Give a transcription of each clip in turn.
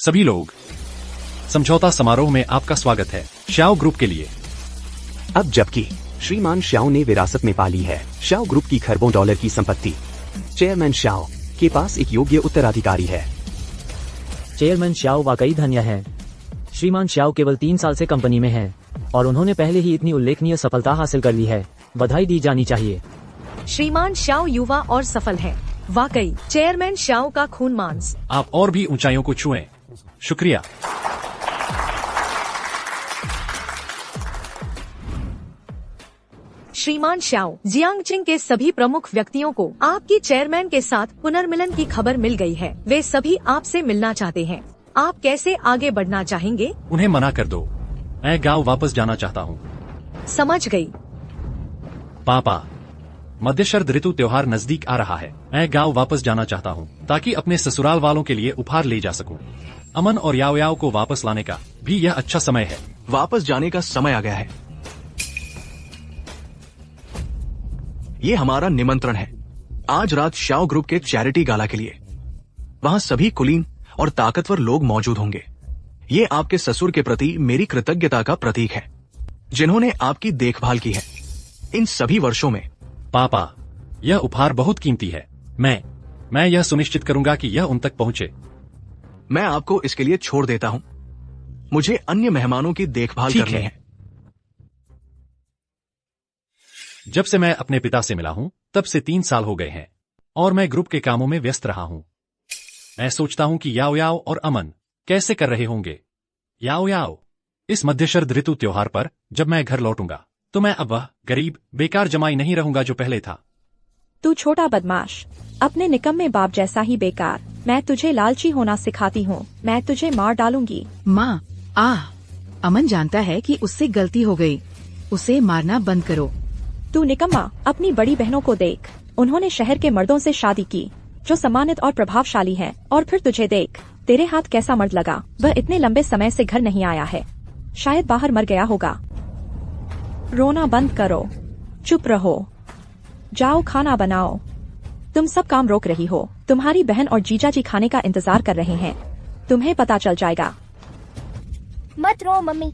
सभी लोग, समझौता समारोह में आपका स्वागत है श्याओ ग्रुप के लिए। अब जबकि श्रीमान श्याओ ने विरासत में पाली है श्याओ ग्रुप की खरबों डॉलर की संपत्ति, चेयरमैन श्याओ के पास एक योग्य उत्तराधिकारी है। चेयरमैन श्याओ वाकई धन्य है। श्रीमान श्याओ केवल 3 साल से कंपनी में हैं और उन्होंने पहले ही इतनी उल्लेखनीय सफलता हासिल कर ली है। बधाई दी जानी चाहिए। श्रीमान श्याओ युवा और सफल हैं। वाकई चेयरमैन श्याओ का खून मांस। आप और भी ऊंचाइयों को छुएं। शुक्रिया। श्रीमान श्याओ, जियांगचिंग के सभी प्रमुख व्यक्तियों को आपकी चेयरमैन के साथ पुनर्मिलन की खबर मिल गई है। वे सभी आपसे मिलना चाहते हैं। आप कैसे आगे बढ़ना चाहेंगे? उन्हें मना कर दो। मैं गांव वापस जाना चाहता हूँ। समझ गई। पापा, मध्य शरद ऋतु त्योहार नजदीक आ रहा है। मैं गांव वापस जाना चाहता हूँ ताकि अपने ससुराल वालों के लिए उपहार ले जा सकूं। अमन और याओ याओ को वापस लाने का भी यह अच्छा समय है। वापस जाने का समय आ गया है। ये हमारा निमंत्रण है आज रात श्याओ ग्रुप के चैरिटी गाला के लिए। वहाँ सभी कुलीन और ताकतवर लोग मौजूद होंगे। ये आपके ससुर के प्रति मेरी कृतज्ञता का प्रतीक है, जिन्होंने आपकी देखभाल की है इन सभी वर्षों में। पापा, यह उपहार बहुत कीमती है। मैं यह सुनिश्चित करूंगा कि यह उन तक पहुंचे। मैं आपको इसके लिए छोड़ देता हूँ। मुझे अन्य मेहमानों की देखभाल करनी है। जब से मैं अपने पिता से मिला हूँ तब से 3 साल हो गए हैं और मैं ग्रुप के कामों में व्यस्त रहा हूँ। मैं सोचता हूँ कि याओ याओ और अमन कैसे कर रहे होंगे। याओ याओ, इस मध्य शरद ऋतु त्योहार पर जब मैं घर लौटूंगा तो मैं अब वह गरीब बेकार जमाई नहीं रहूंगा जो पहले था। तू छोटा बदमाश, अपने निकम्मे बाप जैसा ही बेकार। मैं तुझे लालची होना सिखाती हूँ। मैं तुझे मार डालूंगी। माँ, अमन जानता है कि उससे गलती हो गई। उसे मारना बंद करो। तू निकम्मा, अपनी बड़ी बहनों को देख। उन्होंने शहर के मर्दों से शादी की जो सम्मानित और प्रभावशाली हैं, और फिर तुझे देख। तेरे हाथ कैसा मर्द लगा। वह इतने लंबे समय से घर नहीं आया है। शायद बाहर मर गया होगा। रोना बंद करो, चुप रहो, जाओ खाना बनाओ। तुम सब काम रोक रही हो। तुम्हारी बहन और जीजा जी खाने का इंतजार कर रहे हैं। तुम्हें पता चल जाएगा। मत रो मम्मी,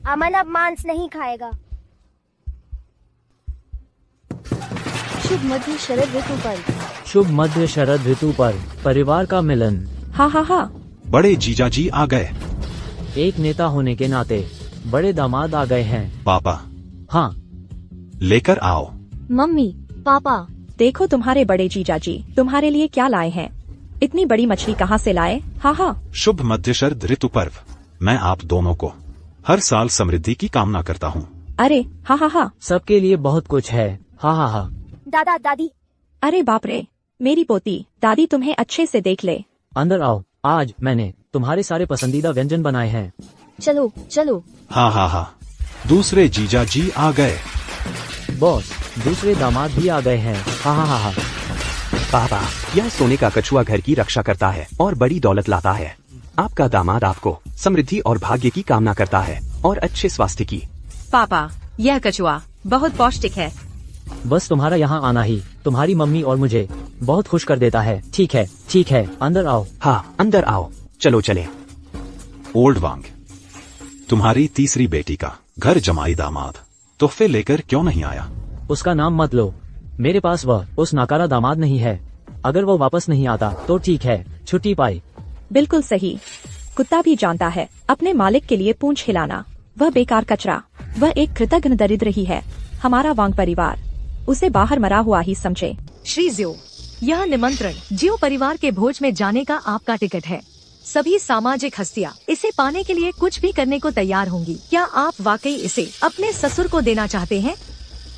अमन अब मांस नहीं खाएगा। शुभ मध्य शरद ऋतु पर। शुभ मध्य शरद ऋतु पर परिवार का मिलन। हा। बड़े जीजाजी आ गए। एक नेता होने के नाते बड़े दामाद आ गए हैं। पापा, हाँ, लेकर आओ। मम्मी, पापा, देखो तुम्हारे बड़े जीजा जी तुम्हारे लिए क्या लाए हैं। इतनी बड़ी मछली कहाँ से लाए? हा। शुभ मध्य शरद ऋतु पर्व। मैं आप दोनों को हर साल समृद्धि की कामना करता हूँ। अरे हा। सबके लिए बहुत कुछ है। हा। दादा दादी। अरे बाप रे, मेरी पोती दादी तुम्हें अच्छे से देख ले। अंदर आओ, आज मैंने तुम्हारे सारे पसंदीदा व्यंजन बनाए हैं। चलो। हा। दूसरे जीजाजी आ गए। बॉस, दूसरे दामाद भी आ गए हैं। हा। पापा, यह सोने का कछुआ घर की रक्षा करता है और बड़ी दौलत लाता है। आपका दामाद आपको समृद्धि और भाग्य की कामना करता है और अच्छे स्वास्थ्य की। पापा, यह कछुआ बहुत पौष्टिक है। बस तुम्हारा यहाँ आना ही तुम्हारी मम्मी और मुझे बहुत खुश कर देता है। ठीक है, अंदर आओ। हाँ, अंदर आओ, चलो चले। ओल्ड वांग, तुम्हारी तीसरी बेटी का घर जमाई दामाद तोहफे लेकर क्यों नहीं आया? उसका नाम मत लो। मेरे पास वह उस नाकारा दामाद नहीं है। अगर वो वापस नहीं आता तो ठीक है, छुट्टी पाई। बिल्कुल सही। कुत्ता भी जानता है अपने मालिक के लिए पूंछ हिलाना। वह बेकार कचरा। वह एक कृतघ्न दरिद्र ही है। हमारा वांग परिवार उसे बाहर मरा हुआ ही समझे। श्री जियो, यह निमंत्रण जियो परिवार के भोज में जाने का आपका टिकट है। सभी सामाजिक हस्तियाँ इसे पाने के लिए कुछ भी करने को तैयार होंगी। क्या आप वाकई इसे अपने ससुर को देना चाहते हैं?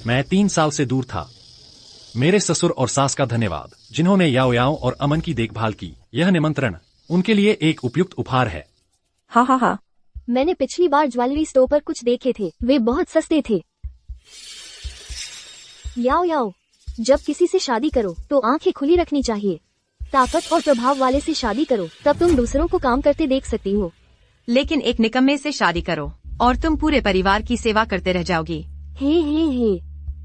मैं 3 साल से दूर था। मेरे ससुर और सास का धन्यवाद, जिन्होंने याओ याओ और अमन की देखभाल की। यह निमंत्रण उनके लिए एक उपयुक्त उपहार है। हा। मैंने पिछली बार ज्वेलरी स्टोर पर कुछ देखे थे, वे बहुत सस्ते थे। याओ, जब किसी से शादी करो तो आंखें खुली रखनी चाहिए। ताकत और प्रभाव वाले से शादी करो, तब तुम दूसरों को काम करते देख सकती हो। लेकिन एक निकम्मे से शादी करो और तुम पूरे परिवार की सेवा करते रह जाओगी। हे।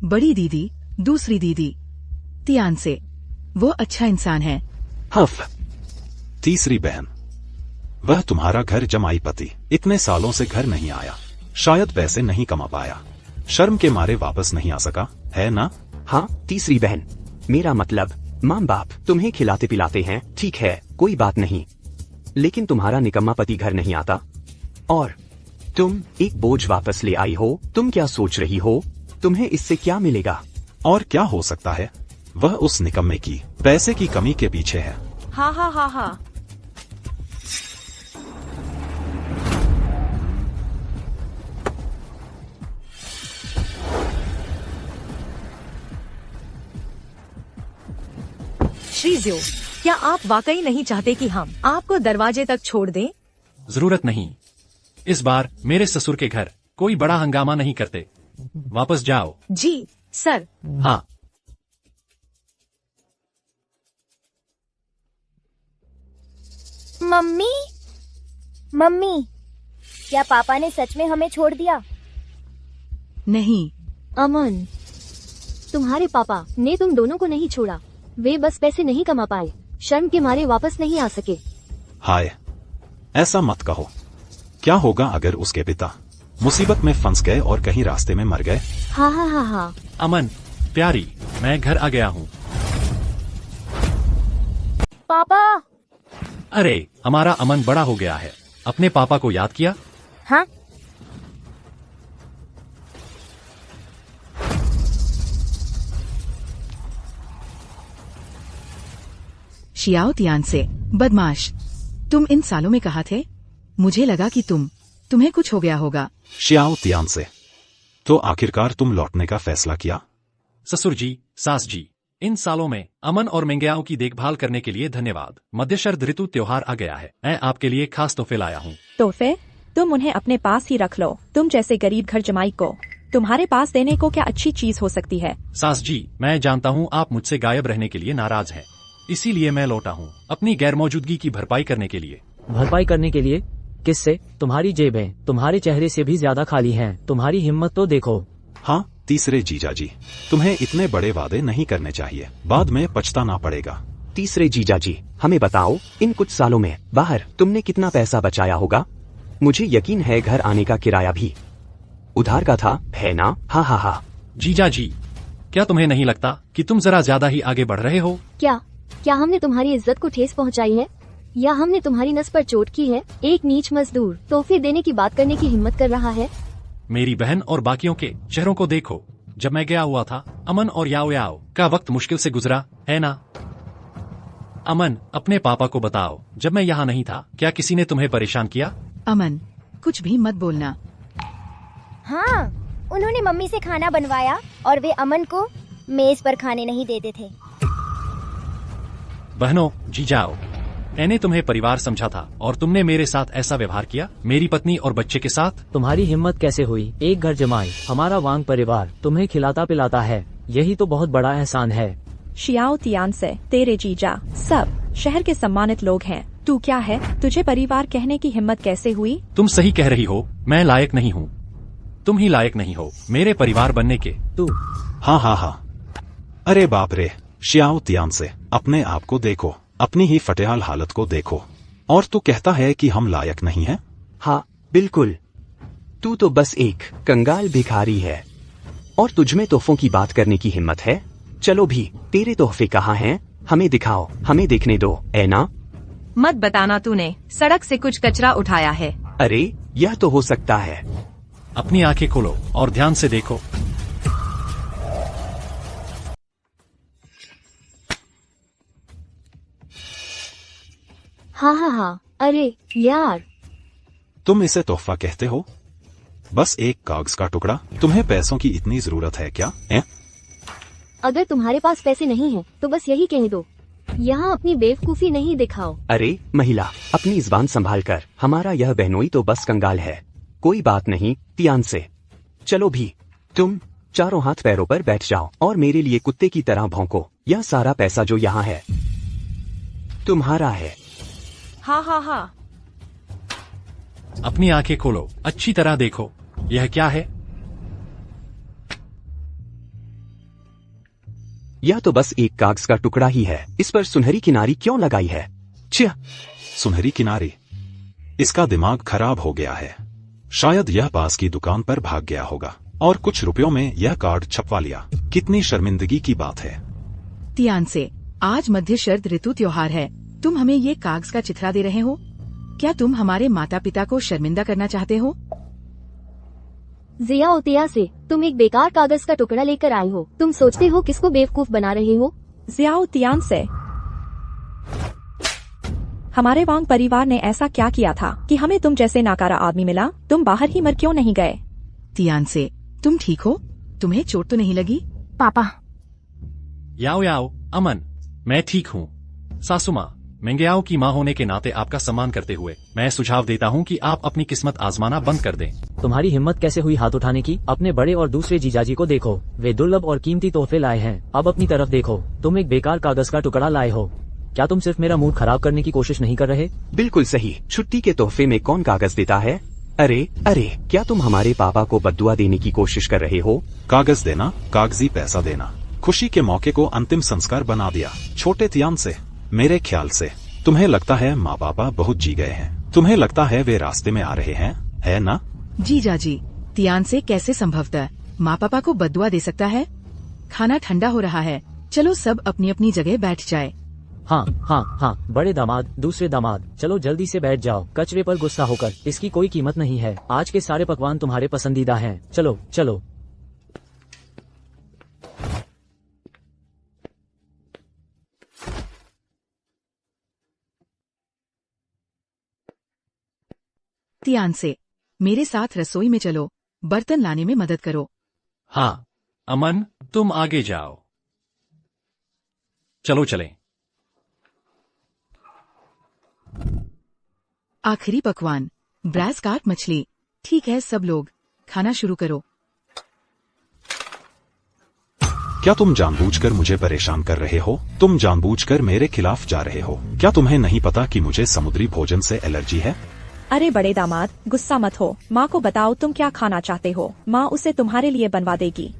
बड़ी दीदी, दूसरी दीदी तियान से, वो अच्छा इंसान है। हफ, तीसरी बहन, वह तुम्हारा घर जमाई पति इतने सालों से घर नहीं आया, शायद पैसे नहीं कमा पाया, शर्म के मारे वापस नहीं आ सका, है ना? हाँ, तीसरी बहन, मेरा मतलब माँ बाप तुम्हें खिलाते पिलाते हैं, ठीक है, कोई बात नहीं, लेकिन तुम्हारा निकम्मा पति घर नहीं आता और तुम एक बोझ वापस ले आई हो। तुम क्या सोच रही हो? तुम्हें इससे क्या मिलेगा? और क्या हो सकता है? वह उस निकम्मे की पैसे की कमी के पीछे है। हाँ हाँ हाँ हाँ। श्रीज्यो, क्या आप वाकई नहीं चाहते कि हम आपको दरवाजे तक छोड़ दें? जरूरत नहीं। इस बार मेरे ससुर के घर कोई बड़ा हंगामा नहीं करते। वापस जाओ। जी सर। हाँ। मम्मी, मम्मी, क्या पापा ने सच में हमें छोड़ दिया? नहीं। अमन, तुम्हारे पापा ने तुम दोनों को नहीं छोड़ा। वे बस पैसे नहीं कमा पाए, शर्म के मारे वापस नहीं आ सके। हाय, ऐसा मत कहो। क्या होगा अगर उसके पिता मुसीबत में फंस गए और कहीं रास्ते में मर गए? हाँ हाँ हाँ हाँ। अमन, प्यारी, मैं घर आ गया हूँ। पापा। अरे, हमारा अमन बड़ा हो गया है। अपने पापा को याद किया? हाँ। शियाओ तियान से, बदमाश, तुम इन सालों में कहाँ थे? मुझे लगा कि तुम्हें कुछ हो गया होगा। शियाओ तियान से, तो आखिरकार तुम लौटने का फैसला किया? ससुर जी, सास जी, इन सालों में अमन और मेंग्याओं की देखभाल करने के लिए धन्यवाद। मध्यशरद ऋतु त्योहार आ गया है। मैं आपके लिए खास तोहफे लाया हूँ। तोहफे? तुम उन्हें अपने पास ही रख लो। तुम जैसे गरीब घर जमाई को तुम्हारे पास देने को क्या अच्छी चीज हो सकती है? सास जी, मैं जानता हूँ आप मुझसे गायब रहने के लिए नाराज हैं। इसीलिए मैं लौटा हूँ अपनी गैरमौजूदगी की भरपाई करने के लिए। भरपाई करने के लिए? किससे? तुम्हारी जेबें तुम्हारे चेहरे से भी ज्यादा खाली हैं। तुम्हारी हिम्मत तो देखो। हाँ, तीसरे जीजा जी, तुम्हें इतने बड़े वादे नहीं करने चाहिए, बाद में पछताना पड़ेगा। तीसरे जीजा जी, हमें बताओ, इन कुछ सालों में बाहर तुमने कितना पैसा बचाया होगा? मुझे यकीन है घर आने का किराया भी उधार का था, है ना? हाँ हाँ हाँ। जीजा जी, क्या तुम्हें नहीं लगता कि तुम जरा ज्यादा ही आगे बढ़ रहे हो? क्या हमने तुम्हारी इज्जत को ठेस पहुंचाई है, या हमने तुम्हारी नस पर चोट की है? एक नीच मजदूर तोहफे देने की बात करने की हिम्मत कर रहा है। मेरी बहन और बाकियों के चेहरों को देखो। जब मैं गया हुआ था, अमन और याओ याओ का वक्त मुश्किल से गुजरा, है ना? अमन, अपने पापा को बताओ, जब मैं यहाँ नहीं था क्या किसी ने तुम्हें परेशान किया? अमन, कुछ भी मत बोलना। हाँ, उन्होंने मम्मी से खाना बनवाया और वे अमन को मेज पर खाने नहीं देते थे। बहनों, जी जाओ। मैंने तुम्हें परिवार समझा था और तुमने मेरे साथ ऐसा व्यवहार किया, मेरी पत्नी और बच्चे के साथ। तुम्हारी हिम्मत कैसे हुई? एक घर जमाई, हमारा वांग परिवार तुम्हें खिलाता पिलाता है, यही तो बहुत बड़ा एहसान है। शियाओ तियान से, तेरे जीजा सब शहर के सम्मानित लोग हैं। तू क्या है? तुझे परिवार कहने की हिम्मत कैसे हुई? तुम सही कह रही हो, मैं लायक नहीं हूँ। तुम ही लायक नहीं हो मेरे परिवार बनने के। तू? हाँ हाँ हाँ। अरे बाप रे, शियाओ तियान से, अपने आप को देखो, अपनी ही फटेहाल हालत को देखो, और तू कहता है कि हम लायक नहीं हैं? हाँ बिल्कुल, तू तो बस एक कंगाल भिखारी है और तुझमें तोहफों की बात करने की हिम्मत है। चलो भी, तेरे तोहफे कहाँ हैं? हमें दिखाओ, हमें देखने दो, ऐना। मत बताना तूने सड़क से कुछ कचरा उठाया है। अरे, यह तो हो सकता है। अपनी आंखें खोलो और ध्यान से देखो। हाँ हाँ हाँ। अरे यार, तुम इसे तोहफा कहते हो? बस एक कागज का टुकड़ा? तुम्हें पैसों की इतनी जरूरत है क्या? अगर तुम्हारे पास पैसे नहीं हैं, तो बस यही कह दो। यहाँ अपनी बेवकूफी नहीं दिखाओ। अरे महिला, अपनी जुबान संभाल कर। हमारा यह बहनोई तो बस कंगाल है। कोई बात नहीं, तियान से। चलो भी, तुम चारों हाथ पैरों पर बैठ जाओ और मेरे लिए कुत्ते की तरह भौंको। यह सारा पैसा जो यहाँ है तुम्हारा है। हाँ हाँ हाँ। अपनी आंखें खोलो, अच्छी तरह देखो। यह क्या है? यह तो बस एक कागज का टुकड़ा ही है। इस पर सुनहरी किनारी क्यों लगाई है? छिया! सुनहरी किनारी? इसका दिमाग खराब हो गया है। शायद यह पास की दुकान पर भाग गया होगा और कुछ रुपयों में यह कार्ड छपवा लिया। कितनी शर्मिंदगी की बात है। तियान से, आज मध्य शरद ऋतु त्योहार है, तुम हमें ये कागज का चिथड़ा दे रहे हो? क्या तुम हमारे माता पिता को शर्मिंदा करना चाहते हो? जिया उतिया से, तुम एक बेकार कागज का टुकड़ा लेकर आए हो। तुम सोचते हो किसको बेवकूफ बना रहे हो? जियाओ तियान से, हमारे वांग परिवार ने ऐसा क्या किया था कि हमें तुम जैसे नाकारा आदमी मिला? तुम बाहर ही मर क्यों नहीं गए? तियान से, तुम ठीक हो? तुम्हें चोट तो नहीं लगी? पापा, याओ याओ, अमन, मैं ठीक हूँ। सासू माँ, मेंगयाओ की माँ होने के नाते आपका सम्मान करते हुए मैं सुझाव देता हूँ कि आप अपनी किस्मत आजमाना बंद कर दें। तुम्हारी हिम्मत कैसे हुई हाथ उठाने की? अपने बड़े और दूसरे जीजाजी को देखो, वे दुर्लभ और कीमती तोहफे लाए हैं। अब अपनी तरफ देखो, तुम एक बेकार कागज का टुकड़ा लाए हो। क्या तुम सिर्फ मेरा मूड खराब करने की कोशिश नहीं कर रहे? बिल्कुल सही। छुट्टी के तोहफे में कौन कागज देता है? अरे अरे, क्या तुम हमारे पापा को बद्दुआ देने की कोशिश कर रहे हो? कागज देना, कागजी पैसा देना, खुशी के मौके को अंतिम संस्कार बना दिया। छोटे तियान से, मेरे ख्याल से तुम्हें लगता है माँ पापा बहुत जी गए हैं। तुम्हें लगता है वे रास्ते में आ रहे हैं, है ना? जीजाजी, तियान से कैसे संभवतः माँ पापा को बद्दुआ दे सकता है? खाना ठंडा हो रहा है, चलो सब अपनी अपनी जगह बैठ जाए। हाँ हाँ हाँ, बड़े दामाद, दूसरे दामाद, चलो जल्दी से बैठ जाओ। कचरे पर गुस्सा होकर इसकी कोई कीमत नहीं है। आज के सारे पकवान तुम्हारे पसंदीदा हैं। चलो चलो। तियान से, मेरे साथ रसोई में चलो, बर्तन लाने में मदद करो। हाँ अमन, तुम आगे जाओ। चलो चलें। आखिरी पकवान, ब्रास काट मछली। ठीक है सब लोग, खाना शुरू करो। क्या तुम जानबूझकर मुझे परेशान कर रहे हो? तुम जानबूझकर मेरे खिलाफ जा रहे हो। क्या तुम्हें नहीं पता कि मुझे समुद्री भोजन से एलर्जी है? अरे बड़े दामाद, गुस्सा मत हो। माँ को बताओ तुम क्या खाना चाहते हो, माँ उसे तुम्हारे लिए बनवा देगी।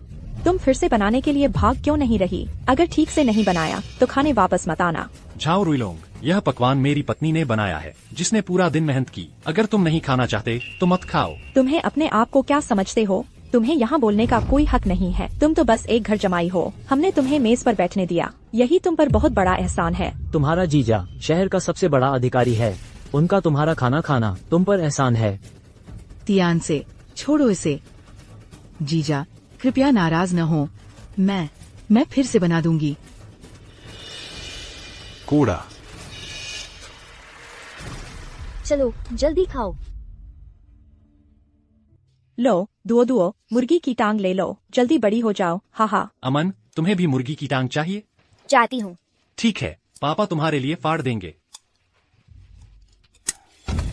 तुम फिर से बनाने के लिए भाग क्यों नहीं रही? अगर ठीक से नहीं बनाया तो खाने वापस मत आना। झाओ रुइलोंग, यह पकवान मेरी पत्नी ने बनाया है, जिसने पूरा दिन मेहनत की। अगर तुम नहीं खाना चाहते तो मत खाओ। तुम्हें अपने आप को क्या समझते हो? तुम्हें यहाँ बोलने का कोई हक नहीं है। तुम तो बस एक घर जमाई हो। हमने तुम्हें मेज पर बैठने दिया, यही तुम पर बहुत बड़ा एहसान है। तुम्हारा जीजा शहर का सबसे बड़ा अधिकारी है, उनका तुम्हारा खाना खाना तुम पर एहसान है। तियान से, छोड़ो इसे। जीजा, कृपया नाराज न हो। मैं फिर से बना दूंगी। कूड़ा। चलो जल्दी खाओ। लो दुओ मुर्गी की टांग ले लो, जल्दी बड़ी हो जाओ। हा। अमन, तुम्हें भी मुर्गी की टांग चाहिए? चाहती हूँ। ठीक है, पापा तुम्हारे लिए फाड़ देंगे।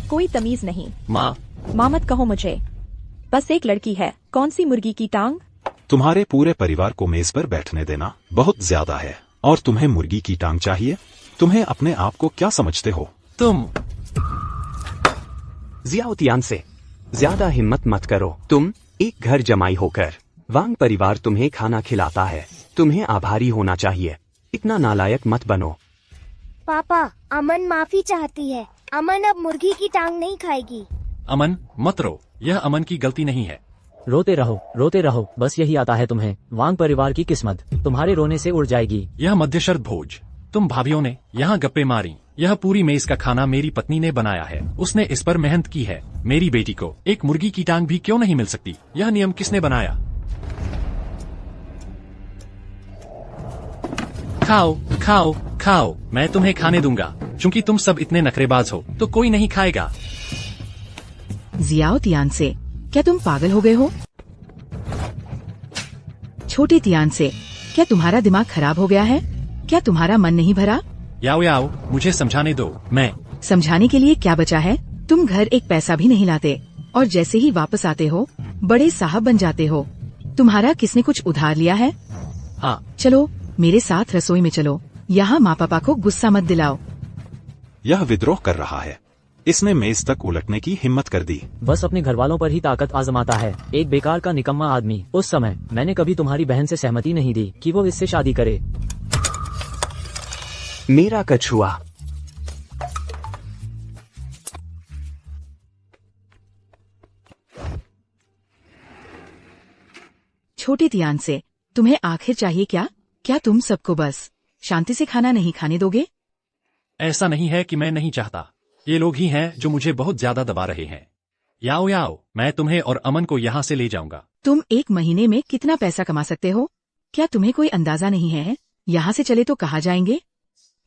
कोई तमीज नहीं। माँ मत कहो मुझे, बस एक लड़की है। कौन सी मुर्गी की टांग? तुम्हारे पूरे परिवार को मेज पर बैठने देना बहुत ज्यादा है, और तुम्हें मुर्गी की टांग चाहिए? तुम्हें अपने आप को क्या समझते हो? तुम जियाओ तियान से, ज्यादा हिम्मत मत करो। तुम एक घर जमाई होकर वांग परिवार तुम्हें खाना खिलाता है, तुम्हें आभारी होना चाहिए। इतना नालायक मत बनो। पापा, अमन माफी चाहती है। अमन अब मुर्गी की टांग नहीं खाएगी। अमन मत रो, यह अमन की गलती नहीं है। रोते रहो, बस यही आता है तुम्हें। वांग परिवार की किस्मत तुम्हारे रोने से उड़ जाएगी। यह मध्यशर्त भोज तुम भाभीियों ने यहाँ गप्पे मारी। यह पूरी मेज का खाना मेरी पत्नी ने बनाया है, उसने इस पर मेहनत की है। मेरी बेटी को एक मुर्गी की टांग भी क्यों नहीं मिल सकती? यह नियम किसने बनाया? खाओ, मैं तुम्हें खाने दूंगा। चूंकि तुम सब इतने नखरेबाज हो तो कोई नहीं खाएगा। जियाओ तियान से, क्या तुम पागल हो गए हो? छोटे तियान से, क्या तुम्हारा दिमाग खराब हो गया है? क्या तुम्हारा मन नहीं भरा? याओ, मुझे समझाने दो। मैं समझाने के लिए क्या बचा है? तुम घर एक पैसा भी नहीं लाते, और जैसे ही वापस आते हो बड़े साहब बन जाते हो। तुम्हारा किसने कुछ उधार लिया है? हाँ। चलो मेरे साथ रसोई में चलो। यहाँ माँ पापा को गुस्सा मत दिलाओ। यह विद्रोह कर रहा है। इसने मेज तक उलटने की हिम्मत कर दी। बस अपने घर वालों पर ही ताकत आजमाता है, एक बेकार का निकम्मा आदमी। उस समय मैंने कभी तुम्हारी बहन से सहमति नहीं दी कि वो इससे शादी करे। मेरा कछुआ। छोटे तियान से, तुम्हें आखिर चाहिए क्या? क्या तुम सबको बस शांति से खाना नहीं खाने दोगे? ऐसा नहीं है कि मैं नहीं चाहता, ये लोग ही हैं जो मुझे बहुत ज्यादा दबा रहे हैं। याओ याओ, मैं तुम्हें और अमन को यहाँ से ले जाऊंगा। तुम एक महीने में कितना पैसा कमा सकते हो? क्या तुम्हें कोई अंदाजा नहीं है? यहाँ से चले तो कहाँ जाएंगे?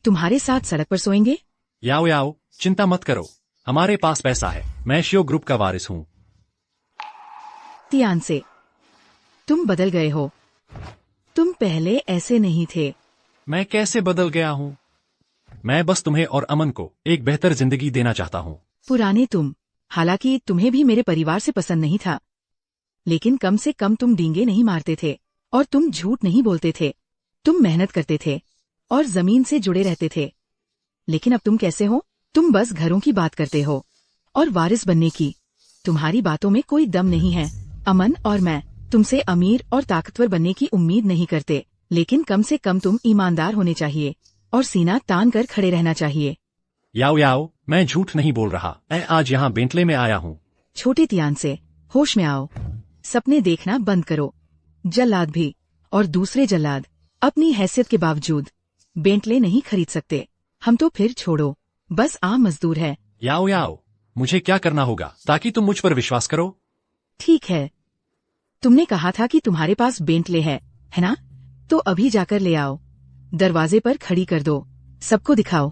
तुम्हारे साथ सड़क पर सोएंगे? याओ याओ, चिंता मत करो, हमारे पास पैसा है, मैं शियो ग्रुप का वारिस हूँ। तियान से, तुम बदल गए हो, तुम पहले ऐसे नहीं थे। मैं कैसे बदल गया हूँ? मैं बस तुम्हें और अमन को एक बेहतर जिंदगी देना चाहता हूँ। पुराने तुम, हालांकि तुम्हें भी मेरे परिवार से पसंद नहीं था, लेकिन कम से कम तुम डींगे नहीं मारते थे और तुम झूठ नहीं बोलते थे। तुम मेहनत करते थे और जमीन से जुड़े रहते थे। लेकिन अब तुम कैसे हो? तुम बस घरों की बात करते हो और वारिस बनने की तुम्हारी बातों में कोई दम नहीं है। अमन और मैं तुमसे अमीर और ताकतवर बनने की उम्मीद नहीं करते, लेकिन कम से कम तुम ईमानदार होने चाहिए और सीना तान कर खड़े रहना चाहिए। याओ याओ, मैं झूठ नहीं बोल रहा, मैं आज यहाँ बेंटले में आया हूँ। छोटे तियान से, होश में आओ, सपने देखना बंद करो। जल्लाद भी और दूसरे जल्लाद अपनी हैसियत के बावजूद बेंटले नहीं खरीद सकते। हम तो फिर छोड़ो, बस आम मजदूर है। याओ याओ, मुझे क्या करना होगा ताकि तुम मुझ पर विश्वास करो? ठीक है, तुमने कहा था कि तुम्हारे पास बेंटले है ना? तो अभी जाकर ले आओ, दरवाजे पर खड़ी कर दो, सबको दिखाओ।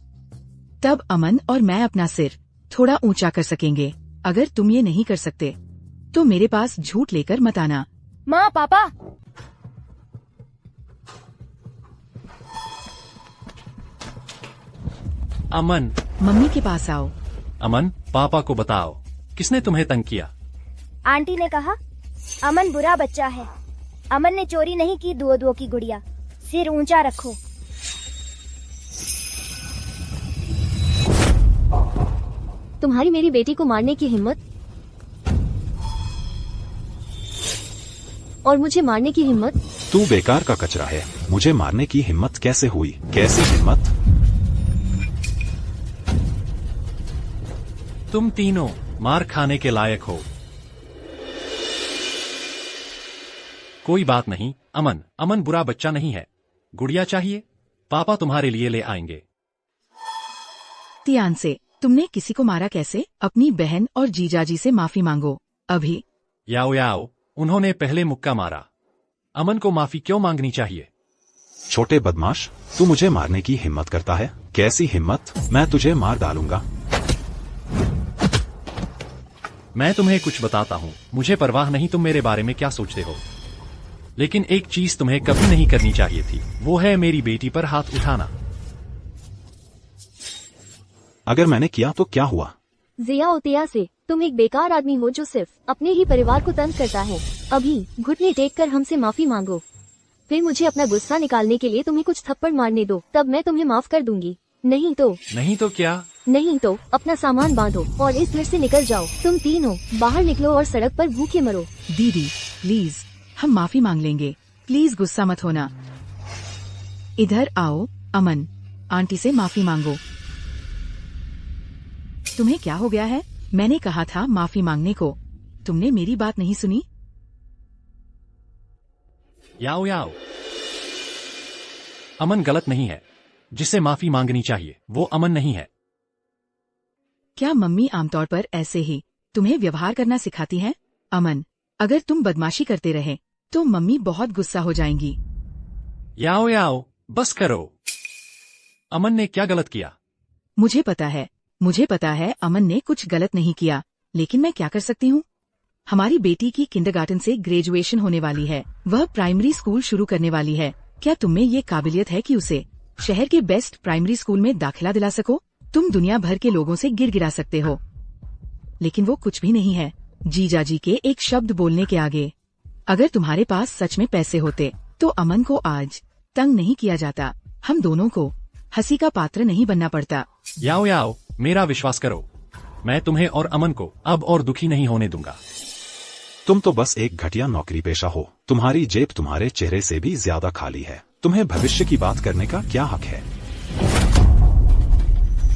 तब अमन और मैं अपना सिर थोड़ा ऊंचा कर सकेंगे। अगर तुम ये नहीं कर सकते तो मेरे पास झूठ लेकर मत आना। माँ पापा, अमन, मम्मी के पास आओ। अमन, पापा को बताओ, किसने तुम्हें तंग किया? आंटी ने कहा अमन बुरा बच्चा है। अमन ने चोरी नहीं की दुओ की गुड़िया। सिर ऊंचा रखो। तुम्हारी मेरी बेटी को मारने की हिम्मत और मुझे मारने की हिम्मत। तू बेकार का कचरा है, मुझे मारने की हिम्मत कैसे हुई? कैसी हिम्मत? तुम तीनों मार खाने के लायक हो। कोई बात नहीं अमन, अमन बुरा बच्चा नहीं है। गुड़िया चाहिए? पापा तुम्हारे लिए ले आएंगे। तियान से, तुमने किसी को मारा कैसे? अपनी बहन और जीजाजी से माफी मांगो अभी। याओ याओ, उन्होंने पहले मुक्का मारा, अमन को माफी क्यों मांगनी चाहिए? छोटे बदमाश, तू मुझे मारने की हिम्मत करता है? कैसी हिम्मत? मैं तुझे मार डालूंगा। मैं तुम्हें कुछ बताता हूँ, मुझे परवाह नहीं तुम मेरे बारे में क्या सोचते हो, लेकिन एक चीज तुम्हें कभी नहीं करनी चाहिए थी, वो है मेरी बेटी पर हाथ उठाना। अगर मैंने किया तो क्या हुआ? जिया उतिया से, तुम एक बेकार आदमी हो जो सिर्फ अपने ही परिवार को तंग करता है। अभी घुटने टेक कर हमसे माफी मांगो, फिर मुझे अपना गुस्सा निकालने के लिए तुम्हें कुछ थप्पड़ मारने दो, तब मैं तुम्हें माफ कर दूंगी। नहीं तो क्या? नहीं तो अपना सामान बांधो और इस घर से निकल जाओ। तुम तीनों बाहर निकलो और सड़क पर भूखे मरो। दीदी प्लीज, हम माफी मांग लेंगे, प्लीज गुस्सा मत होना। इधर आओ अमन, आंटी से माफी मांगो। तुम्हें क्या हो गया है? मैंने कहा था माफी मांगने को, तुमने मेरी बात नहीं सुनी। याओ याओ, अमन गलत नहीं है, जिसे माफी मांगनी चाहिए वो अमन नहीं है। क्या मम्मी आमतौर पर ऐसे ही तुम्हें व्यवहार करना सिखाती हैं? अमन, अगर तुम बदमाशी करते रहे तो मम्मी बहुत गुस्सा हो जाएंगी। याओ याओ, बस करो। अमन ने क्या गलत किया? मुझे पता है अमन ने कुछ गलत नहीं किया, लेकिन मैं क्या कर सकती हूँ? हमारी बेटी की किंडरगार्टन से ग्रेजुएशन होने वाली है, वह प्राइमरी स्कूल शुरू करने वाली है। क्या तुममें ये काबिलियत है कि उसे शहर के बेस्ट प्राइमरी स्कूल में दाखिला दिला सको? तुम दुनिया भर के लोगों से गिरा सकते हो, लेकिन वो कुछ भी नहीं है जीजाजी के एक शब्द बोलने के आगे। अगर तुम्हारे पास सच में पैसे होते तो अमन को आज तंग नहीं किया जाता, हम दोनों को हंसी का पात्र नहीं बनना पड़ता। याओ याओ, मेरा विश्वास करो, मैं तुम्हें और अमन को अब और दुखी नहीं होने दूंगा। तुम तो बस एक घटिया नौकरी पेशा हो, तुम्हारी जेब तुम्हारे चेहरे से भी ज्यादा खाली है। तुम्हें भविष्य की बात करने का क्या हक है?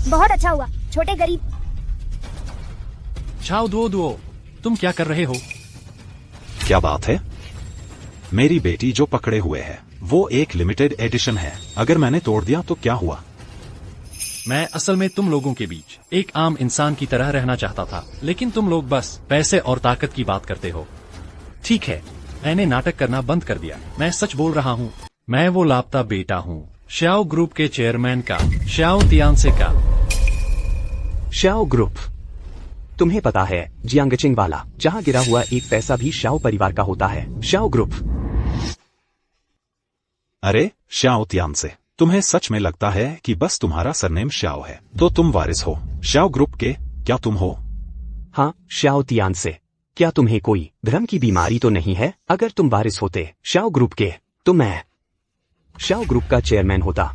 बहुत अच्छा हुआ छोटे गरीब। छाओ दुओ, तुम क्या कर रहे हो? क्या बात है? मेरी बेटी जो पकड़े हुए है वो एक लिमिटेड एडिशन है, अगर मैंने तोड़ दिया तो क्या हुआ? मैं असल में तुम लोगों के बीच एक आम इंसान की तरह रहना चाहता था, लेकिन तुम लोग बस पैसे और ताकत की बात करते हो। ठीक है, मैंने नाटक करना बंद कर दिया। मैं सच बोल रहा हूँ। मैं वो लापता बेटा हूँ श्याओ ग्रुप के चेयरमैन का, श्याओ तियानसे का। श्याओ ग्रुप, तुम्हें पता है जियांगचिंग वाला जहाँ गिरा हुआ एक पैसा भी श्याओ परिवार का होता है। श्याओ ग्रुप। अरे श्याओ तियानसे, तुम्हें सच में लगता है कि बस तुम्हारा सरनेम श्याओ है तो तुम वारिस हो श्याओ ग्रुप के? क्या तुम हो? हाँ श्याओ तियानसे, क्या तुम्हें कोई भ्रम की बीमारी तो नहीं है? अगर तुम वारिस होते श्याओ ग्रुप के तो मैं श्याओ ग्रुप का चेयरमैन होता।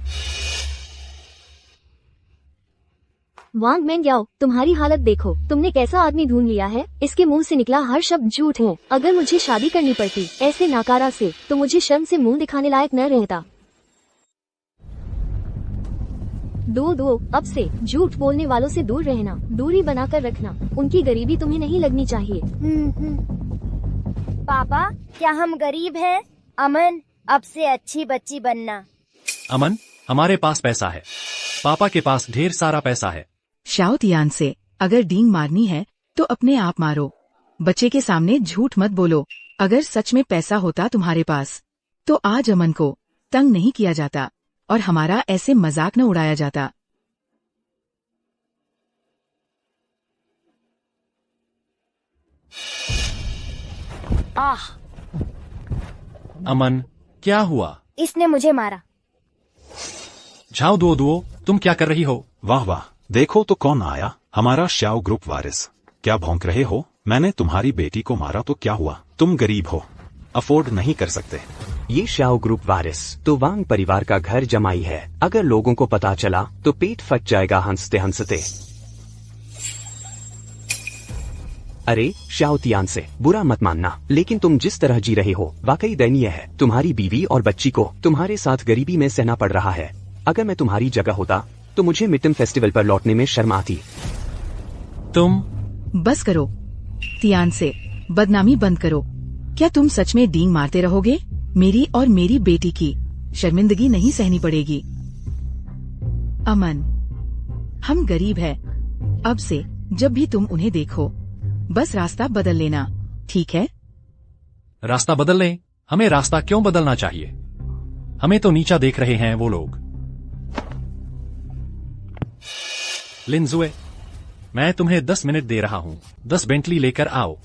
वांग मैन याओ, तुम्हारी हालत देखो, तुमने कैसा आदमी ढूंढ लिया है। इसके मुंह से निकला हर शब्द झूठ है। अगर मुझे शादी करनी पड़ती ऐसे नाकारा से तो मुझे शर्म से मुंह दिखाने लायक न रहता। दो अब से झूठ बोलने वालों से दूर रहना, दूरी बनाकर रखना। उनकी गरीबी तुम्हें नहीं लगनी चाहिए। पापा, क्या हम गरीब हैं? अमन, अब से अच्छी बच्ची बनना। अमन, हमारे पास पैसा है। पापा के पास ढेर सारा पैसा है। श्याओ तियानसे, अगर डींग मारनी है तो अपने आप मारो। बच्चे के सामने झूठ मत बोलो। अगर सच में पैसा होता तुम्हारे पास तो आज अमन को तंग नहीं किया जाता और हमारा ऐसे मजाक न उड़ाया जाता। अमन, क्या हुआ? इसने मुझे मारा। झाओ दुओ, तुम क्या कर रही हो? वाह वाह, देखो तो कौन आया, हमारा श्याओ ग्रुप वारिस। क्या भौंक रहे हो? मैंने तुम्हारी बेटी को मारा तो क्या हुआ? तुम गरीब हो, अफोर्ड नहीं कर सकते। ये श्याओ ग्रुप वारिस तो वांग परिवार का घर जमाई है। अगर लोगों को पता चला तो पेट फट जाएगा हंसते हंसते। अरे श्याओ तियानसे, बुरा मत मानना, लेकिन तुम जिस तरह जी रहे हो वाकई दयनीय है। तुम्हारी बीवी और बच्ची को तुम्हारे साथ गरीबी में सहना पड़ रहा है। अगर मैं तुम्हारी जगह होता तो मुझे मिटम फेस्टिवल पर लौटने में शर्म आती। तुम बस करो तियानसे, बदनामी बंद करो। क्या तुम सच में डींग मारते रहोगे? मेरी और मेरी बेटी की शर्मिंदगी नहीं सहनी पड़ेगी। अमन, हम गरीब है। अब से जब भी तुम उन्हें देखो बस रास्ता बदल लेना, ठीक है? रास्ता बदल लें? हमें रास्ता क्यों बदलना चाहिए? हमें तो नीचा देख रहे हैं वो लोग। लिनजुए, मैं तुम्हें 10 मिनट दे रहा हूँ। 10 बेंटली लेकर आओ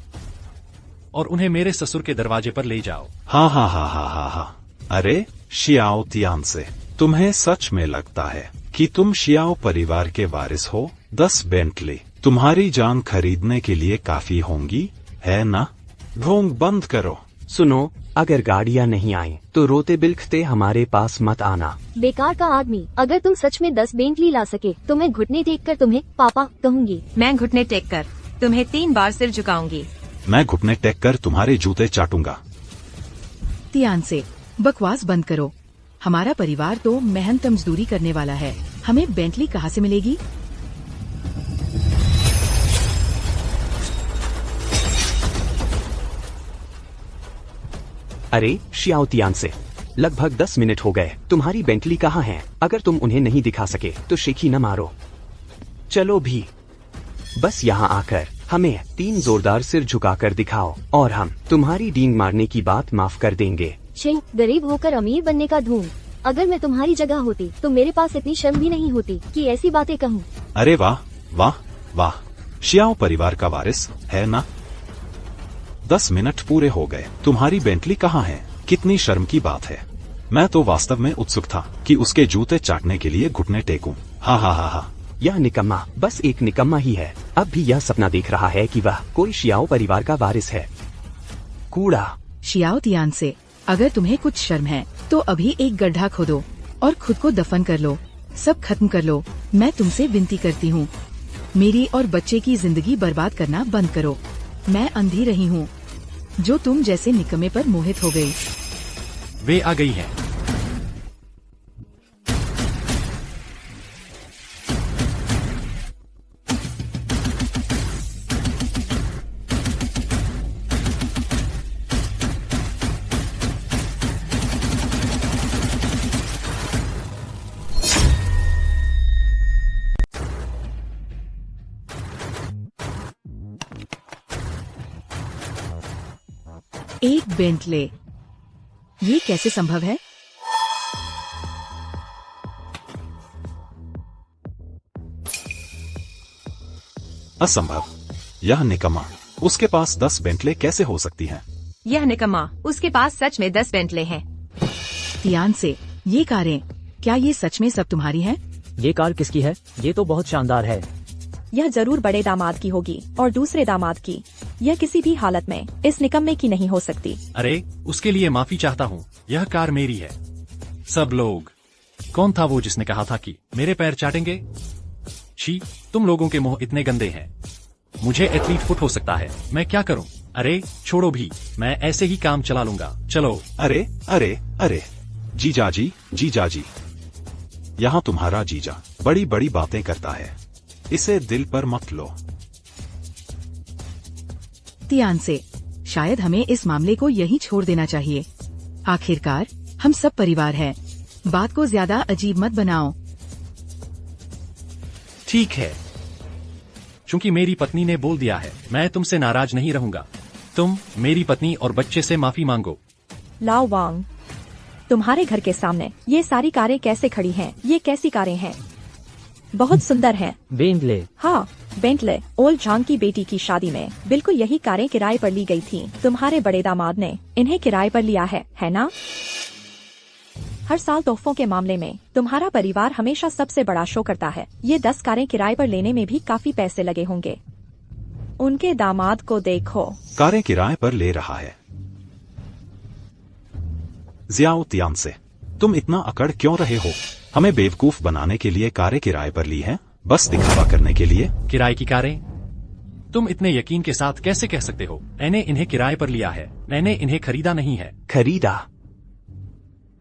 और उन्हें मेरे ससुर के दरवाजे पर ले जाओ। हाँ हाँ हाँ हाँ हाँ हाँ। अरे श्याओ तियानसे, तुम्हें सच में लगता है कि तुम श्याओ परिवार के वारिस हो? 10 बेंटली तुम्हारी जान खरीदने के लिए काफी होंगी, है ना? ढोंग बंद करो। सुनो, अगर गाड़ियाँ नहीं आई तो रोते बिलखते हमारे पास मत आना। बेकार का आदमी, अगर तुम सच में 10 बेंटली ला सके तो मैं घुटने टेक कर तुम्हें पापा कहूंगी। मैं घुटने टेक कर तुम्हें 3 बार सिर झुकाऊंगी। मैं घुटने टेक कर तुम्हारे जूते चाटूंगा। तियानसे, बकवास बंद करो। हमारा परिवार तो मेहनत मजदूरी करने वाला है, हमें बेंटली कहाँ से मिलेगी? अरे श्याओ तियानसे, लगभग 10 मिनट हो गए। तुम्हारी बेंटली कहाँ है? अगर तुम उन्हें नहीं दिखा सके तो शेखी न मारो। चलो भी, बस यहाँ आकर हमें 3 जोरदार सिर झुकाकर दिखाओ और हम तुम्हारी डींग मारने की बात माफ कर देंगे। छी, गरीब होकर अमीर बनने का ढोंग। अगर मैं तुम्हारी जगह होती तो मेरे पास इतनी शर्म भी नहीं होती कि ऐसी बातें कहूँ। अरे वाह वाह वाह, श्याओ परिवार का वारिस है ना? 10 मिनट पूरे हो गए, तुम्हारी बेंटली कहाँ है? कितनी शर्म की बात है। मैं तो वास्तव में उत्सुक था कि उसके जूते चाटने के लिए घुटने टेकूं। हा हा हा हा। यह निकम्मा बस एक निकम्मा ही है। अब भी यह सपना देख रहा है कि वह कोई श्याओ परिवार का वारिस है। कूड़ा। श्याओ तियानसे, अगर तुम्हें कुछ शर्म है तो अभी एक गड्ढा खोदो और खुद को दफन कर लो। सब खत्म कर लो। मैं तुमसे विनती करती हूँ, मेरी और बच्चे की जिंदगी बर्बाद करना बंद करो। मैं अंधी रही हूँ जो तुम जैसे निकम्मे पर मोहित हो गई। वे आ गई हैं। एक बेंटले, ये कैसे संभव है? असंभव। यह निकम्मा, उसके पास 10 बेंटले कैसे हो सकती हैं? यह निकम्मा, उसके पास सच में 10 बेंटले हैं। तियान से, ये कारें, क्या ये सच में सब तुम्हारी हैं? ये कार किसकी है? ये तो बहुत शानदार है। यह जरूर बड़े दामाद की होगी और दूसरे दामाद की। यह किसी भी हालत में इस निकम्मे की नहीं हो सकती। अरे, उसके लिए माफी चाहता हूँ। यह कार मेरी है। सब लोग, कौन था वो जिसने कहा था कि मेरे पैर चाटेंगे? छी, तुम लोगों के मुंह इतने गंदे हैं। मुझे एथलीट फुट हो सकता है, मैं क्या करूं? अरे छोड़ो भी, मैं ऐसे ही काम चला लूंगा। चलो। अरे अरे अरे, जीजाजी जीजाजी, यहाँ तुम्हारा जीजा बड़ी बड़ी बातें करता है, इसे दिल पर मत लो। तियान से, शायद हमें इस मामले को यहीं छोड़ देना चाहिए। आखिरकार हम सब परिवार हैं। बात को ज्यादा अजीब मत बनाओ। ठीक है, चूंकि मेरी पत्नी ने बोल दिया है, मैं तुमसे नाराज नहीं रहूंगा। तुम मेरी पत्नी और बच्चे से माफी मांगो। लाओ वांग, तुम्हारे घर के सामने ये सारी कारें कैसे खड़ी हैं? ये कैसी कारें हैं? बहुत सुंदर हैं। बेंटले। हाँ, बेंटले। ओल्ड झांग की बेटी की शादी में बिल्कुल यही कारें किराए पर ली गई थी। तुम्हारे बड़े दामाद ने इन्हें किराए पर लिया है ना? हर साल तोहफों के मामले में तुम्हारा परिवार हमेशा सबसे बड़ा शो करता है। ये 10 कारें किराए पर लेने में भी काफी पैसे लगे होंगे। उनके दामाद को देखो। कारें किराए पर ले रहा है। जियाओ तियान से, तुम इतना अकड़ क्यों रहे हो? हमें बेवकूफ बनाने के लिए कारें किराए पर ली हैं, बस दिखावा करने के लिए। किराए की कारें? तुम इतने यकीन के साथ कैसे कह सकते हो? मैंने इन्हें किराए पर लिया है, मैंने इन्हें खरीदा नहीं है। खरीदा?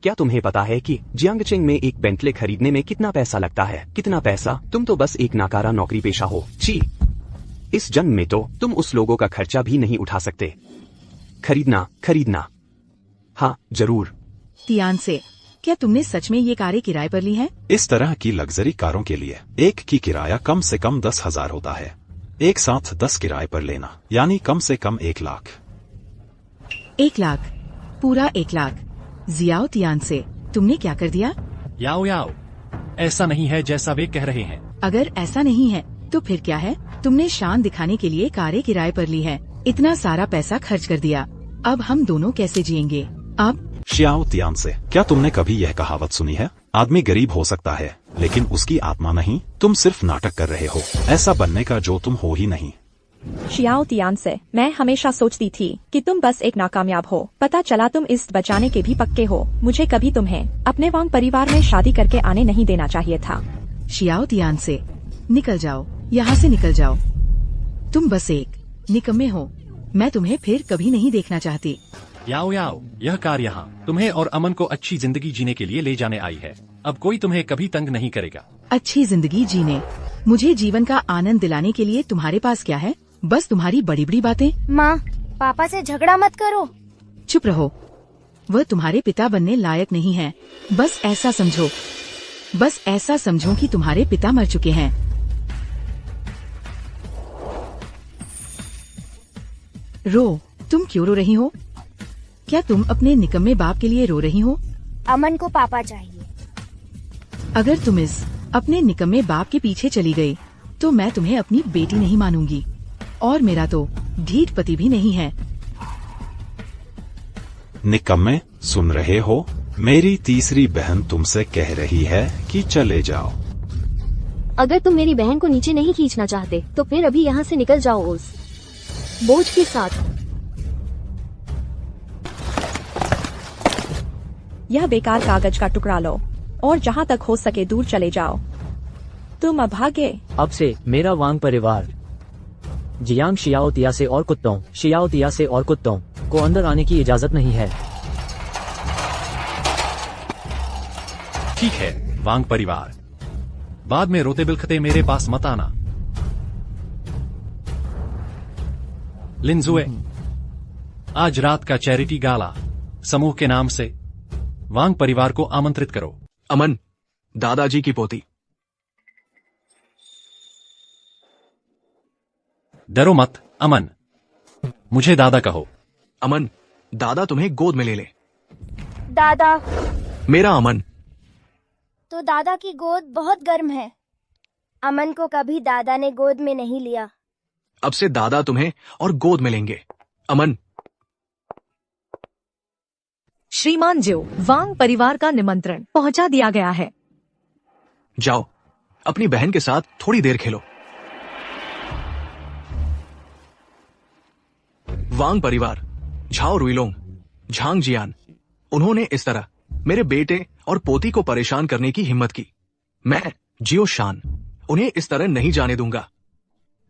क्या तुम्हें पता है कि जियांगचिंग में एक बेंटले खरीदने में कितना पैसा लगता है? कितना पैसा? तुम तो बस एक नाकारा नौकरी पेशा हो। छी, इस जन्म में तो तुम उस लोगों का खर्चा भी नहीं उठा सकते। खरीदना। हाँ, जरूर। तियान से, क्या तुमने सच में ये कारें किराए पर ली हैं? इस तरह की लग्जरी कारों के लिए एक की किराया कम से कम 10,000 होता है। एक साथ 10 किराए पर लेना यानी कम से कम 1 लाख। 1 लाख? पूरा 1 लाख? जियाओ तियान से, तुमने क्या कर दिया? याओ, ऐसा नहीं है जैसा वे कह रहे हैं। अगर ऐसा नहीं है तो फिर क्या है? तुमने शान दिखाने के लिए कारें किराए पर ली हैं, इतना सारा पैसा खर्च कर दिया। अब हम दोनों कैसे जिएंगे? अब शियाओ तियान से, क्या तुमने कभी यह कहावत सुनी है? आदमी गरीब हो सकता है लेकिन उसकी आत्मा नहीं। तुम सिर्फ नाटक कर रहे हो, ऐसा बनने का जो तुम हो ही नहीं। शियाओ तियान से, मैं हमेशा सोचती थी कि तुम बस एक नाकामयाब हो। पता चला तुम इस बचाने के भी पक्के हो। मुझे कभी तुम्हें अपने वांग परिवार में शादी करके आने नहीं देना चाहिए था। शियाओ तियान से, निकल जाओ, यहाँ से निकल जाओ। तुम बस एक निकम्मे हो। मैं तुम्हें फिर कभी नहीं देखना चाहती। याओ, यह कार यहाँ तुम्हें और अमन को अच्छी जिंदगी जीने के लिए ले जाने आई है। अब कोई तुम्हें कभी तंग नहीं करेगा। अच्छी जिंदगी जीने? मुझे जीवन का आनंद दिलाने के लिए तुम्हारे पास क्या है? बस तुम्हारी बड़ी बड़ी बातें। माँ, पापा से झगड़ा मत करो। चुप रहो, वह तुम्हारे पिता बनने लायक नहीं है। बस ऐसा समझो कि तुम्हारे पिता मर चुके हैं। तुम क्यों रो रही हो? क्या तुम अपने निकम्मे बाप के लिए रो रही हो? अमन को पापा चाहिए। अगर तुम इस अपने निकम्मे बाप के पीछे चली गई तो मैं तुम्हें अपनी बेटी नहीं मानूंगी, और मेरा तो ढीठ पति भी नहीं है। निकम्मे, सुन रहे हो? मेरी तीसरी बहन तुमसे कह रही है कि चले जाओ। अगर तुम मेरी बहन को नीचे नहीं खींचना चाहते तो फिर अभी यहाँ से निकल जाओ उस बोझ के साथ। यह बेकार कागज का टुकड़ा लो और जहाँ तक हो सके दूर चले जाओ। तुम अभागे। अब से मेरा वांग परिवार जियांग शियाओ तिया से और कुत्तों को अंदर आने की इजाजत नहीं है। ठीक है वांग परिवार, बाद में रोते बिलखते मेरे पास मत आना। लिनजुए, आज रात का चैरिटी गाला समूह के नाम से वांग परिवार को आमंत्रित करो। अमन, दादाजी की पोती। डरो मत अमन, मुझे दादा कहो। अमन, दादा तुम्हें गोद में ले ले। दादा, मेरा अमन। तो दादा की गोद बहुत गर्म है। अमन को कभी दादा ने गोद में नहीं लिया। अब से दादा तुम्हें और गोद में लेंगे। अमन। श्रीमान जो वांग परिवार का निमंत्रण पहुंचा दिया गया है। जाओ, अपनी बहन के साथ थोड़ी देर खेलो। वांग परिवार, झाओ रुइलोंग, झांग जियान, उन्होंने इस तरह मेरे बेटे और पोती को परेशान करने की हिम्मत की। मैं जियो शान उन्हें इस तरह नहीं जाने दूंगा।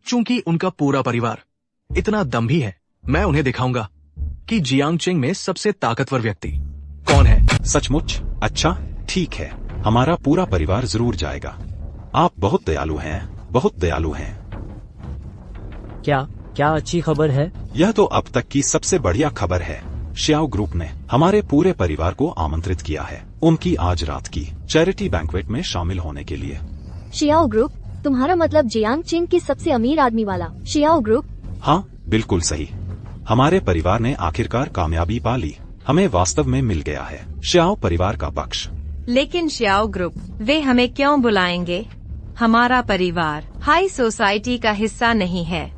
चूंकि उनका पूरा परिवार इतना दम्भी है, मैं उन्हें दिखाऊंगा कि जियांगचेंग में सबसे ताकतवर व्यक्ति कौन है। सचमुच? अच्छा, ठीक है, हमारा पूरा परिवार जरूर जाएगा। आप बहुत दयालु हैं, बहुत दयालु हैं। क्या अच्छी खबर है? यह तो अब तक की सबसे बढ़िया खबर है। श्याओ ग्रुप ने हमारे पूरे परिवार को आमंत्रित किया है उनकी आज रात की चैरिटी बैंक्वेट में शामिल होने के लिए। Xiao group? तुम्हारा मतलब जियांगचेंग के सबसे अमीर आदमी वाला शियाओ ग्रुप? हाँ, बिल्कुल सही। हमारे परिवार ने आखिरकार कामयाबी पा ली। हमें वास्तव में मिल गया है श्याओ परिवार का पक्ष। लेकिन श्याओ ग्रुप, वे हमें क्यों बुलाएंगे? हमारा परिवार हाई सोसाइटी का हिस्सा नहीं है।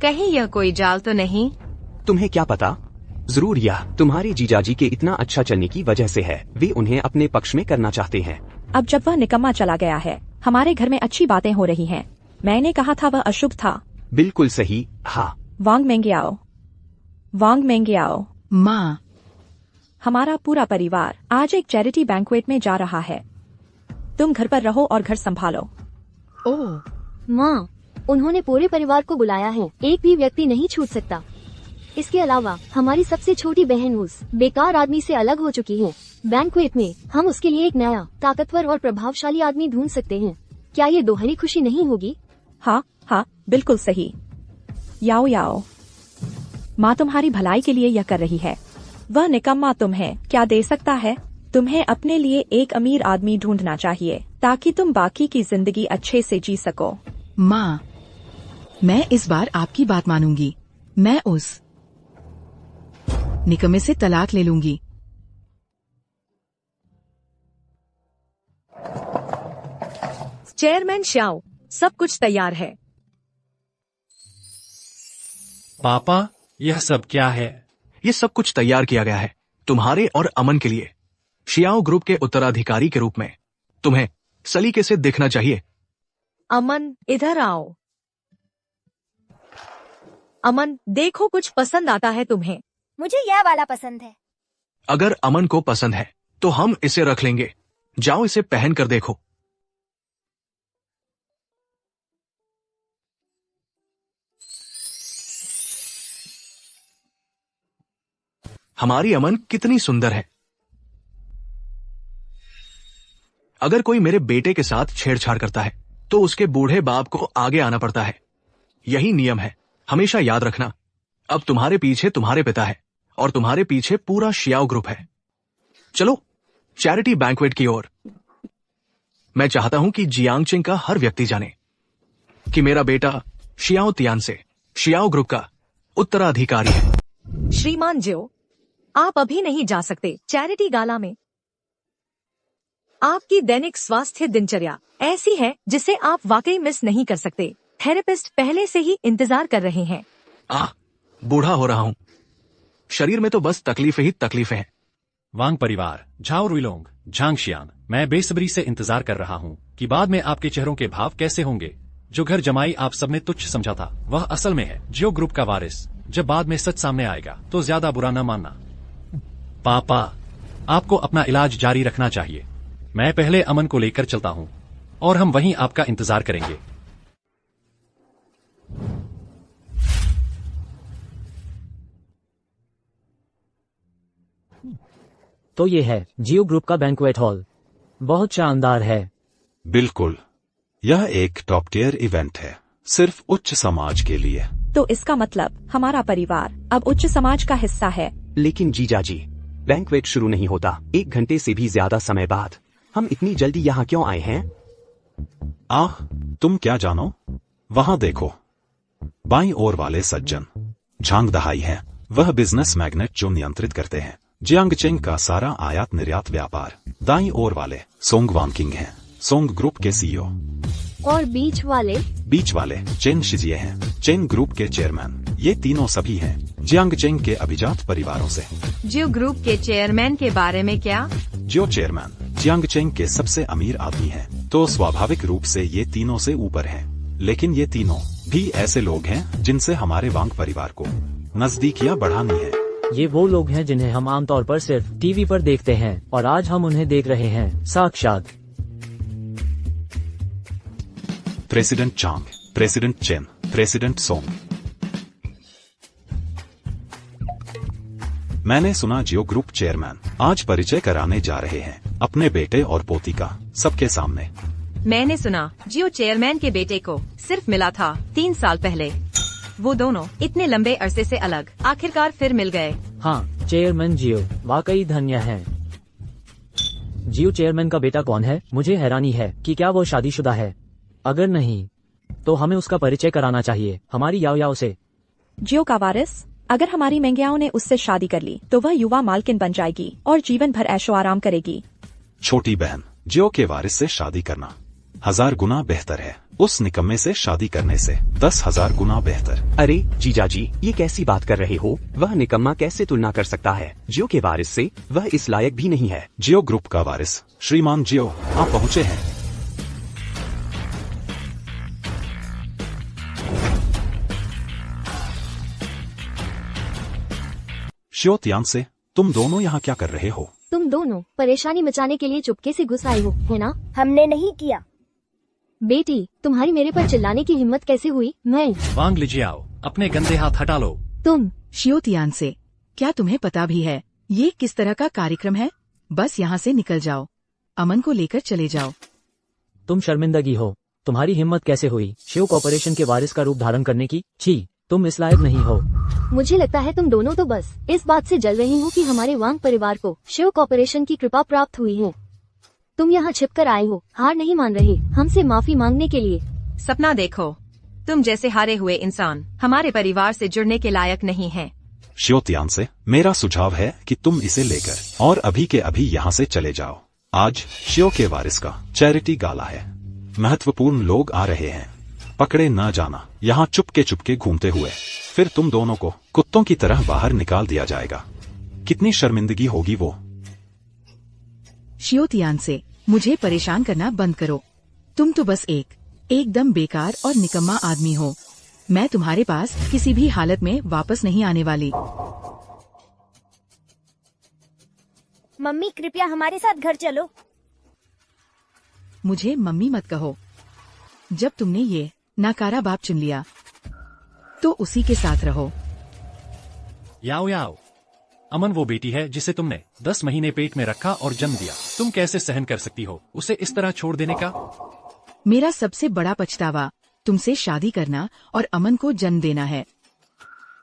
कहीं यह कोई जाल तो नहीं? तुम्हें क्या पता, जरूर यह तुम्हारे जीजाजी के इतना अच्छा चलने की वजह से है। वे उन्हें अपने पक्ष में करना चाहते हैं। अब जब वह निकम्मा चला गया है, हमारे घर में अच्छी बातें हो रही हैं। मैंने कहा था वह अशुभ था। बिल्कुल सही। हाँ, वांग मेंगियाओ, वांग मेंगियाओ। माँ, हमारा पूरा परिवार आज एक चैरिटी बैंक्वेट में जा रहा है। तुम घर पर रहो और घर संभालो। ओह, माँ, उन्होंने पूरे परिवार को बुलाया है, एक भी व्यक्ति नहीं छूट सकता। इसके अलावा हमारी सबसे छोटी बहन उस बेकार आदमी से अलग हो चुकी है। बैंक्वेट में हम उसके लिए एक नया ताकतवर और प्रभावशाली आदमी ढूंढ सकते हैं। क्या ये दोहरी खुशी नहीं होगी? हाँ हाँ, बिल्कुल सही। याओ याओ, माँ तुम्हारी भलाई के लिए यह कर रही है। वह निकम्मा तुम्हें क्या दे सकता है? तुम्हें अपने लिए एक अमीर आदमी ढूंढना चाहिए ताकि तुम बाकी की जिंदगी अच्छे से जी सको। माँ, मैं इस बार आपकी बात मानूंगी। मैं उस निकम्मे से तलाक ले लूंगी। चेयरमैन श्याओ, सब कुछ तैयार है। पापा, यह सब क्या है? ये सब कुछ तैयार किया गया है तुम्हारे और अमन के लिए। शियाओ ग्रुप के उत्तराधिकारी के रूप में तुम्हें सलीके से दिखना चाहिए। अमन, इधर आओ। अमन, देखो कुछ पसंद आता है तुम्हें? मुझे यह वाला पसंद है। अगर अमन को पसंद है तो हम इसे रख लेंगे। जाओ, इसे पहन कर देखो। हमारी अमन कितनी सुंदर है। अगर कोई मेरे बेटे के साथ छेड़छाड़ करता है तो उसके बूढ़े बाप को आगे आना पड़ता है। यही नियम है, हमेशा याद रखना। अब तुम्हारे पीछे तुम्हारे पिता है और तुम्हारे पीछे पूरा शियाओ ग्रुप है। चलो चैरिटी बैंक्वेट की ओर। मैं चाहता हूं कि जियांगचेंग का हर व्यक्ति जाने कि मेरा बेटा शियाओ तियान से शियाओ ग्रुप का उत्तराधिकारी है। श्रीमान जो, आप अभी नहीं जा सकते। चैरिटी गाला में आपकी दैनिक स्वास्थ्य दिनचर्या ऐसी है जिसे आप वाकई मिस नहीं कर सकते। थेरेपिस्ट पहले से ही इंतजार कर रहे हैं। बूढ़ा हो रहा हूं, शरीर में तो बस तकलीफें ही तकलीफें हैं। वांग परिवार, झाओ रुइलोंग, झांगशियान, मैं बेसब्री से इंतजार कर रहा हूँ कि बाद में आपके चेहरों के भाव कैसे होंगे। जो घर जमाई आप सबने तुच्छ समझा था, वह असल में है जियो ग्रुप का वारिस। जब बाद में सच सामने आएगा तो ज्यादा बुरा न मानना। पापा, आपको अपना इलाज जारी रखना चाहिए। मैं पहले अमन को लेकर चलता हूँ और हम वहीं आपका इंतजार करेंगे। तो ये है जियो ग्रुप का बैंक्वेट हॉल। बहुत शानदार है। बिल्कुल, यह एक टॉप टियर इवेंट है, सिर्फ उच्च समाज के लिए। तो इसका मतलब हमारा परिवार अब उच्च समाज का हिस्सा है। लेकिन जीजाजी, बैंक्वेट शुरू नहीं होता 1 घंटे से भी ज्यादा समय बाद। हम इतनी जल्दी यहाँ क्यों आए हैं? तुम क्या जानो? वहाँ देखो, बाईं ओर वाले सज्जन झांग दहाई हैं। वह बिजनेस मैग्नेट जो नियंत्रित करते हैं जियांगचेंग का सारा आयात निर्यात व्यापार। दाईं ओर वाले सोंग वांकिंग हैं, सोंग ग्रुप के सीईओ। और बीच वाले चेन शिजिए हैं, चेन ग्रुप के चेयरमैन। ये तीनों सभी हैं जियांगचेंग के अभिजात परिवारों से। जियो ग्रुप के चेयरमैन के बारे में क्या? जो चेयरमैन जियांगचेंग के सबसे अमीर आदमी हैं, तो स्वाभाविक रूप से ये तीनों से ऊपर हैं। लेकिन ये तीनों भी ऐसे लोग हैं जिनसे हमारे वांग परिवार को नजदीकियां बढ़ानी है। ये वो लोग हैं जिन्हें हम आमतौर पर सिर्फ टीवी पर देखते हैं और आज हम उन्हें देख रहे हैं साक्षात। प्रेसिडेंट चांग, प्रेसिडेंट चेन, प्रेसिडेंट सोंग। मैंने सुना जियो ग्रुप चेयरमैन आज परिचय कराने जा रहे हैं अपने बेटे और पोती का सबके सामने। मैंने सुना जियो चेयरमैन के बेटे को सिर्फ मिला था 3 साल पहले। वो दोनों इतने लंबे अरसे से अलग आखिरकार फिर मिल गए। हाँ, चेयरमैन जियो वाकई धन्य हैं। जियो चेयरमैन का बेटा कौन है? मुझे हैरानी है कि क्या वो शादीशुदा है। अगर नहीं तो हमें उसका परिचय कराना चाहिए हमारी याओ याओ से। जियो का वारिस? अगर हमारी मेंग्याओ ने उससे शादी कर ली तो वह युवा मालकिन बन जाएगी और जीवन भर ऐशो आराम करेगी। छोटी बहन, जियो के वारिस से शादी करना 1000 गुना बेहतर है उस निकम्मे से शादी करने से 10,000 गुना बेहतर। अरे जीजाजी, ये कैसी बात कर रहे हो? वह निकम्मा कैसे तुलना कर सकता है जियो के वारिस से? वह इस लायक भी नहीं है। जियो ग्रुप का वारिस श्रीमान जियो आप पहुँचे हैं। शियोतियान से, तुम दोनों यहाँ क्या कर रहे हो? तुम दोनों परेशानी मचाने के लिए चुपके से घुस आए हो, है ना? हमने नहीं किया। बेटी, तुम्हारी मेरे पर चिल्लाने की हिम्मत कैसे हुई? मैं वांग लिजियाओ, अपने गंदे हाथ हटा लो। तुम शियोतियान से, क्या तुम्हें पता भी है ये किस तरह का कार्यक्रम है? बस यहाँ से निकल जाओ, अमन को लेकर चले जाओ। तुम शर्मिंदगी हो, तुम्हारी हिम्मत कैसे हुई शिव कॉर्पोरेशन के वारिस का रूप धारण करने की? छी, तुम इस लायक नहीं हो। मुझे लगता है तुम दोनों तो बस इस बात से जल रही हो कि हमारे वांग परिवार को शिव कॉर्पोरेशन की कृपा प्राप्त हुई है। तुम यहाँ छिप कर आए हो, हार नहीं मान रहे हमसे माफी मांगने के लिए। सपना देखो, तुम जैसे हारे हुए इंसान हमारे परिवार से जुड़ने के लायक नहीं हैं। शियोतियान से, मेरा सुझाव है कि तुम इसे लेकर और अभी के अभी यहाँ से चले जाओ। आज शियो के वारिस का चैरिटी गाला है, महत्वपूर्ण लोग आ रहे हैं। पकड़े न जाना यहाँ चुपके घूमते हुए, फिर तुम दोनों को कुत्तों की तरह बाहर निकाल दिया जाएगा। कितनी शर्मिंदगी होगी वो। शियोतियान से, मुझे परेशान करना बंद करो। तुम तो बस एकदम बेकार और निकम्मा आदमी हो। मैं तुम्हारे पास किसी भी हालत में वापस नहीं आने वाली। मम्मी कृपया हमारे साथ घर चलो। मुझे मम्मी मत कहो। जब तुमने ये नाकारा बाप चुन लिया तो उसी के साथ रहो। याओ याओ, अमन वो बेटी है जिसे तुमने 10 महीने पेट में रखा और जन्म दिया। तुम कैसे सहन कर सकती हो उसे इस तरह छोड़ देने का? मेरा सबसे बड़ा पछतावा तुमसे शादी करना और अमन को जन्म देना है।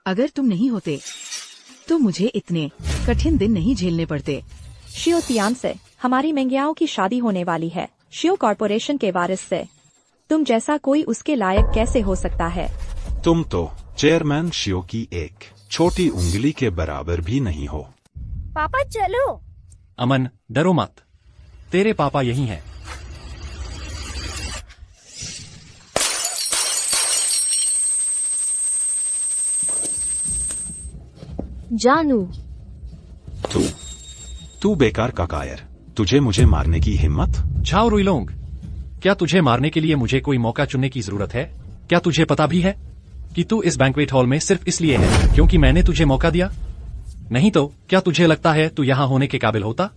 अगर तुम नहीं होते तो मुझे इतने कठिन दिन नहीं झेलने पड़ते। शियोतियान से, हमारी मेंग्याओ की शादी होने वाली है शियो कॉर्पोरेशन के वारिस से। तुम जैसा कोई उसके लायक कैसे हो सकता है? तुम तो चेयरमैन शियो की एक छोटी उंगली के बराबर भी नहीं हो। पापा चलो। अमन, डरो मत, तेरे पापा यही हैं। जानू, तू बेकार का कायर, तुझे मुझे मारने की हिम्मत? झाओ रुइलोंग, क्या तुझे मारने के लिए मुझे कोई मौका चुनने की जरूरत है? क्या तुझे पता भी है कि तू इस बैंक्वेट हॉल में सिर्फ इसलिए है क्योंकि मैंने तुझे मौका दिया? नहीं तो क्या तुझे लगता है तू यहाँ होने के काबिल होता?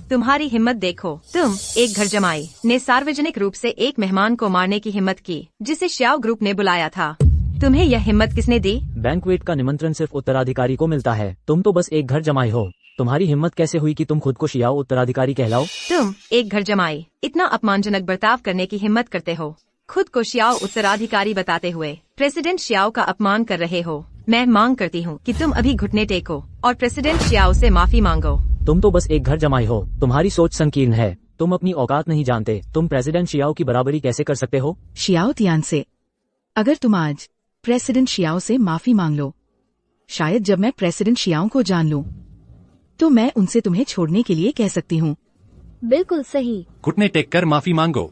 तुम्हारी हिम्मत देखो। तुम एक घर जमाई ने सार्वजनिक रूप से एक मेहमान को मारने की हिम्मत की जिसे श्याओ ग्रुप ने बुलाया था। तुम्हें यह हिम्मत किसने दी? बैंक्वेट का निमंत्रण सिर्फ उत्तराधिकारी को मिलता है। तुम तो बस एक घर जमाई हो। तुम्हारी हिम्मत कैसे हुई कि तुम खुद को शियाओ उत्तराधिकारी कहलाओ? तुम एक घर जमाई इतना अपमानजनक बर्ताव करने की हिम्मत करते हो, खुद को शियाओ उत्तराधिकारी बताते हुए प्रेसिडेंट शियाओ का अपमान कर रहे हो। मैं मांग करती हूँ कि तुम अभी घुटने टेको और प्रेसिडेंट शियाओ से माफी मांगो। तुम तो बस एक घर जमाई हो। तुम्हारी सोच संकीर्ण है। तुम अपनी औकात नहीं जानते। तुम प्रेसिडेंट शियाओ की बराबरी कैसे कर सकते हो? शियाओतियान से, अगर तुम आज प्रेसिडेंट शियाओ से माफी मांग लो शायद जब मैं प्रेसिडेंट शियाओ को जान लूं, तो मैं उनसे तुम्हें छोड़ने के लिए कह सकती हूँ। बिल्कुल सही। घुटने टेक कर माफी मांगो।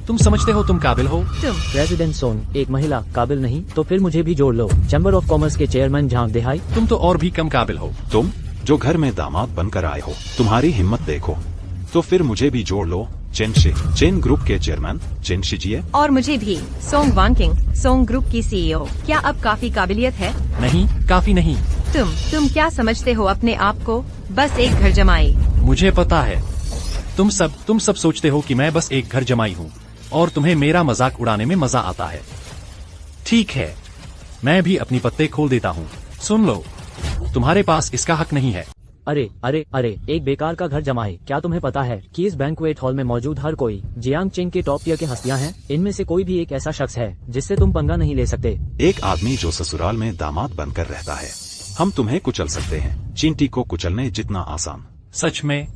तुम समझते हो तुम काबिल हो? प्रेसिडेंट सोंग, एक महिला काबिल नहीं तो फिर मुझे भी जोड़ लो। चैम्बर ऑफ कॉमर्स के चेयरमैन झांग देहाई। तुम तो और भी कम काबिल हो। तुम जो घर में दामाद बनकर आए हो, तुम्हारी हिम्मत देखो। तो फिर मुझे भी जोड़ लो। चेन ग्रुप के चेयरमैन चेन शिजिए। और मुझे भी सोंग वांकिंग, सोंग ग्रुप की सीईओ। क्या अब काफी काबिलियत है? नहीं, काफी नहीं। तुम क्या समझते हो अपने आप को? बस एक घर जमाई। मुझे पता है। तुम सब सोचते हो कि मैं बस एक घर जमाई हूँ और तुम्हें मेरा मजाक उड़ाने में मजा आता है। ठीक है, मैं भी अपनी पत्ते खोल देता हूँ। सुन लो, तुम्हारे पास इसका हक नहीं है। अरे अरे अरे, एक बेकार का घर जमाए। क्या तुम्हें पता है कि इस बैंक्वेट हॉल में मौजूद हर कोई जियांग चिंग के टॉप टियर के हस्तियां हैं? इनमें से कोई भी एक ऐसा शख्स है जिससे तुम पंगा नहीं ले सकते। एक आदमी जो ससुराल में दामाद बनकर रहता है। हम तुम्हें कुचल सकते हैं, चींटी को कुचलने जितना आसान। सच में?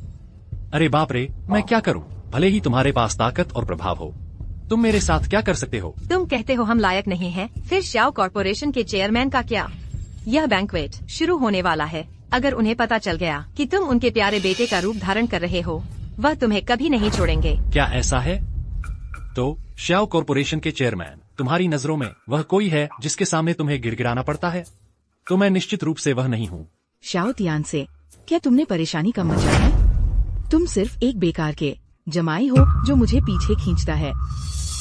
अरे बाप रे, मैं क्या करूं? भले ही तुम्हारे पास ताकत और प्रभाव हो, तुम मेरे साथ क्या कर सकते हो? तुम कहते हो हम लायक नहीं हैं, फिर श्याओ कॉर्पोरेशन के चेयरमैन का क्या? यह बैंक्वेट शुरू होने वाला है। अगर उन्हें पता चल गया कि तुम उनके प्यारे बेटे का रूप धारण कर रहे हो, वह तुम्हें कभी नहीं छोड़ेंगे। क्या ऐसा है? तो श्याओ कॉर्पोरेशन के चेयरमैन तुम्हारी नजरों में वह कोई है जिसके सामने तुम्हें गिड़गिड़ाना पड़ता है? तो मैं निश्चित रूप से वह नहीं हूँ। शाओ तियान से, क्या तुमने परेशानी कम मचाई है? तुम सिर्फ एक बेकार के जमाई हो जो मुझे पीछे खींचता है।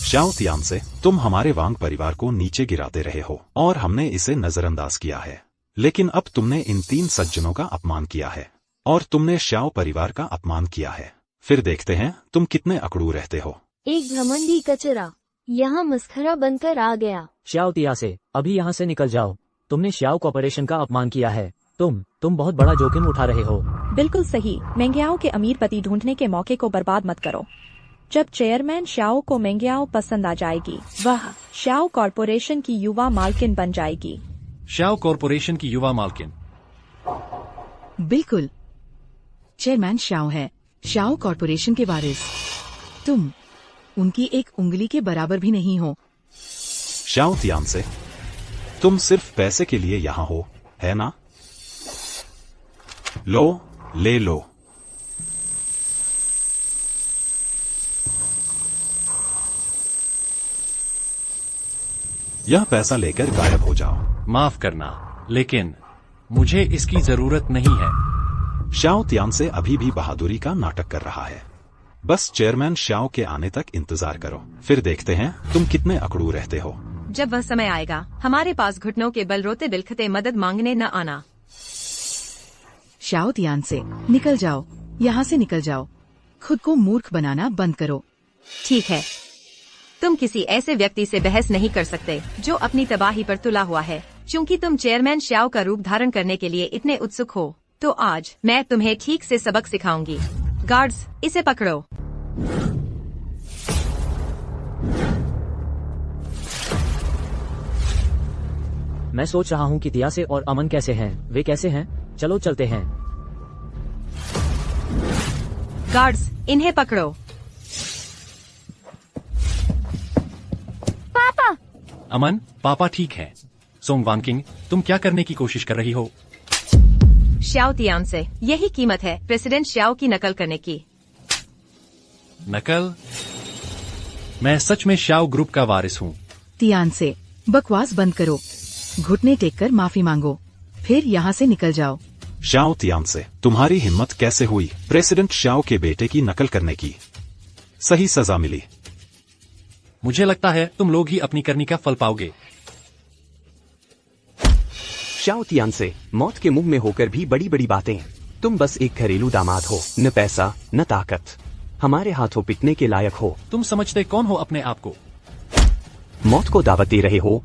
शाओ तियान से, तुम हमारे वांग परिवार को नीचे गिराते रहे हो और हमने इसे नजरअंदाज किया है। लेकिन अब तुमने इन 3 सज्जनों का अपमान किया है और तुमने श्याओ परिवार का अपमान किया है। फिर देखते हैं तुम कितने अकड़ू रहते हो। एक घमंडी कचरा यहाँ मस्खरा बनकर आ गया। श्याओ तिया से, अभी यहाँ से निकल जाओ। तुमने श्याओ कॉर्पोरेशन का अपमान किया है। तुम बहुत बड़ा जोखिम उठा रहे हो। बिल्कुल सही। मेंग्याओ के अमीर पति ढूंढने के मौके को बर्बाद मत करो। जब चेयरमैन श्याओ को मेंग्याओ पसंद आ जाएगी, वह श्याओ कॉर्पोरेशन की युवा मालकिन बन जाएगी। श्याओ कॉर्पोरेशन की युवा मालकिन? बिल्कुल, चेयरमैन श्याओ है, श्याओ कॉर्पोरेशन के वारिस। तुम उनकी एक उंगली के बराबर भी नहीं हो। श्याओ तियान से, तुम सिर्फ पैसे के लिए यहाँ हो, है ना? लो, ले लो। यह पैसा लेकर गायब हो जाओ। माफ करना, लेकिन मुझे इसकी जरूरत नहीं है। श्याओ तियान से अभी भी बहादुरी का नाटक कर रहा है। बस चेयरमैन श्याओ के आने तक इंतजार करो, फिर देखते हैं तुम कितने अकड़ू रहते हो। जब वह समय आएगा, हमारे पास घुटनों के बल रोते बिलखते मदद मांगने न आना। श्याओ तियान से, निकल जाओ, यहाँ से निकल जाओ। खुद को मूर्ख बनाना बंद करो। ठीक है, तुम किसी ऐसे व्यक्ति से बहस नहीं कर सकते जो अपनी तबाही पर तुला हुआ है। चूंकि तुम चेयरमैन श्याओ का रूप धारण करने के लिए इतने उत्सुक हो, तो आज मैं तुम्हें ठीक से सबक सिखाऊंगी। गार्ड्स, इसे पकड़ो। मैं सोच रहा हूँ कि तियासे और अमन कैसे हैं। वे कैसे हैं? चलो चलते हैं। गार्ड्स, इन्हें पकड़ो। पापा। अमन, पापा ठीक है। सोंग वानकिंग, तुम क्या करने की कोशिश कर रही हो? श्याओ तियान से, यही कीमत है प्रेसिडेंट श्याओ की नकल करने की। नकल? मैं सच में श्याओ ग्रुप का वारिस हूँ। तियान से, बकवास बंद करो, घुटने टेक कर माफी मांगो, फिर यहाँ से निकल जाओ। श्याओ तियान से, तुम्हारी हिम्मत कैसे हुई प्रेसिडेंट श्याओ के बेटे की नकल करने की? सही सजा मिली। मुझे लगता है तुम लोग ही अपनी करनी का फल पाओगे। श्याओ तियान से, मौत के मुंह में होकर भी बड़ी बड़ी बातें। तुम बस एक घरेलू दामाद हो, न पैसा न ताकत, हमारे हाथों पिटने के लायक हो। तुम समझते कौन हो अपने आप को? मौत को दावत दे रहे हो।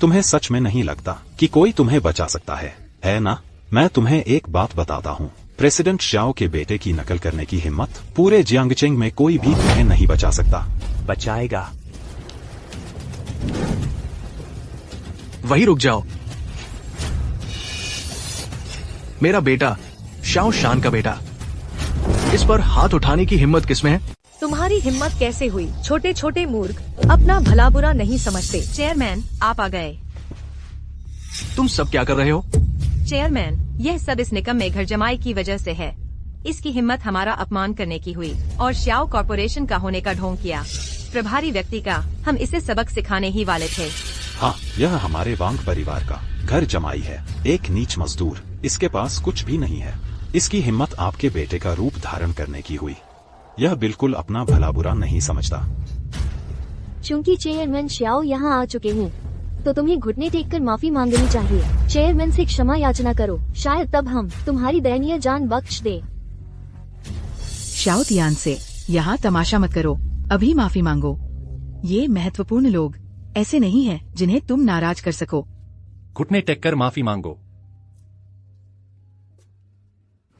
तुम्हें सच में नहीं लगता कि कोई तुम्हें बचा सकता है ना? मैं तुम्हें एक बात बताता हूँ, प्रेसिडेंट श्याओ के बेटे की नकल करने की हिम्मत पूरे जियांगचिंग में कोई भी तुम्हें नहीं बचा सकता। बचाएगा। वही रुक जाओ। मेरा बेटा, श्याओ शान का बेटा, इस पर हाथ उठाने की हिम्मत किसमें है? तुम्हारी हिम्मत कैसे हुई? छोटे छोटे मूर्ख अपना भला बुरा नहीं समझते। चेयरमैन, आप आ गए। तुम सब क्या कर रहे हो? चेयरमैन, यह सब इस निकम्मे घर जमाई की वजह से है। इसकी हिम्मत हमारा अपमान करने की हुई और श्याओ कॉर्पोरेशन का होने का ढोंग किया। प्रभारी व्यक्ति का हम इसे सबक सिखाने ही वाले थे। हाँ, यह हमारे वांग परिवार का घर जमाई है, एक नीच मजदूर। इसके पास कुछ भी नहीं है। इसकी हिम्मत आपके बेटे का रूप धारण करने की हुई। यह बिल्कुल अपना भला बुरा नहीं समझता। चूंकि चेयरमैन श्याओ यहाँ आ चुके हैं, तो तुम्हें घुटने टेक कर माफी मांगनी चाहिए। चेयरमैन से क्षमा याचना करो, शायद तब हम तुम्हारी दयनीय जान बख्श दे। श्याओ तियान से यहाँ तमाशा मत करो, अभी माफी मांगो। ये महत्वपूर्ण लोग ऐसे नहीं हैं जिन्हें तुम नाराज कर सको। घुटने टेक कर माफी मांगो।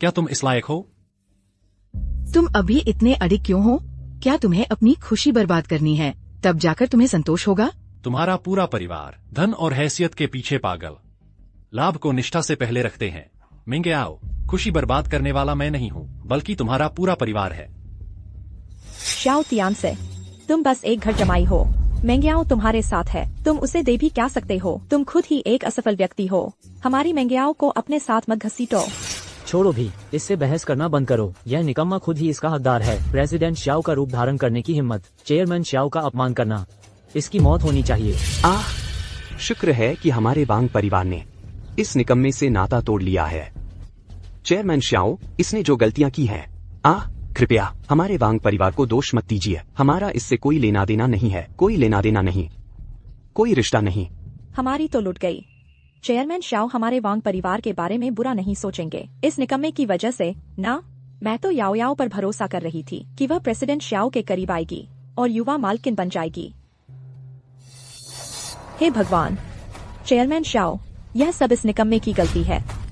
क्या तुम इस लायक हो? तुम अभी इतने अडिग क्यों हो? क्या तुम्हें अपनी खुशी बर्बाद करनी है? तब जाकर तुम्हें संतोष होगा। तुम्हारा पूरा परिवार धन और हैसियत के पीछे पागल, लाभ को निष्ठा से पहले रखते हैं। मिंगे आओ, खुशी बर्बाद करने वाला मैं नहीं हूँ, बल्कि तुम्हारा पूरा परिवार है। श्याओ तियान से, तुम बस एक घर जमाई हो। मेंग्याओ तुम्हारे साथ है, तुम उसे दे भी क्या सकते हो? तुम खुद ही एक असफल व्यक्ति हो। हमारी मेंग्याओ को अपने साथ मत घसीटो। छोड़ो भी, इससे बहस करना बंद करो। यह निकम्मा खुद ही इसका हकदार है। प्रेसिडेंट श्याओ का रूप धारण करने की हिम्मत, चेयरमैन श्याओ का अपमान करना, इसकी मौत होनी चाहिए। शुक्र है कि हमारे वांग परिवार ने इस निकम्मे से नाता तोड़ लिया है। चेयरमैन श्याओ, इसने जो गलतियां की हैं, कृपया हमारे वांग परिवार को दोष मत दीजिए। हमारा इससे कोई लेना देना नहीं है, कोई लेना देना नहीं, कोई रिश्ता नहीं। हमारी तो लुट गई। चेयरमैन श्याओ हमारे वांग परिवार के बारे में बुरा नहीं सोचेंगे इस निकम्मे की वजह से ना। मैं तो याओ याओ पर भरोसा कर रही थी कि वह प्रेसिडेंट श्याओ के करीब आएगी और युवा मालकिन बन जाएगी। हे भगवान, चेयरमैन श्याओ, यह सब इस निकम्मे की गलती है।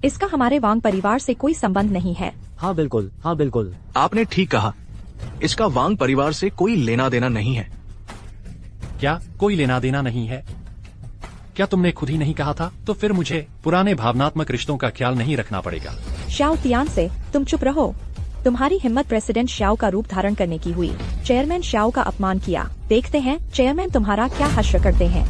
इसका हमारे वांग परिवार से कोई संबंध नहीं है। हाँ बिल्कुल, हाँ बिल्कुल। आपने ठीक कहा, इसका वांग परिवार से कोई लेना देना नहीं है। क्या कोई लेना देना नहीं है? क्या तुमने खुद ही नहीं कहा था? तो फिर मुझे पुराने भावनात्मक रिश्तों का ख्याल नहीं रखना पड़ेगा। श्याओ तियान से, तुम चुप रहो। तुम्हारी हिम्मत प्रेसिडेंट श्याओ का रूप धारण करने की हुई। चेयरमैन श्याओ का अपमान किया। देखते हैं चेयरमैन तुम्हारा क्या हश्र करते हैं।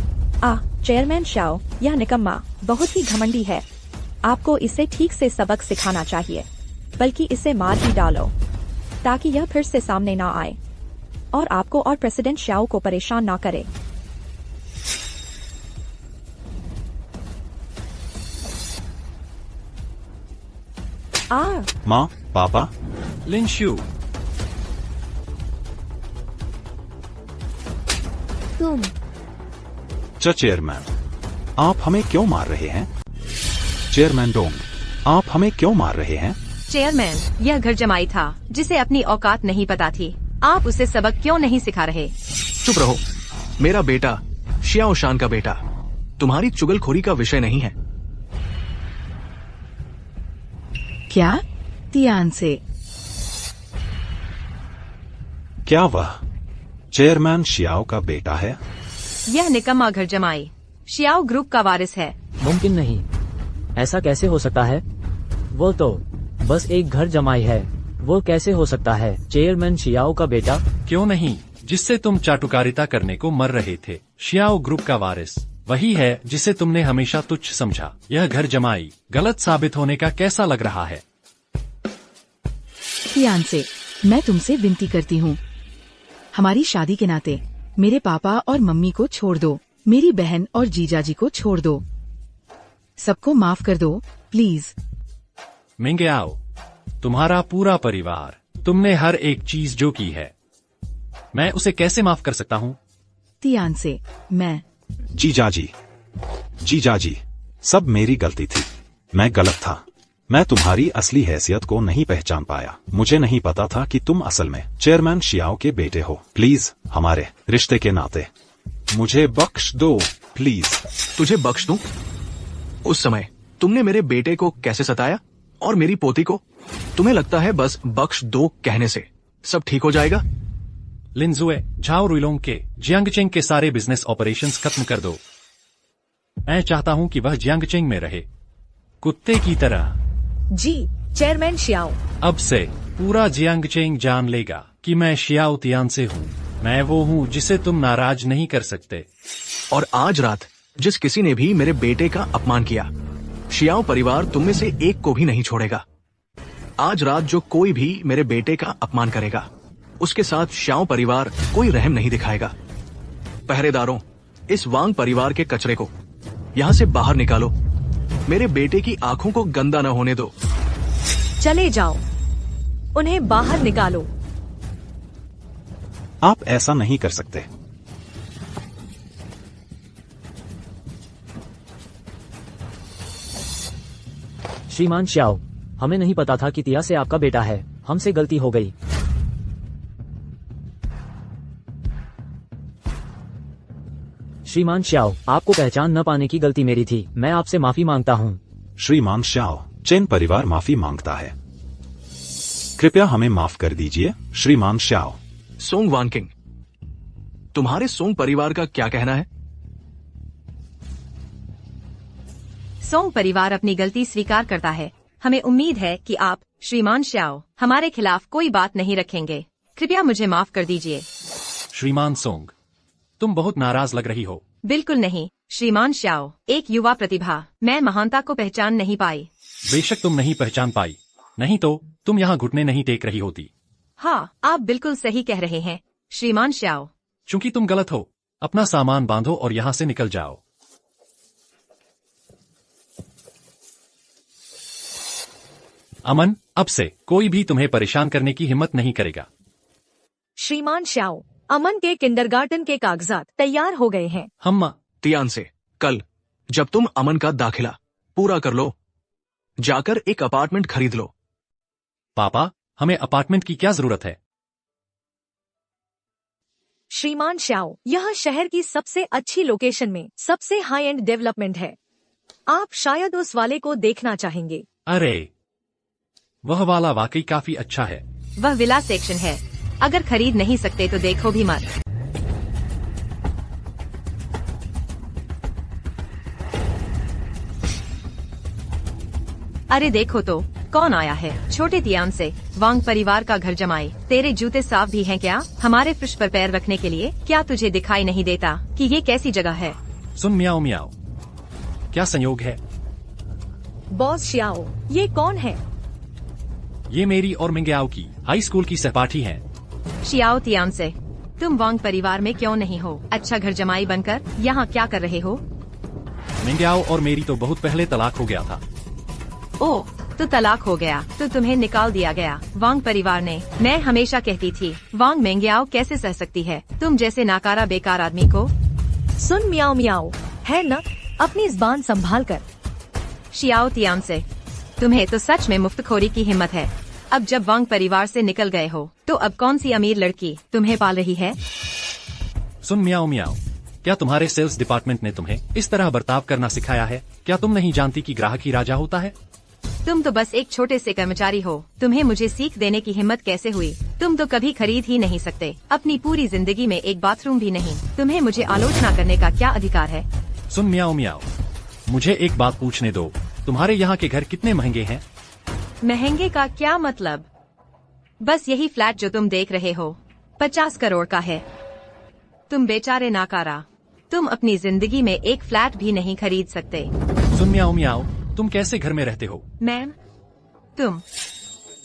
चेयरमैन श्याओ, यह निकम्मा बहुत ही घमंडी है। आपको इसे ठीक से सबक सिखाना चाहिए, बल्कि इसे मार ही डालो ताकि यह फिर से सामने ना आए और आपको और प्रेसिडेंट श्याओ को परेशान ना करे। माँ, पापा, लिनशु, तुम चेयरमैन, आप हमें क्यों मार रहे हैं? चेयरमैन डोंग, आप हमें क्यों मार रहे हैं? चेयरमैन, यह घर जमाई था जिसे अपनी औकात नहीं पता थी। आप उसे सबक क्यों नहीं सिखा रहे? चुप रहो, मेरा बेटा श्याओ शान का बेटा तुम्हारी चुगलखोरी का विषय नहीं है। क्या? तियान से, क्या वह चेयरमैन श्याओ का बेटा है? यह निकम्मा घर जमाई श्याओ ग्रुप का वारिस है। मुमकिन नहीं, ऐसा कैसे हो सकता है? वो तो बस एक घर जमाई है। वो कैसे हो सकता है? चेयरमैन श्याओ का बेटा? क्यों नहीं, जिससे तुम चाटुकारिता करने को मर रहे थे। श्याओ ग्रुप का वारिस वही है जिसे तुमने हमेशा तुच्छ समझा। यह घर जमाई गलत साबित होने का कैसा लग रहा है? तियान से, मैं तुमसे विनती करती हूँ, हमारी शादी के नाते मेरे पापा और मम्मी को छोड़ दो, मेरी बहन और जीजाजी को छोड़ दो, सबको माफ कर दो प्लीज। मिंगे आओ, तुम्हारा पूरा परिवार, तुमने हर एक चीज जो की है, मैं उसे कैसे माफ कर सकता हूँ? तियान से, मैं जीजाजी, सब मेरी गलती थी। मैं गलत था। मैं तुम्हारी असली हैसियत को नहीं पहचान पाया। मुझे नहीं पता था कि तुम असल में चेयरमैन श्याओ के बेटे हो। प्लीज हमारे रिश्ते के नाते मुझे बख्श दो प्लीज। तुझे बख्श दूं? उस समय तुमने मेरे बेटे को कैसे सताया और मेरी पोती को? तुम्हें लगता है बस बख्श दो कहने से सब ठीक हो जाएगा? लिनजुए, झाओ रुइलोंग के जियांगचेंग के सारे बिजनेस ऑपरेशंस खत्म कर दो। मैं चाहता हूं कि वह जियांगचेंग में रहे, कुत्ते की तरह। जी चेयरमैन श्याओ। अब से पूरा जियांगचेंग जान लेगा कि मैं श्याओ तियान से हूँ। मैं वो हूँ जिसे तुम नाराज नहीं कर सकते। और आज रात जिस किसी ने भी मेरे बेटे का अपमान किया, शियाओ परिवार तुम में से एक को भी नहीं छोड़ेगा। आज रात जो कोई भी मेरे बेटे का अपमान करेगा, उसके साथ शियाओ परिवार कोई रहम नहीं दिखाएगा। पहरेदारों, इस वांग परिवार के कचरे को यहाँ से बाहर निकालो। मेरे बेटे की आंखों को गंदा न होने दो। चले जाओ, उन्हें बाहर निकालो। आप ऐसा नहीं कर सकते। श्रीमान श्याओ, हमें नहीं पता था कि तिया से आपका बेटा है। हमसे गलती हो गई। श्रीमान श्याओ, आपको पहचान न पाने की गलती मेरी थी। मैं आपसे माफी मांगता हूँ। श्रीमान श्याओ, चेन परिवार माफी मांगता है। कृपया हमें माफ कर दीजिए श्रीमान श्याओ। सोंग वानकिंग, तुम्हारे सोंग परिवार का क्या कहना है? सोंग परिवार अपनी गलती स्वीकार करता है। हमें उम्मीद है कि आप श्रीमान श्याओ हमारे खिलाफ कोई बात नहीं रखेंगे। कृपया मुझे माफ कर दीजिए। श्रीमान सोंग, तुम बहुत नाराज लग रही हो। बिल्कुल नहीं श्रीमान श्याओ, एक युवा प्रतिभा। मैं महानता को पहचान नहीं पाई। बेशक तुम नहीं पहचान पाई, नहीं तो तुम यहाँ घुटने नहीं टेक रही होती। हाँ, आप बिल्कुल सही कह रहे हैं श्रीमान श्याओ। चूंकि तुम गलत हो, अपना सामान बांधो और यहाँ से निकल जाओ। अमन, अब से कोई भी तुम्हें परेशान करने की हिम्मत नहीं करेगा। श्रीमान श्याओ, अमन के किंडरगार्टन के कागजात तैयार हो गए हैं। हम तियान से कल जब तुम अमन का दाखिला पूरा कर लो, जाकर एक अपार्टमेंट खरीद लो। पापा, हमें अपार्टमेंट की क्या जरूरत है? श्रीमान श्याओ, यह शहर की सबसे अच्छी लोकेशन में सबसे हाई एंड डेवलपमेंट है। आप शायद उस वाले को देखना चाहेंगे। अरे, वह वाला वाकई काफी अच्छा है। वह विला सेक्शन है। अगर खरीद नहीं सकते तो देखो भी मत। अरे देखो तो कौन आया है। छोटे तियान से, वांग परिवार का घर जमाई। तेरे जूते साफ भी हैं क्या हमारे फर्श पर पैर रखने के लिए? क्या तुझे दिखाई नहीं देता कि ये कैसी जगह है? सुन मियाओ मियाओ, क्या संयोग है? बॉस श्याओ, ये कौन है? ये मेरी और मिंगयाओ की हाई स्कूल की सहपाठी हैं। शियाओ तियान से, तुम वांग परिवार में क्यों नहीं हो? अच्छा घर जमाई बनकर यहाँ क्या कर रहे हो? मिंगयाओ और मेरी तो बहुत पहले तलाक हो गया था। ओह, तो तलाक हो गया तो तुम्हें निकाल दिया गया वांग परिवार ने। मैं हमेशा कहती थी वांग मेंगयाओ कैसे सह सकती है तुम जैसे नाकारा बेकार आदमी को। सुन मियाओ मियाओ, है न, अपनी ज़बान संभाल कर। शियाओ तियान से, तुम्हें तो सच में मुफ्तखोरी की हिम्मत है। अब जब वांग परिवार से निकल गए हो तो अब कौन सी अमीर लड़की तुम्हें पाल रही है? सुन मियाओ मियाओ, क्या तुम्हारे सेल्स डिपार्टमेंट ने तुम्हें इस तरह बर्ताव करना सिखाया है? क्या तुम नहीं जानती कि ग्राहक ही राजा होता है? तुम तो बस एक छोटे से कर्मचारी हो। तुम्हें मुझे सीख देने की हिम्मत कैसे हुई? तुम तो कभी खरीद ही नहीं सकते, अपनी पूरी जिंदगी में एक बाथरूम भी नहीं। तुम्हें मुझे आलोचना करने का क्या अधिकार है? सुन मियाओ मियाओ, मुझे एक बात पूछने दो। तुम्हारे यहाँ के घर कितने महंगे हैं? महंगे का क्या मतलब? बस यही फ्लैट जो तुम देख रहे हो 50 करोड़ का है। तुम बेचारे नाकारा, तुम अपनी जिंदगी में एक फ्लैट भी नहीं खरीद सकते। सुन मियाओ मियाओ, तुम कैसे घर में रहते हो? मैम, तुम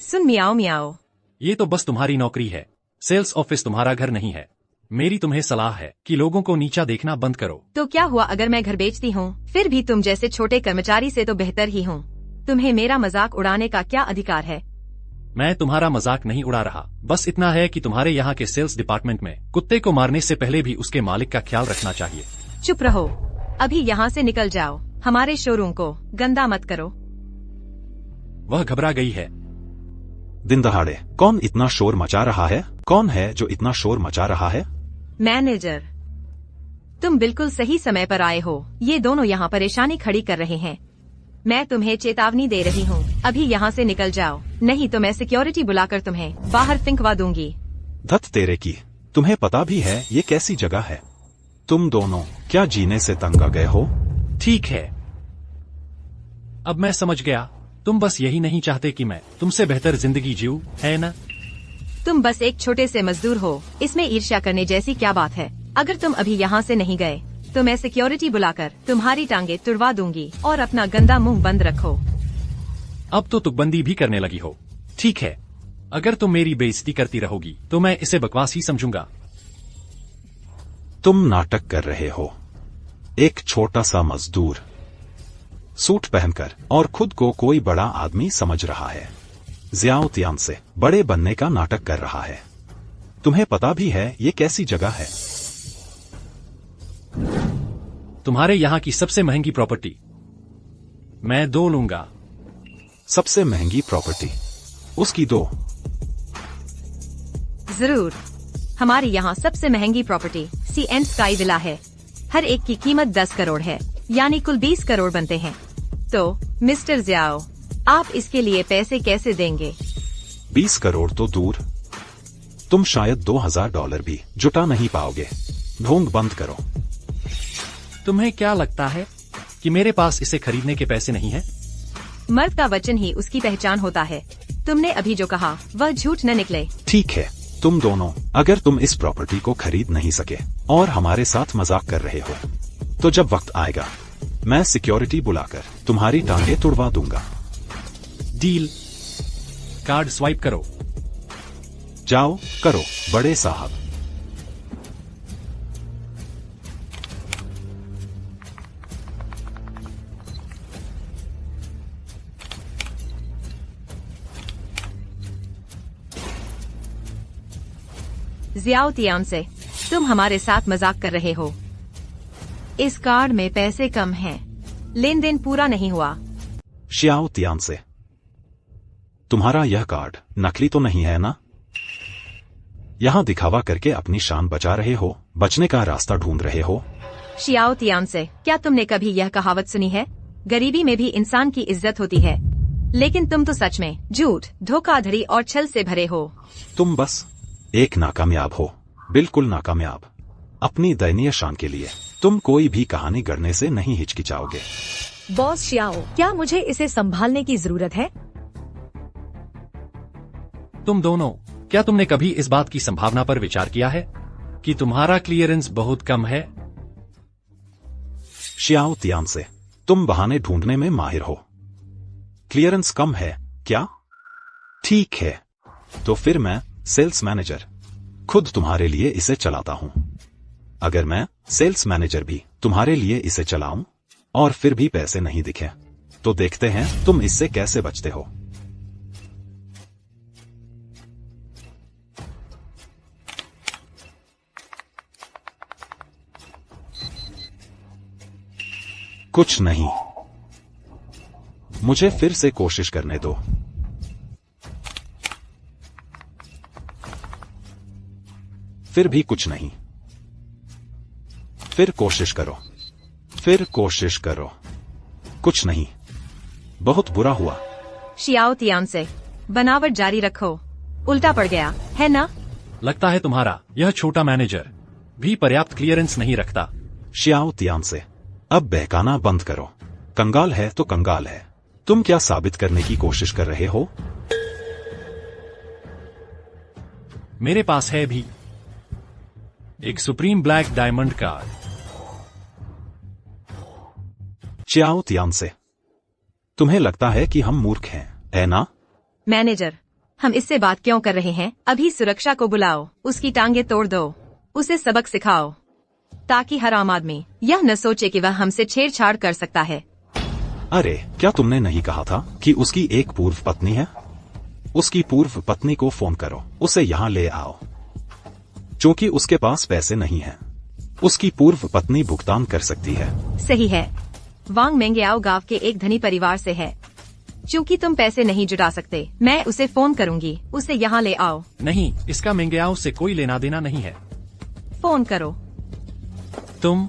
सुन मियाओ मियाओ, ये तो बस तुम्हारी नौकरी है। सेल्स ऑफिस तुम्हारा घर नहीं है। मेरी तुम्हें सलाह है कि लोगों को नीचा देखना बंद करो। तो क्या हुआ अगर मैं घर बेचती हूँ? फिर भी तुम जैसे छोटे कर्मचारी से तो बेहतर ही हूँ। तुम्हें मेरा मजाक उड़ाने का क्या अधिकार है? मैं तुम्हारा मजाक नहीं उड़ा रहा। बस इतना है कि तुम्हारे यहाँ के सेल्स डिपार्टमेंट में कुत्ते को मारने से पहले भी उसके मालिक का ख्याल रखना चाहिए। चुप रहो, अभी यहाँ से निकल जाओ। हमारे शोरूम को गंदा मत करो। वह घबरा गई है। दिन दहाड़े कौन इतना शोर मचा रहा है? कौन है जो इतना शोर मचा रहा है? मैनेजर, तुम बिल्कुल सही समय पर आए हो। ये दोनों यहाँ परेशानी खड़ी कर रहे हैं। मैं तुम्हें चेतावनी दे रही हूँ, अभी यहाँ से निकल जाओ, नहीं तो मैं सिक्योरिटी बुलाकर तुम्हें बाहर फेंकवा दूंगी। धत तेरे की, तुम्हें पता भी है ये कैसी जगह है? तुम दोनों क्या जीने से तंग आ गए हो? ठीक है, अब मैं समझ गया। तुम बस यही नहीं चाहते कि मैं तुमसे बेहतर जिंदगी जीऊं, है न? तुम बस एक छोटे से मजदूर हो, इसमें ईर्ष्या करने जैसी क्या बात है? अगर तुम अभी यहाँ से नहीं गए तो मैं सिक्योरिटी बुलाकर तुम्हारी टांगे तुड़वा दूंगी और अपना गंदा मुंह बंद रखो। अब तो तुकबंदी भी करने लगी हो। ठीक है, अगर तुम मेरी बेइज्जती करती रहोगी तो मैं इसे बकवास ही समझूंगा। तुम नाटक कर रहे हो। एक छोटा सा मजदूर सूट पहनकर और खुद को कोई बड़ा आदमी समझ रहा है। ज़ियाओ तियान से बड़े बनने का नाटक कर रहा है। तुम्हें पता भी है ये कैसी जगह है? तुम्हारे यहाँ की सबसे महंगी प्रॉपर्टी। मैं 2 लूंगा। सबसे महंगी प्रॉपर्टी? उसकी 2। जरूर। हमारी यहाँ सबसे महंगी property sea and sky villa है। हर एक की कीमत 10 करोड़ है, यानी कुल 20 करोड़ बनते हैं। तो मिस्टर ज़ियाओ, आप इसके लिए पैसे कैसे देंगे? 20 करोड़ तो दूर, तुम शायद $2000 भी जुटा नहीं पाओगे। ढोंग बंद करो। तुम्हें क्या लगता है कि मेरे पास इसे खरीदने के पैसे नहीं हैं? मर्द का वचन ही उसकी पहचान होता है। तुमने अभी जो कहा वह झूठ न निकले। ठीक है, तुम दोनों अगर तुम इस प्रॉपर्टी को खरीद नहीं सके और हमारे साथ मजाक कर रहे हो, तो जब वक्त आएगा मैं सिक्योरिटी बुलाकर तुम्हारी टांगे तुड़वा दूंगा। डील। कार्ड स्वाइप करो। जाओ करो बड़े साहब। ज़ियाओ तियान से, तुम हमारे साथ मजाक कर रहे हो। इस कार्ड में पैसे कम हैं। लेन देन पूरा नहीं हुआ। शियाओ तियान से, तुम्हारा यह कार्ड नकली तो नहीं है ना? यहाँ दिखावा करके अपनी शान बचा रहे हो, बचने का रास्ता ढूंढ रहे हो। शियाओ तियान से, क्या तुमने कभी यह कहावत सुनी है? गरीबी में भी इंसान की इज्जत होती है। लेकिन तुम तो सच में झूठ, धोखाधड़ी और छल से भरे हो। तुम बस एक नाकामयाब हो, बिल्कुल नाकामयाब। अपनी दयनीय शान के लिए तुम कोई भी कहानी गढ़ने से नहीं हिचकिचाओगे। बॉस शियाओ, क्या मुझे इसे संभालने की जरूरत है? तुम दोनों, क्या तुमने कभी इस बात की संभावना पर विचार किया है कि तुम्हारा क्लियरेंस बहुत कम है? शियाओ तियान से, तुम बहाने ढूंढने में माहिर हो। क्लियरेंस कम है क्या? ठीक है, तो फिर मैं सेल्स मैनेजर खुद तुम्हारे लिए इसे चलाता हूं। अगर मैं सेल्स मैनेजर भी तुम्हारे लिए इसे चलाऊं और फिर भी पैसे नहीं दिखे, तो देखते हैं तुम इससे कैसे बचते हो। कुछ नहीं, मुझे फिर से कोशिश करने दो। फिर भी कुछ नहीं। फिर कोशिश करो, फिर कोशिश करो। कुछ नहीं, बहुत बुरा हुआ। शियाओ तियान से, बनावट जारी रखो। उल्टा पड़ गया है ना? लगता है तुम्हारा यह छोटा मैनेजर भी पर्याप्त क्लियरेंस नहीं रखता। शियाओ तियान से, अब बहकाना बंद करो। कंगाल है तो कंगाल है। तुम क्या साबित करने की कोशिश कर रहे हो? मेरे पास है भी एक supreme black diamond card. Chiao Tian से, तुम्हें लगता है कि हम मूर्ख हैं, है ना? मैनेजर, हम इससे बात क्यों कर रहे हैं? अभी सुरक्षा को बुलाओ, उसकी टांगे तोड़ दो, उसे सबक सिखाओ, ताकि हर आम आदमी यह न सोचे कि वह हमसे छेड़छाड़ कर सकता है। अरे, क्या तुमने नहीं कहा था कि उसकी एक पूर्व पत्नी है? उसकी पूर्व पत्नी को फोन करो, उसे यहाँ ले आओ। क्योंकि उसके पास पैसे नहीं हैं, उसकी पूर्व पत्नी भुगतान कर सकती है। सही है। वांग मेंगयाओ गांव के एक धनी परिवार से है। क्योंकि तुम पैसे नहीं जुटा सकते, मैं उसे फोन करूंगी, उसे यहाँ ले आओ। नहीं, इसका मेंगयाओ से कोई लेना देना नहीं है। फोन करो। तुम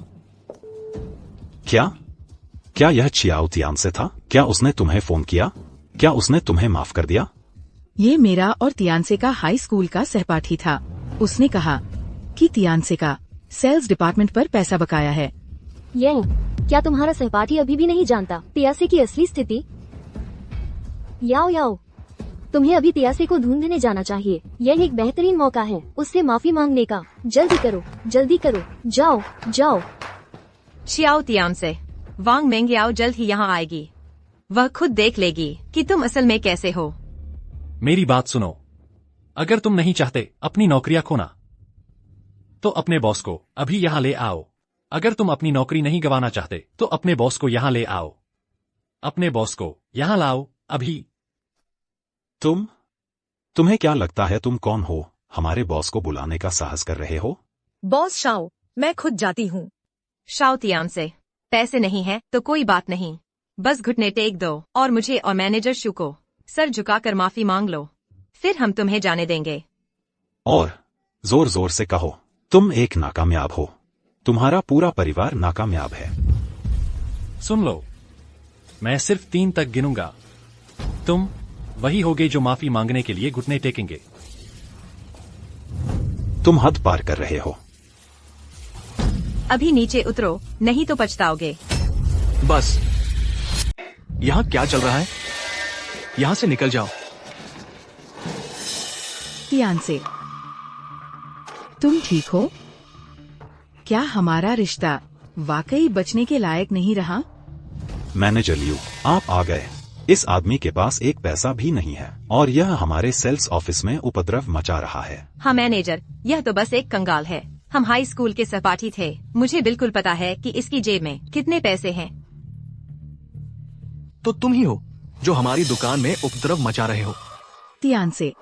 क्या यह चियाओ तियान से था? क्या उसने तुम्हें फोन किया? क्या उसने तुम्हें माफ कर दिया? ये मेरा और तियानसे का हाई स्कूल का सहपाठी था। उसने कहा कि तियानसे का सेल्स डिपार्टमेंट पर पैसा बकाया है। ये क्या तुम्हारा सहपाठी अभी भी नहीं जानता तियासे की असली स्थिति? याओ याओ, तुम्हें अभी तियासे को ढूंढने जाना चाहिए। यह एक बेहतरीन मौका है उससे माफी मांगने का। जल्दी करो, जल्दी करो, जाओ जाओ। शियाओ तियान से वांग मेंगियाओ जल्द ही यहाँ आएगी। वह खुद देख लेगी कि तुम असल में कैसे हो। मेरी बात सुनो, अगर तुम नहीं चाहते अपनी नौकरियां खोना तो अपने बॉस को अभी यहाँ ले आओ। अगर तुम अपनी नौकरी नहीं गंवाना चाहते तो अपने बॉस को यहाँ ले आओ। अपने बॉस को यहाँ लाओ अभी। तुम्हें क्या लगता है तुम कौन हो? हमारे बॉस को बुलाने का साहस कर रहे हो? बॉस शाओ, मैं खुद जाती हूँ। शाओ तियान से पैसे नहीं है तो कोई बात नहीं, बस घुटने टेक दो और मुझे और मैनेजर शू को सर झुकाकर माफी मांग लो, फिर हम तुम्हें जाने देंगे। और जोर जोर से कहो, तुम एक नाकामयाब हो। तुम्हारा पूरा परिवार नाकामयाब है। सुन लो, मैं सिर्फ 3 तक गिनूंगा। तुम वही होगे जो माफी मांगने के लिए घुटने टेकेंगे। तुम हद पार कर रहे हो। अभी नीचे उतरो, नहीं तो पछताओगे। बस, यहाँ क्या चल रहा है? यहाँ से निकल जाओ। तियान से, तुम ठीक हो? क्या हमारा रिश्ता वाकई बचने के लायक नहीं रहा? मैनेजर लियू, आप आ गए। इस आदमी के पास एक पैसा भी नहीं है और यह हमारे सेल्स ऑफिस में उपद्रव मचा रहा है। हाँ मैनेजर, यह तो बस एक कंगाल है। हम हाई स्कूल के सहपाठी थे, मुझे बिल्कुल पता है कि इसकी जेब में कितने पैसे हैं। तो तुम ही हो जो हमारी दुकान में उपद्रव मचा रहे हो। तियान से,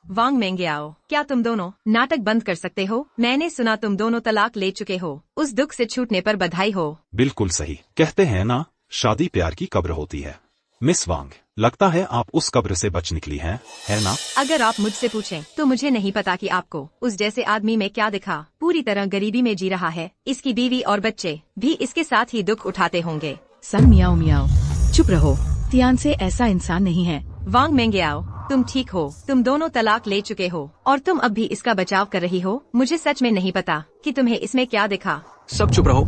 वांग मेंगियाओ, क्या तुम दोनों नाटक बंद कर सकते हो? मैंने सुना तुम दोनों तलाक ले चुके हो। उस दुख से छूटने पर बधाई हो। बिल्कुल सही कहते हैं ना, शादी प्यार की कब्र होती है। मिस वांग, लगता है आप उस कब्र से बच निकली हैं, है ना? अगर आप मुझसे पूछें तो मुझे नहीं पता कि आपको उस जैसे आदमी में क्या दिखा। पूरी तरह गरीबी में जी रहा है। इसकी बीवी और बच्चे भी इसके साथ ही दुख उठाते होंगे। सन मियाओ मियाओ, चुप रहो। तियान से ऐसा इंसान नहीं है। वांग मेंगियाओ, तुम ठीक हो। तुम दोनों तलाक ले चुके हो और तुम अब भी इसका बचाव कर रही हो। मुझे सच में नहीं पता कि तुम्हें इसमें क्या दिखा। सब चुप रहो।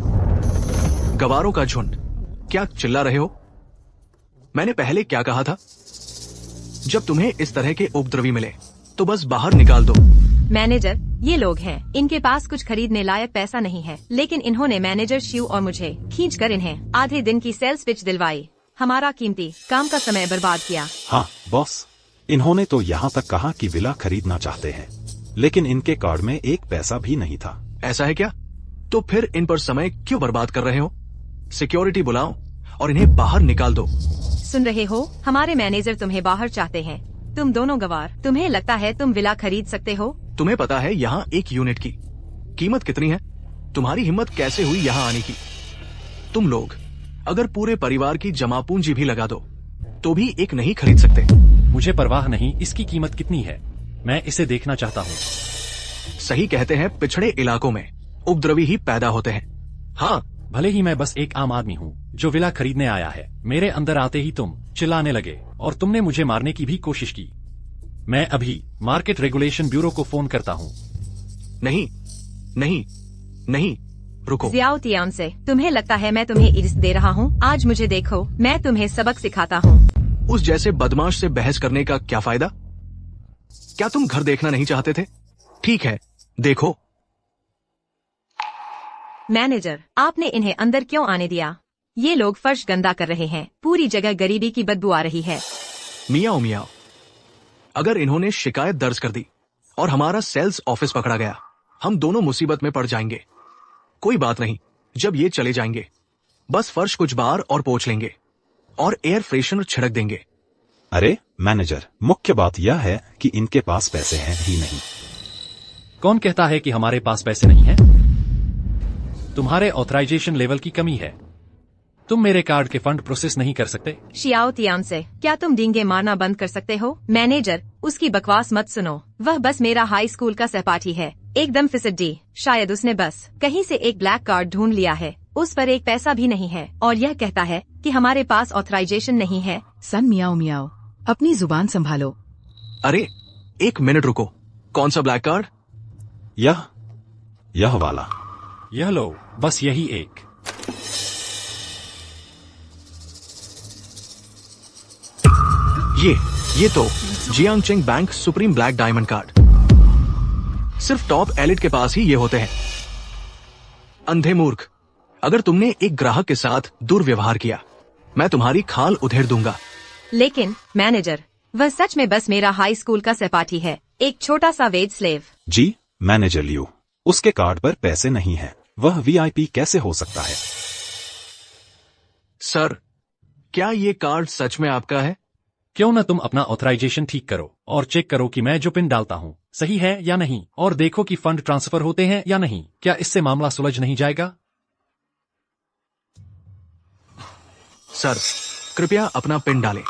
गवारों का झुंड, क्या चिल्ला रहे हो? मैंने पहले क्या कहा था? जब तुम्हें इस तरह के उपद्रवी मिले तो बस बाहर निकाल दो। मैनेजर, ये लोग हैं, इनके पास कुछ खरीदने लायक पैसा नहीं है, लेकिन इन्होंने मैनेजर शिव और मुझे खींचकर इन्हें आधे दिन की सेल्स पिच दिलवाई। हमारा कीमती काम का समय बर्बाद किया। हाँ बॉस, इन्होंने तो यहाँ तक कहा कि विला खरीदना चाहते हैं, लेकिन इनके कार्ड में एक पैसा भी नहीं था। ऐसा है क्या? तो फिर इन पर समय क्यों बर्बाद कर रहे हो? सिक्योरिटी बुलाओ और इन्हें बाहर निकाल दो। सुन रहे हो, हमारे मैनेजर तुम्हें बाहर चाहते हैं। तुम दोनों गवार, तुम्हें लगता है तुम विला खरीद सकते हो? तुम्हें पता है यहाँ एक यूनिट की कीमत कितनी है? तुम्हारी हिम्मत कैसे हुई यहाँ आने की? तुम लोग अगर पूरे परिवार की जमा पूंजी भी लगा दो तो भी एक नहीं खरीद सकते। मुझे परवाह नहीं इसकी कीमत कितनी है, मैं इसे देखना चाहता हूँ। सही कहते हैं, पिछड़े इलाकों में उपद्रवी ही पैदा होते हैं। हाँ, भले ही मैं बस एक आम आदमी हूँ जो विला खरीदने आया है। मेरे अंदर आते ही तुम चिल्लाने लगे और तुमने मुझे मारने की भी कोशिश की। मैं अभी मार्केट रेगुलेशन ब्यूरो को फोन करता हूँ। नहीं नहीं नहीं, रुको। जियाओ तियान से, तुम्हें लगता है मैं तुम्हें इज्जत दे रहा हूँ? आज मुझे देखो, मैं तुम्हें सबक सिखाता हूँ। उस जैसे बदमाश से बहस करने का क्या फायदा? क्या तुम घर देखना नहीं चाहते थे? ठीक है, देखो। मैनेजर, आपने इन्हें अंदर क्यों आने दिया? ये लोग फर्श गंदा कर रहे हैं। पूरी जगह गरीबी की बदबू आ रही है। मियाओ मियाओ, अगर इन्होंने शिकायत दर्ज कर दी और हमारा सेल्स ऑफिस पकड़ा गया, हम दोनों मुसीबत में पड़ जाएंगे। कोई बात नहीं, जब ये चले जाएंगे बस फर्श कुछ बार और पोंछ लेंगे और एयर फ्रेशनर छिड़क देंगे। अरे मैनेजर, मुख्य बात यह है कि इनके पास पैसे हैं ही नहीं। कौन कहता है कि हमारे पास पैसे नहीं हैं? तुम्हारे ऑथराइजेशन लेवल की कमी है। तुम मेरे कार्ड के फंड प्रोसेस नहीं कर सकते। शियाओ तियान से, क्या तुम डींगे मारना बंद कर सकते हो? मैनेजर, उसकी बकवास मत सुनो। वह बस मेरा हाई स्कूल का सहपाठी है, एकदम फिसड्डी। शायद उसने बस कहीं से एक ब्लैक कार्ड ढूंढ लिया है। उस पर एक पैसा भी नहीं है और यह कहता है कि हमारे पास ऑथराइजेशन नहीं है। सन मियाओ मियाओ, अपनी जुबान संभालो। अरे एक मिनट रुको, कौन सा ब्लैक कार्ड? यह वाला। यह लो, बस यही एक। ये तो Jiangcheng bank supreme black diamond card. सिर्फ टॉप एलिट के पास ही ये होते हैं। अंधे मूर्ख, अगर तुमने एक ग्राहक के साथ दुर्व्यवहार किया, मैं तुम्हारी खाल उधेड़ दूंगा। लेकिन मैनेजर, वह सच में बस मेरा हाई स्कूल का सहपाठी है, एक छोटा सा वेज स्लेव। जी मैनेजर लियू, उसके कार्ड पर पैसे नहीं है, वह वीआईपी कैसे हो सकता है? सर, क्या ये कार्ड सच में आपका है? क्यों न तुम अपना ऑथराइजेशन ठीक करो और चेक करो कि मैं जो पिन डालता हूँ सही है या नहीं, और देखो कि फंड ट्रांसफर होते हैं या नहीं। क्या इससे मामला सुलझ नहीं जाएगा? सर, कृपया अपना पिन डालें।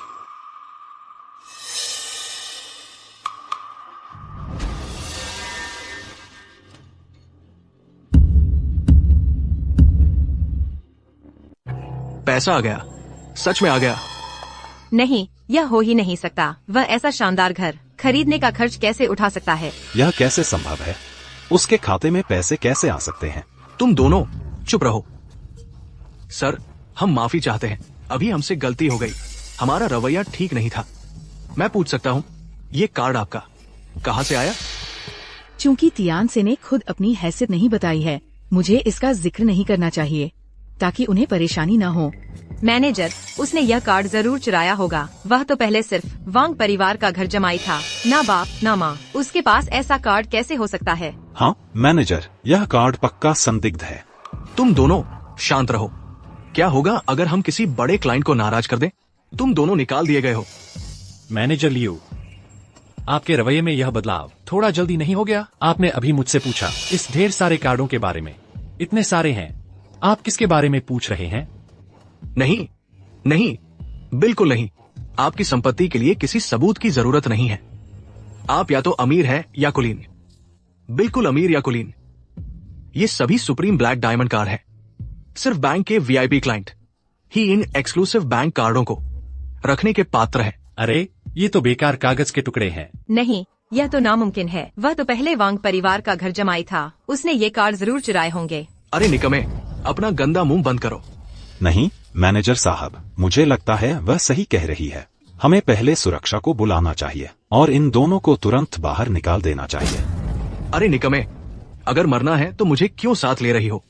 पैसा आ गया, सच में आ गया। नहीं, यह हो ही नहीं सकता। वह ऐसा शानदार घर खरीदने का खर्च कैसे उठा सकता है? यह कैसे संभव है? उसके खाते में पैसे कैसे आ सकते हैं? तुम दोनों चुप रहो। सर, हम माफी चाहते हैं, अभी हमसे गलती हो गई, हमारा रवैया ठीक नहीं था। मैं पूछ सकता हूँ, ये कार्ड आपका कहाँ से आया? चूंकि तियानसे ने खुद अपनी हैसियत नहीं बताई है, मुझे इसका जिक्र नहीं करना चाहिए ताकि उन्हें परेशानी न हो। मैनेजर, उसने यह कार्ड जरूर चुराया होगा। वह तो पहले सिर्फ वांग परिवार का घर जमाई था, ना बाप ना माँ। उसके पास ऐसा कार्ड कैसे हो सकता है? हाँ मैनेजर, यह कार्ड पक्का संदिग्ध है। तुम दोनों शांत रहो। क्या होगा अगर हम किसी बड़े क्लाइंट को नाराज कर दें? तुम दोनों निकाल दिए गए हो। मैनेजर लियू, आपके रवैये में यह बदलाव थोड़ा जल्दी नहीं हो गया? आपने अभी मुझसे पूछा इस ढेर सारे कार्डों के बारे में। इतने सारे हैं, आप किसके बारे में पूछ रहे हैं? नहीं नहीं, बिल्कुल नहीं। आपकी संपत्ति के लिए किसी सबूत की जरूरत नहीं है। आप या तो अमीर हैं या कुलीन, बिल्कुल अमीर या कुलीन। ये सभी सुप्रीम ब्लैक डायमंड कार्ड है। सिर्फ बैंक के वीआईपी क्लाइंट ही इन एक्सक्लूसिव बैंक कार्डों को रखने के पात्र है। अरे, ये तो बेकार कागज के टुकड़े हैं। नहीं, यह तो नामुमकिन है। वह तो पहले वांग परिवार का घर जमाई था, उसने ये कार्ड जरूर चुराए होंगे। अरे निकम्मे, अपना गंदा मुंह बंद करो। नहीं मैनेजर साहब, मुझे लगता है वह सही कह रही है। हमें पहले सुरक्षा को बुलाना चाहिए और इन दोनों को तुरंत बाहर निकाल देना चाहिए। अरे निकम्मे, अगर मरना है तो मुझे क्यों साथ ले रही हो?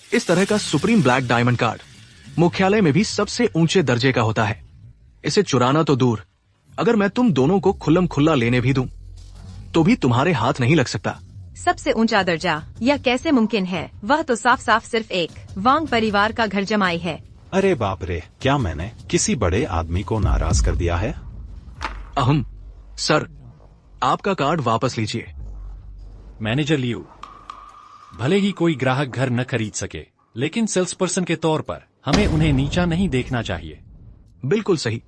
इस तरह का सुप्रीम ब्लैक डायमंड कार्ड मुख्यालय में भी सबसे ऊंचे दर्जे का होता है। इसे चुराना तो दूर, अगर मैं तुम दोनों को खुल्लम खुल्ला लेने भी दूं, तो भी तुम्हारे हाथ नहीं लग सकता। सबसे ऊंचा दर्जा, यह कैसे मुमकिन है? वह तो साफ साफ सिर्फ एक वांग परिवार का घर जमाई है। अरे बाप रे, क्या मैंने किसी बड़े आदमी को नाराज कर दिया है? अहम सर, आपका कार्ड वापस लीजिए। मैनेजर लियू, भले ही कोई ग्राहक घर न खरीद सके, लेकिन सेल्स पर्सन के तौर पर हमें उन्हें नीचा नहीं देखना चाहिए। बिल्कुल सही।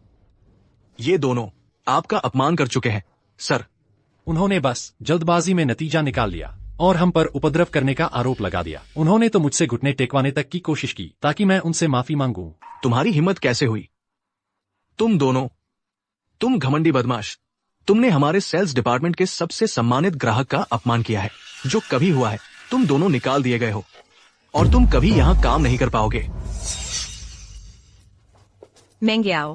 ये दोनों आपका अपमान कर चुके हैं सर। उन्होंने बस जल्दबाजी में नतीजा निकाल लिया और हम पर उपद्रव करने का आरोप लगा दिया। उन्होंने तो मुझसे घुटने टेकवाने तक की कोशिश की ताकि मैं उनसे माफी मांगूं। तुम्हारी हिम्मत कैसे हुई? तुम दोनों, तुम घमंडी बदमाश, तुमने हमारे सेल्स डिपार्टमेंट के सबसे सम्मानित ग्राहक का अपमान किया है जो कभी हुआ है। तुम दोनों निकाल दिए गए हो और तुम कभी यहाँ काम नहीं कर पाओगे। मेंगेआओ,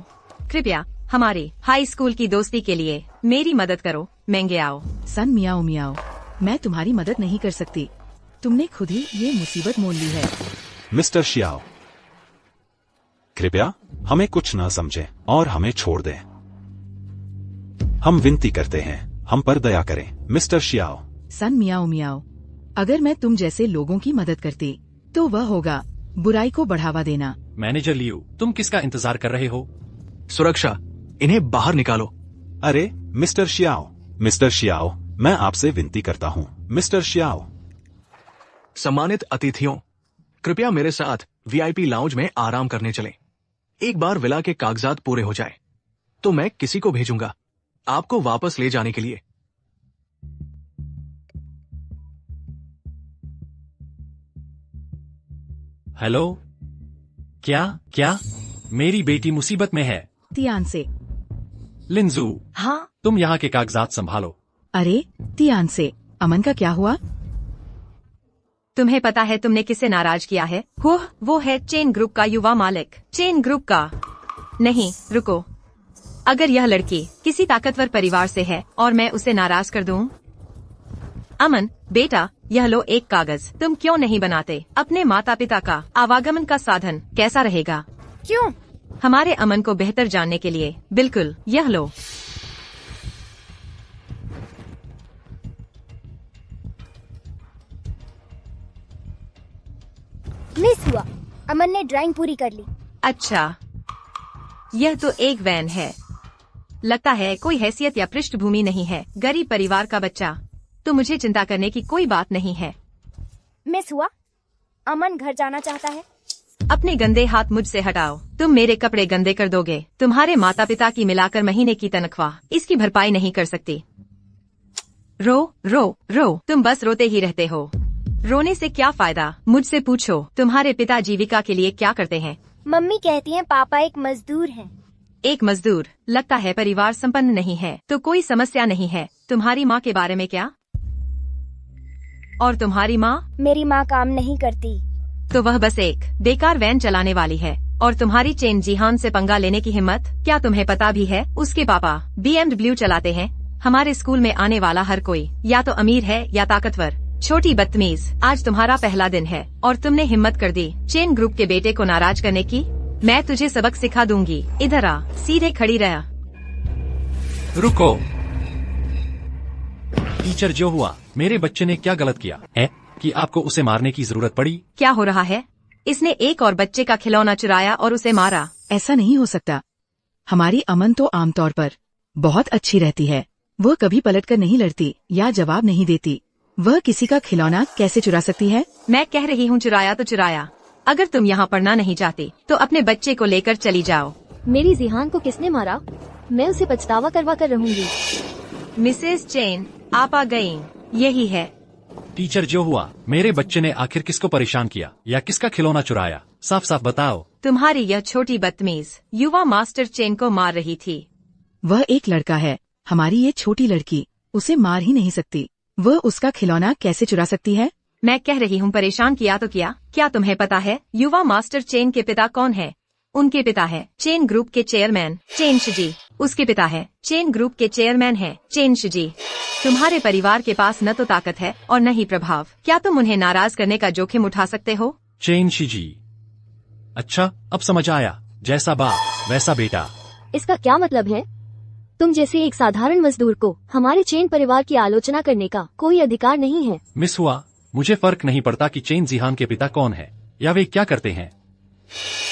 कृपया हमारी हाई स्कूल की दोस्ती के लिए मेरी मदद करो। मेंगेआओ। सन मियाओ मियाओ, मैं तुम्हारी मदद नहीं कर सकती। तुमने खुद ही ये मुसीबत मोल ली है। मिस्टर शियाओ, कृपया हमें कुछ न समझें और हमें छोड़ दें। हम विनती करते हैं, हम पर दया करें मिस्टर शियाओ। सन मियाओ मियाओ, अगर मैं तुम जैसे लोगों की मदद करती तो वह होगा बुराई को बढ़ावा देना। मैनेजर लियू, तुम किसका इंतजार कर रहे हो? सुरक्षा, इन्हें बाहर निकालो। अरे मिस्टर शियाओ, मैं आपसे विनती करता हूँ मिस्टर शियाओ। सम्मानित अतिथियों, कृपया मेरे साथ वीआईपी लाउंज में आराम करने चलें। एक बार विला के कागजात पूरे हो जाए तो मैं किसी को भेजूंगा आपको वापस ले जाने के लिए। हेलो, क्या मेरी बेटी मुसीबत में है? तियानसे। लिंजू, हाँ, तुम यहाँ के कागजात संभालो। अरे तियानसे, अमन का क्या हुआ? तुम्हें पता है तुमने किसे नाराज किया है? वो है चेन ग्रुप का युवा मालिक। चेन ग्रुप का नहीं, रुको। अगर यह लड़की किसी ताकतवर परिवार से है और मैं उसे नाराज कर दूं, अमन बेटा, यह लो एक कागज। तुम क्यों नहीं बनाते अपने माता पिता का आवागमन का साधन? कैसा रहेगा? क्यों? हमारे अमन को बेहतर जानने के लिए। बिल्कुल, यह लो। मिस हुआ, अमन ने ड्राइंग पूरी कर ली। अच्छा, यह तो एक वैन है। लगता है कोई हैसियत या पृष्ठभूमि नहीं है। गरीब परिवार का बच्चा, तो मुझे चिंता करने की कोई बात नहीं है। मिस हुआ, अमन घर जाना चाहता है। अपने गंदे हाथ मुझसे हटाओ। तुम मेरे कपड़े गंदे कर दोगे। तुम्हारे माता पिता की मिलाकर महीने की तनख्वाह इसकी भरपाई नहीं कर सकती। रो रो रो, तुम बस रोते ही रहते हो। रोने से क्या फायदा? मुझसे पूछो, तुम्हारे पिता जीविका के लिए क्या करते हैं? मम्मी कहती हैं पापा एक मजदूर हैं। एक मजदूर? लगता है परिवार संपन्न नहीं है, तो कोई समस्या नहीं है। तुम्हारी माँ के बारे में क्या? और तुम्हारी माँ? मेरी माँ काम नहीं करती। तो वह बस एक बेकार वैन चलाने वाली है। और तुम्हारी चेन जिहान से पंगा लेने की हिम्मत? क्या तुम्हें पता भी है उसके पापा BMW चलाते हैं? हमारे स्कूल में आने वाला हर कोई या तो अमीर है या ताकतवर। छोटी बदतमीज, आज तुम्हारा पहला दिन है और तुमने हिम्मत कर दी चेन ग्रुप के बेटे को नाराज करने की। मैं तुझे सबक सिखा दूंगी। इधर आ, सीधे खड़ी रह। रुको। टीचर, जो हुआ, मेरे बच्चे ने क्या गलत किया है कि आपको उसे मारने की जरूरत पड़ी? क्या हो रहा है? इसने एक और बच्चे का खिलौना चुराया और उसे मारा। ऐसा नहीं हो सकता। हमारी अमन तो आमतौर पर बहुत अच्छी रहती है। वह कभी पलटकर नहीं लड़ती या जवाब नहीं देती। वह किसी का खिलौना कैसे चुरा सकती है? मैं कह रही हूँ चुराया तो चुराया। अगर तुम यहाँ पढ़ना नहीं चाहती तो अपने बच्चे को लेकर चली जाओ। मेरी जिहान को किसने मारा? मैं उसे पछतावा करवा कर रहूंगी। मिसेस चेन, आप आ गयी। यही है। टीचर, जो हुआ, मेरे बच्चे ने आखिर किसको परेशान किया या किसका खिलौना चुराया? साफ साफ बताओ। तुम्हारी यह छोटी बदतमीज युवा मास्टर चेन को मार रही थी। वह एक लड़का है। हमारी ये छोटी लड़की उसे मार ही नहीं सकती। वह उसका खिलौना कैसे चुरा सकती है? मैं कह रही हूँ परेशान किया तो किया। क्या तुम्हें पता है युवा मास्टर चेन के पिता कौन है? उनके पिता है चेन ग्रुप के चेयरमैन चेन शिजी। उसके पिता है चेन ग्रुप के चेयरमैन है चेन शिजी। तुम्हारे परिवार के पास न तो ताकत है और न ही प्रभाव। क्या तुम उन्हें नाराज करने का जोखिम उठा सकते हो? चेन शिजी। अच्छा, अब समझ आया। जैसा बाप वैसा बेटा। इसका क्या मतलब है? तुम जैसे एक साधारण मजदूर को हमारे चेन परिवार की आलोचना करने का कोई अधिकार नहीं है। मिस हुआ, मुझे फर्क नहीं पड़ता कि चेन जिहान के पिता कौन है या वे क्या करते हैं।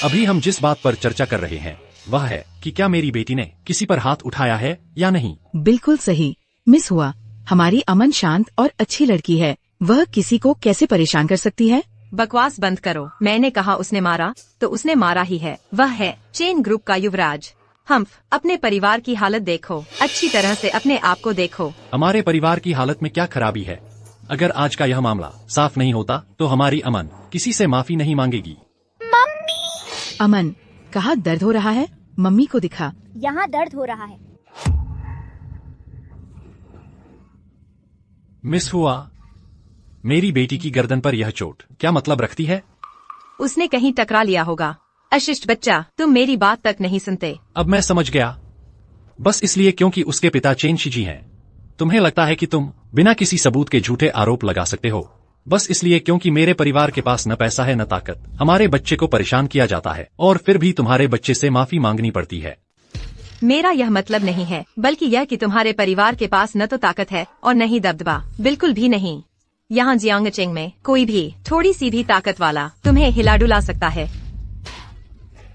अभी हम जिस बात पर चर्चा कर रहे हैं वह है कि क्या मेरी बेटी ने किसी पर हाथ उठाया है या नहीं। बिल्कुल सही मिस हुआ। हमारी अमन शांत और अच्छी लड़की है। वह किसी को कैसे परेशान कर सकती है? बकवास बंद करो। मैंने कहा उसने मारा तो उसने मारा ही है। वह है चेन ग्रुप का युवराज। हम्फ, अपने परिवार की हालत देखो। अच्छी तरह से अपने आप को देखो। हमारे परिवार की हालत में क्या खराबी है? अगर आज का यह मामला साफ नहीं होता तो हमारी अमन किसी से माफी नहीं मांगेगी। अमन, कहाँ दर्द हो रहा है? मम्मी को दिखा। यहाँ दर्द हो रहा है। मिस हुआ, मेरी बेटी की गर्दन पर यह चोट क्या मतलब रखती है? उसने कहीं टकरा लिया होगा। अशिष्ट बच्चा, तुम मेरी बात तक नहीं सुनते। अब मैं समझ गया। बस इसलिए क्योंकि उसके पिता चेन शिजी हैं। तुम्हें लगता है कि तुम बिना किसी सबूत के झूठे आरोप लगा सकते हो। बस इसलिए क्योंकि मेरे परिवार के पास न पैसा है न ताकत। हमारे बच्चे को परेशान किया जाता है और फिर भी तुम्हारे बच्चे से माफी मांगनी पड़ती है। मेरा यह मतलब नहीं है, बल्कि यह कि तुम्हारे परिवार के पास न तो ताकत है और न ही दबदबा। बिल्कुल भी नहीं। यहाँ जियांगचेंग में कोई भी थोड़ी सी भी ताकत वाला तुम्हें हिला डुला सकता है।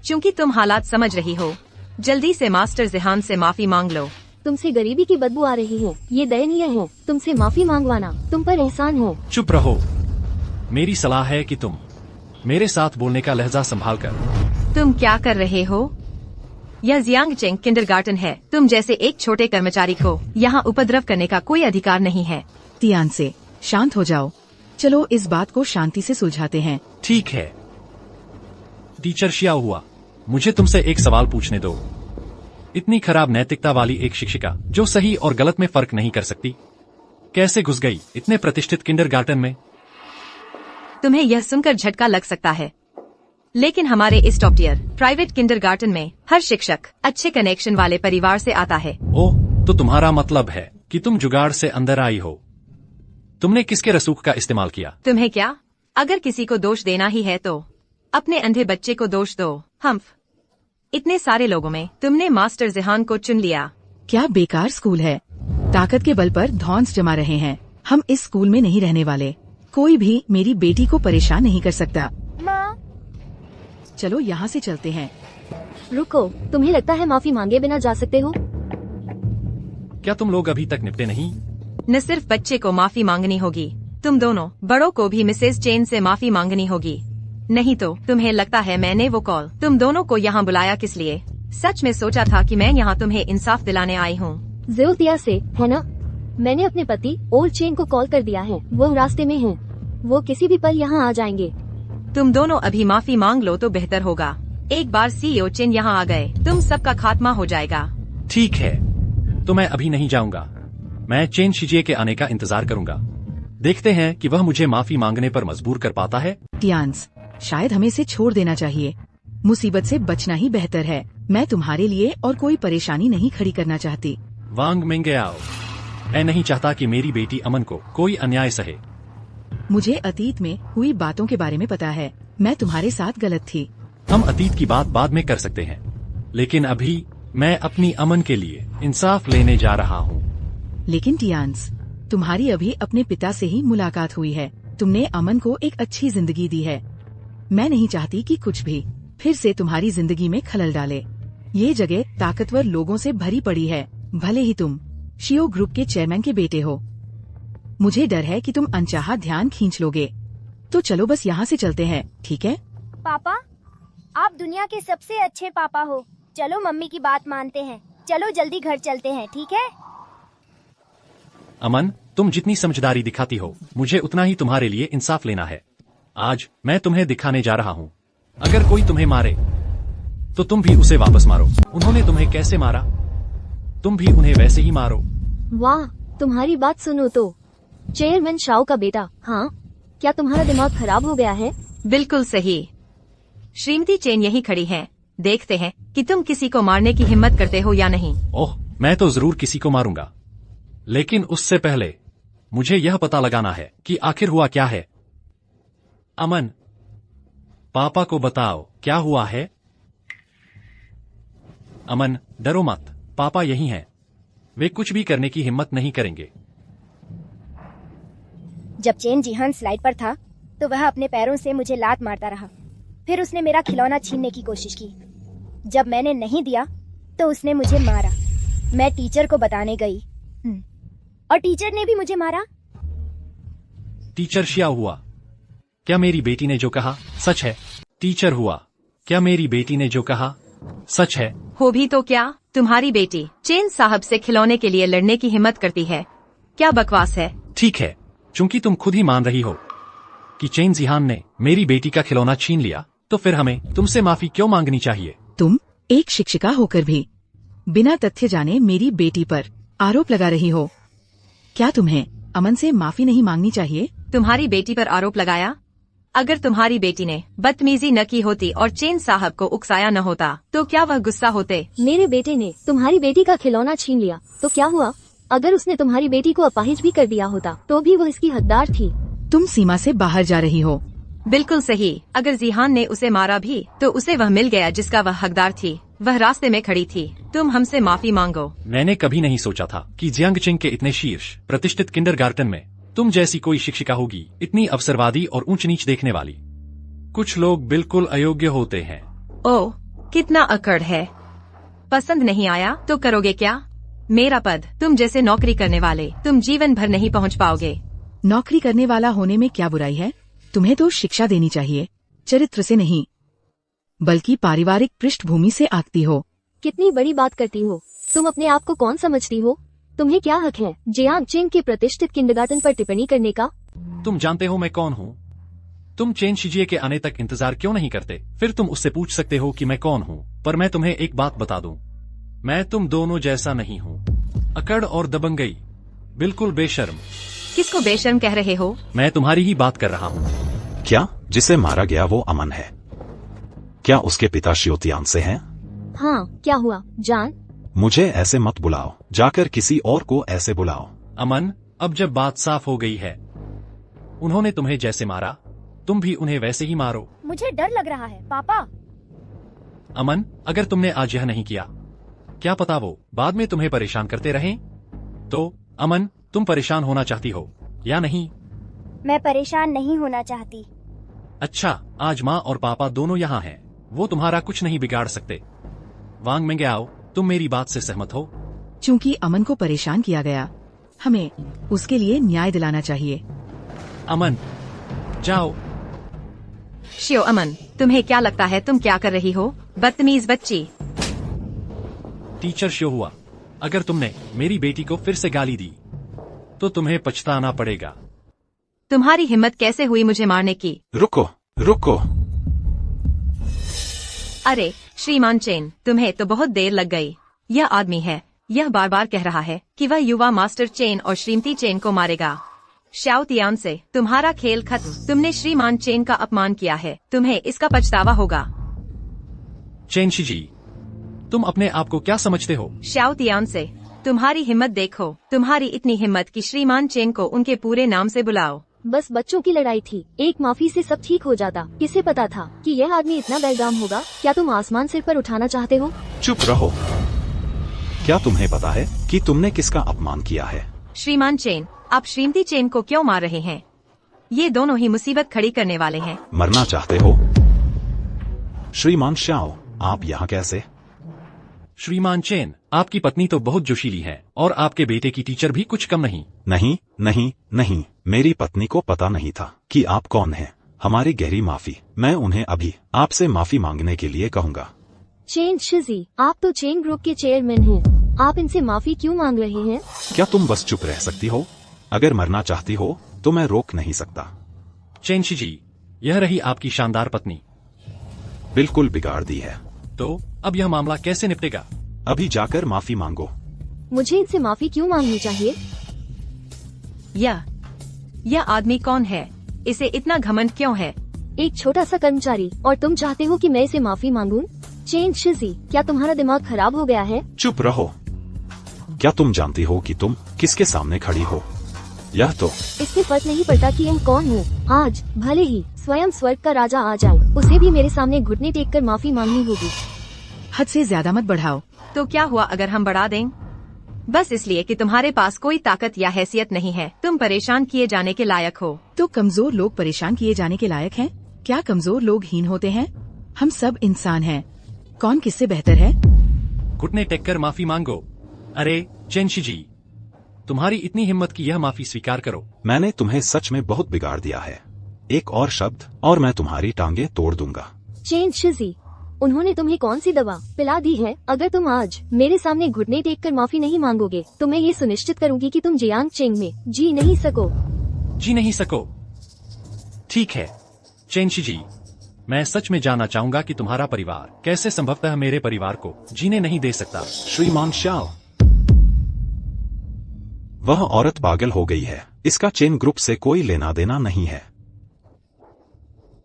चूँकि तुम हालात समझ रही हो, जल्दी से मास्टर जिहान से माफी मांग लो। तुमसे गरीबी की बदबू आ रही है। ये दयनीय है। तुमसे माफी मांगवाना तुम पर एहसान हो। चुप रहो। मेरी सलाह है कि तुम मेरे साथ बोलने का लहजा संभाल कर। तुम क्या कर रहे हो? यह जियांगचेंग किंडरगार्टन है। तुम जैसे एक छोटे कर्मचारी को यहाँ उपद्रव करने का कोई अधिकार नहीं है। तियान से शांत हो जाओ। चलो इस बात को शांति से सुलझाते हैं। ठीक है। टीचर शियाओ हुआ, मुझे तुमसे एक सवाल पूछने दो। इतनी खराब नैतिकता वाली एक शिक्षिका जो सही और गलत में फर्क नहीं कर सकती, कैसे घुस गई इतने प्रतिष्ठित किंडरगार्टन में? तुम्हें यह सुनकर झटका लग सकता है, लेकिन हमारे इस टॉप टियर प्राइवेट किंडरगार्टन में हर शिक्षक अच्छे कनेक्शन वाले परिवार से आता है। ओह, तो तुम्हारा मतलब है कि तुम जुगाड़ से अंदर आई हो। तुमने किसके रसूख का इस्तेमाल किया? तुम्हें क्या? अगर किसी को दोष देना ही है तो अपने अंधे बच्चे को दोष दो। हम्फ, इतने सारे लोगों में तुमने मास्टर जिहान को चुन लिया। क्या बेकार स्कूल है। ताकत के बल पर धौंस जमा रहे हैं। हम इस स्कूल में नहीं रहने वाले। कोई भी मेरी बेटी को परेशान नहीं कर सकता। माँ, चलो यहाँ से चलते हैं। रुको, तुम्हें लगता है माफी मांगे बिना जा सकते हो? क्या तुम लोग अभी तक निपटे नहीं? न सिर्फ बच्चे को माफी मांगनी होगी, तुम दोनों बड़ों को भी मिसेस चेन से माफी मांगनी होगी। नहीं तो तुम्हें लगता है मैंने वो कॉल तुम दोनों को यहाँ बुलाया किस लिए? सच में सोचा था कि मैं यहाँ तुम्हें इंसाफ दिलाने आई हूँ। ज़ियोतिया से, है ना? मैंने अपने पति ओल्ड चेन को कॉल कर दिया है। वो रास्ते में हैं। वो किसी भी पल यहाँ आ जाएंगे। तुम दोनों अभी माफी मांग लो तो बेहतर होगा। एक बार सीईओ चेन यहाँ आ गए, तुम सबका खात्मा हो जाएगा। ठीक है, तो मैं अभी नहीं जाऊंगा। मैं चेन शिजिए के आने का इंतजार करूंगा। देखते हैं कि वह मुझे माफी मांगने पर मजबूर कर पाता है। टियान्स, शायद हमें इसे छोड़ देना चाहिए। मुसीबत से बचना ही बेहतर है। मैं तुम्हारे लिए और कोई परेशानी नहीं खड़ी करना चाहती। वांग मिंगयाओ, मैं नहीं चाहता कि मेरी बेटी अमन को कोई अन्याय सहे। मुझे अतीत में हुई बातों के बारे में पता है। मैं तुम्हारे साथ गलत थी। हम अतीत की बात बाद में कर सकते हैं, लेकिन अभी मैं अपनी अमन के लिए इंसाफ लेने जा रहा हूँ। लेकिन टियान्स, तुम्हारी अभी अपने पिता से ही मुलाकात हुई है। तुमने अमन को एक अच्छी जिंदगी दी है। मैं नहीं चाहती कि कुछ भी फिर से तुम्हारी जिंदगी में खलल डाले। ये जगह ताकतवर लोगों से भरी पड़ी है, भले ही तुम शियो ग्रुप के चेयरमैन के बेटे हो। मुझे डर है कि तुम अनचाहा ध्यान खींच लोगे। तो चलो बस यहाँ से चलते हैं, ठीक है? पापा, आप दुनिया के सबसे अच्छे पापा हो। चलो मम्मी की बात मानते हैं। चलो जल्दी घर चलते हैं, ठीक है? अमन, तुम जितनी समझदारी दिखाती हो, मुझे उतना ही तुम्हारे लिए इंसाफ लेना है। आज मैं तुम्हें दिखाने जा रहा हूँ। अगर कोई तुम्हें मारे तो तुम भी उसे वापस मारो। उन्होंने तुम्हें कैसे मारा, तुम भी उन्हें वैसे ही मारो। वाह, तुम्हारी बात सुनो तो। चेयरमैन शाओ का बेटा। हाँ, क्या तुम्हारा दिमाग खराब हो गया है? बिल्कुल सही। श्रीमती चेन यही खड़ी है। देखते हैं कि तुम किसी को मारने की हिम्मत करते हो या नहीं। ओह, मैं तो जरूर किसी को मारूंगा, लेकिन उससे पहले मुझे यह पता लगाना है कि आखिर हुआ क्या है। अमन, पापा को बताओ क्या हुआ है। अमन, डरो मत, पापा यही हैं। वे कुछ भी करने की हिम्मत नहीं करेंगे। जब चेन जिहान स्लाइड पर था तो वह अपने पैरों से मुझे लात मारता रहा। फिर उसने मेरा खिलौना छीनने की कोशिश की। जब मैंने नहीं दिया तो उसने मुझे मारा। मैं टीचर को बताने गई और टीचर ने भी मुझे मारा। टीचर शिया हुआ, क्या मेरी बेटी ने जो कहा सच है? टीचर हुआ, क्या मेरी बेटी ने जो कहा सच है? हो भी तो क्या, तुम्हारी बेटी चेन साहब से खिलौने के लिए लड़ने की हिम्मत करती है? क्या बकवास है। ठीक है, चूंकि तुम खुद ही मान रही हो कि चेन जिहान ने मेरी बेटी का खिलौना छीन लिया, तो फिर हमें तुमसे माफी क्यों मांगनी चाहिए? तुम एक शिक्षिका होकर भी बिना तथ्य जाने मेरी बेटी पर आरोप लगा रही हो। क्या तुम्हें अमन से माफी नहीं मांगनी चाहिए? तुम्हारी बेटी पर आरोप लगाया? अगर तुम्हारी बेटी ने बदतमीजी न की होती और चेन साहब को उकसाया न होता तो क्या वह गुस्सा होते? मेरे बेटे ने तुम्हारी बेटी का खिलौना छीन लिया तो क्या हुआ? अगर उसने तुम्हारी बेटी को अपाहिज भी कर दिया होता तो भी वो इसकी हकदार थी। तुम सीमा से बाहर जा रही हो। बिल्कुल सही। अगर जिहान ने उसे मारा भी तो उसे वह मिल गया जिसका वह हकदार थी। वह रास्ते में खड़ी थी। तुम हमसे माफी मांगो। मैंने कभी नहीं सोचा था कि जियांगचिंग के इतने शीर्ष प्रतिष्ठित किंडरगार्टन में तुम जैसी कोई शिक्षिका होगी, इतनी अवसरवादी और ऊंच नीच देखने वाली। कुछ लोग बिल्कुल अयोग्य होते हैं। ओह, कितना अकड़ है। पसंद नहीं आया तो करोगे क्या? मेरा पद तुम जैसे नौकरी करने वाले तुम जीवन भर नहीं पहुंच पाओगे। नौकरी करने वाला होने में क्या बुराई है? तुम्हें तो शिक्षा देनी चाहिए, चरित्र से नहीं, बल्कि पारिवारिक पृष्ठभूमि से आती हो। कितनी बड़ी बात करती हो तुम। अपने आप को कौन समझती हो? तुम्हें क्या हक है जियांगचिंग के प्रतिष्ठित किंडरगार्टन पर टिप्पणी करने का? तुम जानते हो मैं कौन हूँ? तुम चेन शिजिए के आने तक इंतजार क्यों नहीं करते? फिर तुम उससे पूछ सकते हो कि मैं कौन हूँ। पर मैं तुम्हें एक बात बता दूं, मैं तुम दोनों जैसा नहीं हूँ। अकड़ और दबंगई, बिल्कुल बेशर्म। किसको बेशर्म कह रहे हो? मैं तुम्हारी ही बात कर रहा हूँ। क्या जिसे मारा गया वो अमन है? क्या उसके पिता शियोतियान से हैं? हाँ, क्या हुआ जान? मुझे ऐसे मत बुलाओ, जाकर किसी और को ऐसे बुलाओ। अमन, अब जब बात साफ हो गई है उन्होंने तुम्हें जैसे मारा तुम भी उन्हें वैसे ही मारो। मुझे डर लग रहा है पापा। अमन, अगर तुमने आज यह नहीं किया, क्या पता वो बाद में तुम्हें परेशान करते रहें। तो अमन, तुम परेशान होना चाहती हो या नहीं? मैं परेशान नहीं होना चाहती। अच्छा, आज माँ और पापा दोनों यहाँ हैं, वो तुम्हारा कुछ नहीं बिगाड़ सकते। वांग मेंग्याओ, तुम मेरी बात से सहमत हो? चूंकि अमन को परेशान किया गया, हमें उसके लिए न्याय दिलाना चाहिए। अमन, जाओ। शियो अमन, तुम्हें क्या लगता है तुम क्या कर रही हो, बदतमीज बच्ची। टीचर शो हुआ, अगर तुमने मेरी बेटी को फिर से गाली दी तो तुम्हें पछताना पड़ेगा। तुम्हारी हिम्मत कैसे हुई मुझे मारने की? रुको रुको। अरे श्रीमान चेन, तुम्हें तो बहुत देर लग गई। यह आदमी है, यह बार बार कह रहा है कि वह युवा मास्टर चेन और श्रीमती चेन को मारेगा। श्याओ तियान से, तुम्हारा खेल खत्म। तुमने श्रीमान चेन का अपमान किया है, तुम्हें इसका पछतावा होगा। चेन शिजी, तुम अपने आप को क्या समझते हो? श्याओ तियान से, तुम्हारी हिम्मत देखो, तुम्हारी इतनी हिम्मत कि श्रीमान चेन को उनके पूरे नाम से बुलाओ। बस बच्चों की लड़ाई थी, एक माफी से सब ठीक हो जाता। किसे पता था कि यह आदमी इतना बेलगाम होगा। क्या तुम आसमान सिर पर उठाना चाहते हो? चुप रहो। क्या तुम्हें पता है कि तुमने किसका अपमान किया है? श्रीमान चेन, आप श्रीमती चेन को क्यों मार रहे हैं? ये दोनों ही मुसीबत खड़ी करने वाले हैं। मरना चाहते हो? श्रीमान श्याओ, आप यहाँ कैसे? श्रीमान चेन, आपकी पत्नी तो बहुत जोशीली है और आपके बेटे की टीचर भी कुछ कम नहीं। नहीं नहीं नहीं, मेरी पत्नी को पता नहीं था कि आप कौन हैं। हमारी गहरी माफी। मैं उन्हें अभी आपसे माफी मांगने के लिए कहूँगा। चेन शिजी, आप तो चेन ग्रुप के चेयरमैन हैं, आप इनसे माफी क्यों मांग रहे हैं? क्या तुम बस चुप रह सकती हो? अगर मरना चाहती हो तो मैं रोक नहीं सकता। चेन शिजी, यह रही आपकी शानदार पत्नी। बिल्कुल बिगाड़ दी है। तो अब यह मामला कैसे निपटेगा? अभी जाकर माफी मांगो। मुझे इनसे माफी क्यों मांगनी चाहिए? यह आदमी कौन है? इसे इतना घमंड क्यों है? एक छोटा सा कर्मचारी, और तुम चाहते हो कि मैं इसे माफी मांगूं? चेन शिजी, क्या तुम्हारा दिमाग खराब हो गया है? चुप रहो। क्या तुम जानती हो कि तुम किसके सामने खड़ी हो? यह तो इससे फर्क नहीं पड़ता कि हम कौन हो। आज भले ही स्वयं स्वर्ग का राजा आ जाए, उसे भी मेरे सामने घुटने टेक कर माफी मांगनी होगी। हद से ज्यादा मत बढ़ाओ। तो क्या हुआ अगर हम बढ़ा दें? बस इसलिए कि तुम्हारे पास कोई ताकत या हैसियत नहीं है, तुम परेशान किए जाने के लायक हो। तो कमजोर लोग परेशान किए जाने के लायक हैं? क्या कमजोर लोग हीन होते हैं? हम सब इंसान हैं। कौन किससे बेहतर है? घुटने टेक कर माफी मांगो। अरे चेन शिजी, तुम्हारी इतनी हिम्मत की यह माफी स्वीकार करो। मैंने तुम्हें सच में बहुत बिगाड़ दिया है। एक और शब्द और मैं तुम्हारी टांगे तोड़ दूंगा। चेन शिजी, उन्होंने तुम्हें कौन सी दवा पिला दी है? अगर तुम आज मेरे सामने घुटने टेक कर माफी नहीं मांगोगे तो मैं ये सुनिश्चित करूंगी कि तुम जियांग चेंग में जी नहीं सको। ठीक है चेन शिजी, मैं सच में जानना चाहूंगा कि तुम्हारा परिवार कैसे संभवतः मेरे परिवार को जीने नहीं दे सकता। श्रीमान श्याओ, वह औरत पागल हो गई है। इसका चेन ग्रुप से कोई लेना देना नहीं है।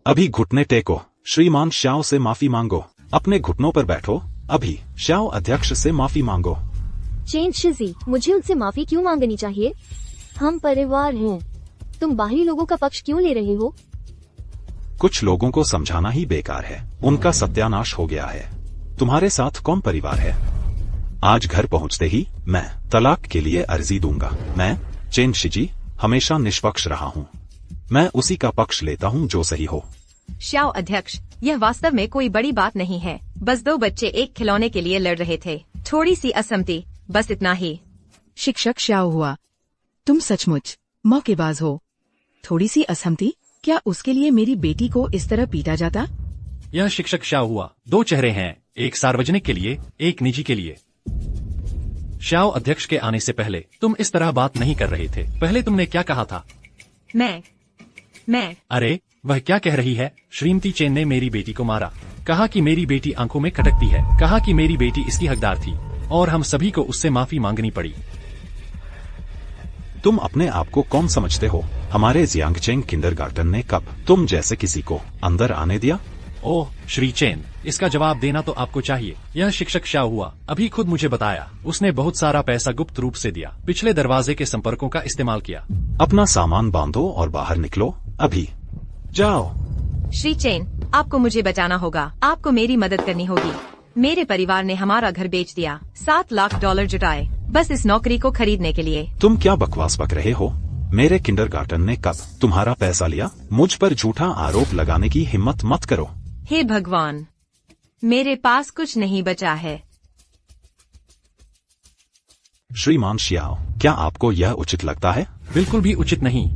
अभी घुटने टेको। श्रीमान श्याओ से माफी मांगो। अपने घुटनों पर बैठो। अभी श्याओ अध्यक्ष से माफी मांगो। चेन शिजी, मुझे उनसे माफी क्यों मांगनी चाहिए? हम परिवार हैं। तुम बाहरी लोगों का पक्ष क्यों ले रहे हो? कुछ लोगों को समझाना ही बेकार है, उनका सत्यानाश हो गया है। तुम्हारे साथ कौन परिवार है? आज घर पहुंचते ही मैं तलाक के लिए अर्जी दूंगा। मैं चेन शिजी हमेशा निष्पक्ष रहा हूं। मैं उसी का पक्ष लेता हूं जो सही हो। श्याओ अध्यक्ष, यह वास्तव में कोई बड़ी बात नहीं है। बस दो बच्चे एक खिलौने के लिए लड़ रहे थे, थोड़ी सी असहमति, बस इतना ही। शिक्षक श्याओ हुआ, तुम सचमुच मौकेबाज हो। थोड़ी सी असहमति, क्या उसके लिए मेरी बेटी को इस तरह पीटा जाता? यह शिक्षक श्याओ हुआ, दो चेहरे हैं, एक सार्वजनिक के लिए, एक निजी के लिए। श्याओ अध्यक्ष के आने से पहले तुम इस तरह बात नहीं कर रहे थे। पहले तुमने क्या कहा था? मैं अरे वह क्या कह रही है? श्रीमती चेन ने मेरी बेटी को मारा, कहा कि मेरी बेटी आंखों में खटकती है, कहा कि मेरी बेटी इसकी हकदार थी और हम सभी को उससे माफी मांगनी पड़ी। तुम अपने आप को कौन समझते हो? हमारे जियांगचेंग किंडरगार्टन ने कब तुम जैसे किसी को अंदर आने दिया? ओह श्री चेन, इसका जवाब देना तो आपको चाहिए। यह शिक्षक श्याओ हुआ, अभी खुद मुझे बताया। उसने बहुत सारा पैसा गुप्त रूप से दिया, पिछले दरवाजे के संपर्कों का इस्तेमाल किया। अपना सामान बांधो और बाहर निकलो अभी। जाओ। श्री चेन, आपको मुझे बचाना होगा। आपको मेरी मदद करनी होगी। मेरे परिवार ने हमारा घर बेच दिया, $7 लाख जुटाए बस इस नौकरी को खरीदने के लिए। तुम क्या बकवास बक रहे हो? मेरे किंडरगार्टन ने कब तुम्हारा पैसा लिया? मुझ पर झूठा आरोप लगाने की हिम्मत मत करो। हे भगवान, मेरे पास कुछ नहीं बचा है। श्रीमान श्याओ, क्या आपको यह उचित लगता है? बिल्कुल भी उचित नहीं।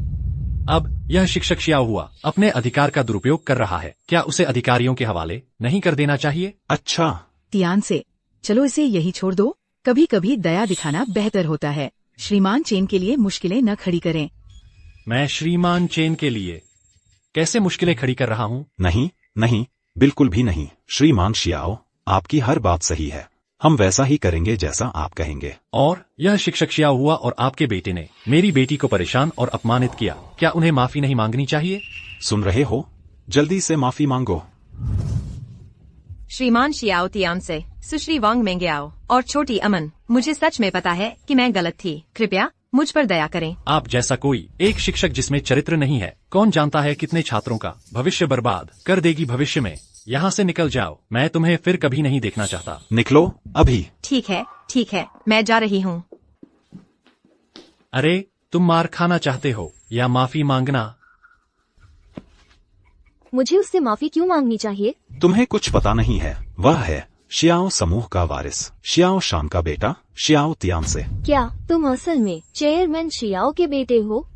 अब यह शिक्षक श्याओ हुआ अपने अधिकार का दुरुपयोग कर रहा है। क्या उसे अधिकारियों के हवाले नहीं कर देना चाहिए? अच्छा। तियान से, चलो इसे यही छोड़ दो। कभी कभी दया दिखाना बेहतर होता है। श्रीमान चेन के लिए मुश्किलें न खड़ी करें। मैं श्रीमान चेन के लिए कैसे मुश्किलें खड़ी कर रहा हूँ? नहीं नहीं, बिल्कुल भी नहीं। श्रीमान श्याओ, आपकी हर बात सही है। हम वैसा ही करेंगे जैसा आप कहेंगे। और यह शिक्षक श्याओ हुआ और आपके बेटे ने मेरी बेटी को परेशान और अपमानित किया। क्या उन्हें माफी नहीं मांगनी चाहिए? सुन रहे हो? जल्दी से माफी मांगो। श्रीमान शियाओ तियान से, सुश्री वांग मेंगयाओ और छोटी अमन, मुझे सच में पता है कि मैं गलत थी। कृपया मुझ पर दया करें। आप जैसा कोई एक शिक्षक जिसमें चरित्र नहीं है, कौन जानता है कितने छात्रों का भविष्य बर्बाद कर देगी भविष्य में। यहाँ से निकल जाओ, मैं तुम्हें फिर कभी नहीं देखना चाहता। निकलो अभी। ठीक है, मैं जा रही हूँ। अरे, तुम मार खाना चाहते हो या माफी मांगना? मुझे उससे माफी क्यों मांगनी चाहिए? तुम्हें कुछ पता नहीं है। वह है श्याओ समूह का वारिस, श्याओ शान का बेटा, श्याओ तियान से। क्या तुम असल में चेयरमैन शियाओ के बेटे हो?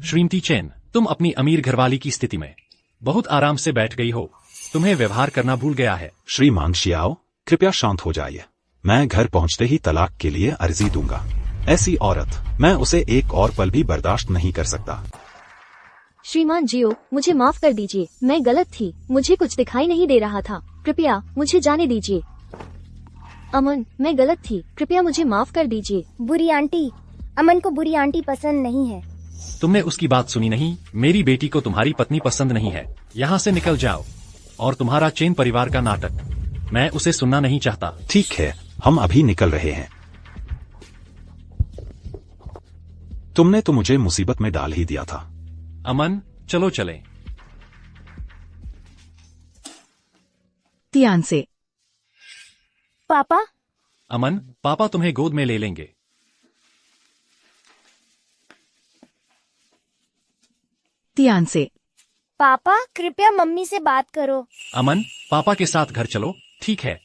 श्रीमती चेन, तुम अपनी अमीर घरवाली की स्थिति में बहुत आराम से बैठ गई हो। तुम्हें व्यवहार करना भूल गया है। श्रीमान श्याओ, कृपया शांत हो जाइए। मैं घर पहुंचते ही तलाक के लिए अर्जी दूंगा। ऐसी औरत, मैं उसे एक और पल भी बर्दाश्त नहीं कर सकता। श्रीमान जियो, मुझे माफ कर दीजिए। मैं गलत थी, मुझे कुछ दिखाई नहीं दे रहा था। कृपया मुझे जाने दीजिए। अमन, मैं गलत थी, कृपया मुझे माफ कर दीजिए। बुरी आंटी, अमन को बुरी आंटी पसंद नहीं है। तुमने उसकी बात सुनी नहीं? मेरी बेटी को तुम्हारी पत्नी पसंद नहीं है। यहाँ से निकल जाओ। और तुम्हारा चेन परिवार का नाटक, मैं उसे सुनना नहीं चाहता। ठीक है, हम अभी निकल रहे हैं। तुमने तो मुझे मुसीबत में डाल ही दिया था। अमन, चलो चलें। तियान से, पापा, अमन, पापा तुम्हें गोद में ले लेंगे। तियान से, पापा कृपया मम्मी से बात करो। अमन, पापा के साथ घर चलो। ठीक है,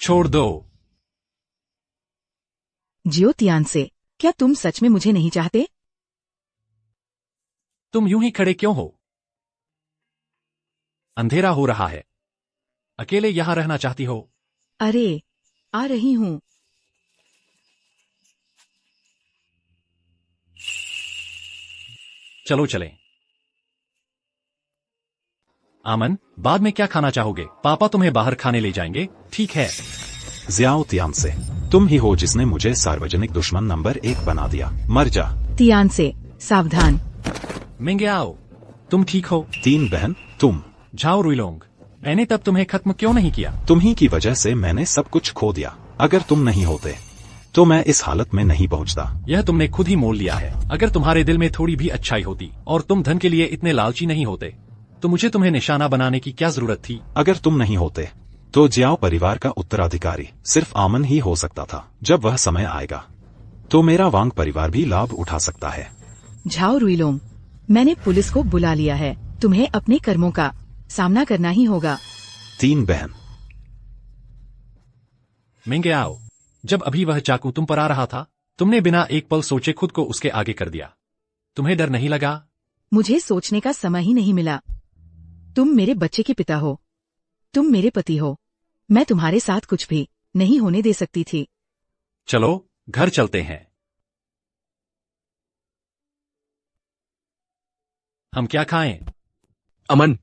छोड़ दो। जियो तियान से, क्या तुम सच में मुझे नहीं चाहते? तुम यूं ही खड़े क्यों हो? अंधेरा हो रहा है। अकेले यहां रहना चाहती हो? अरे, आ रही हूँ। चलो चलें। आमन, बाद में क्या खाना चाहोगे? पापा तुम्हें बाहर खाने ले जाएंगे। ठीक है। ज़ियाओ तियान से, तुम ही हो जिसने मुझे सार्वजनिक दुश्मन नंबर 1 बना दिया। मर जा। तियान से, सावधान। मिंगयाओ, तुम ठीक हो? 3 बहन, तुम। झाओ रुइलोंग, मैंने तब तुम्हें खत्म क्यों नहीं किया? तुम्ही की वजह से मैंने सब कुछ खो दिया। अगर तुम नहीं होते तो मैं इस हालत में नहीं पहुंचता। यह तुमने खुद ही मोल लिया है। अगर तुम्हारे दिल में थोड़ी भी अच्छाई होती और तुम धन के लिए इतने लालची नहीं होते तो मुझे तुम्हें निशाना बनाने की क्या जरूरत थी? अगर तुम नहीं होते तो जियाओ परिवार का उत्तराधिकारी सिर्फ आमन ही हो सकता था। जब वह समय आएगा तो मेरा वांग परिवार भी लाभ उठा सकता है। झाओ रुइलोंग, मैंने पुलिस को बुला लिया है। तुम्हें अपने कर्मों का सामना करना ही होगा। 3 बहन। मिंगयाओ, जब अभी वह चाकू तुम पर आ रहा था, तुमने बिना एक पल सोचे खुद को उसके आगे कर दिया। तुम्हें डर नहीं लगा? मुझे सोचने का समय ही नहीं मिला। तुम मेरे बच्चे के पिता हो, तुम मेरे पति हो। मैं तुम्हारे साथ कुछ भी नहीं होने दे सकती थी। चलो घर चलते हैं। हम क्या खाएं? अमन।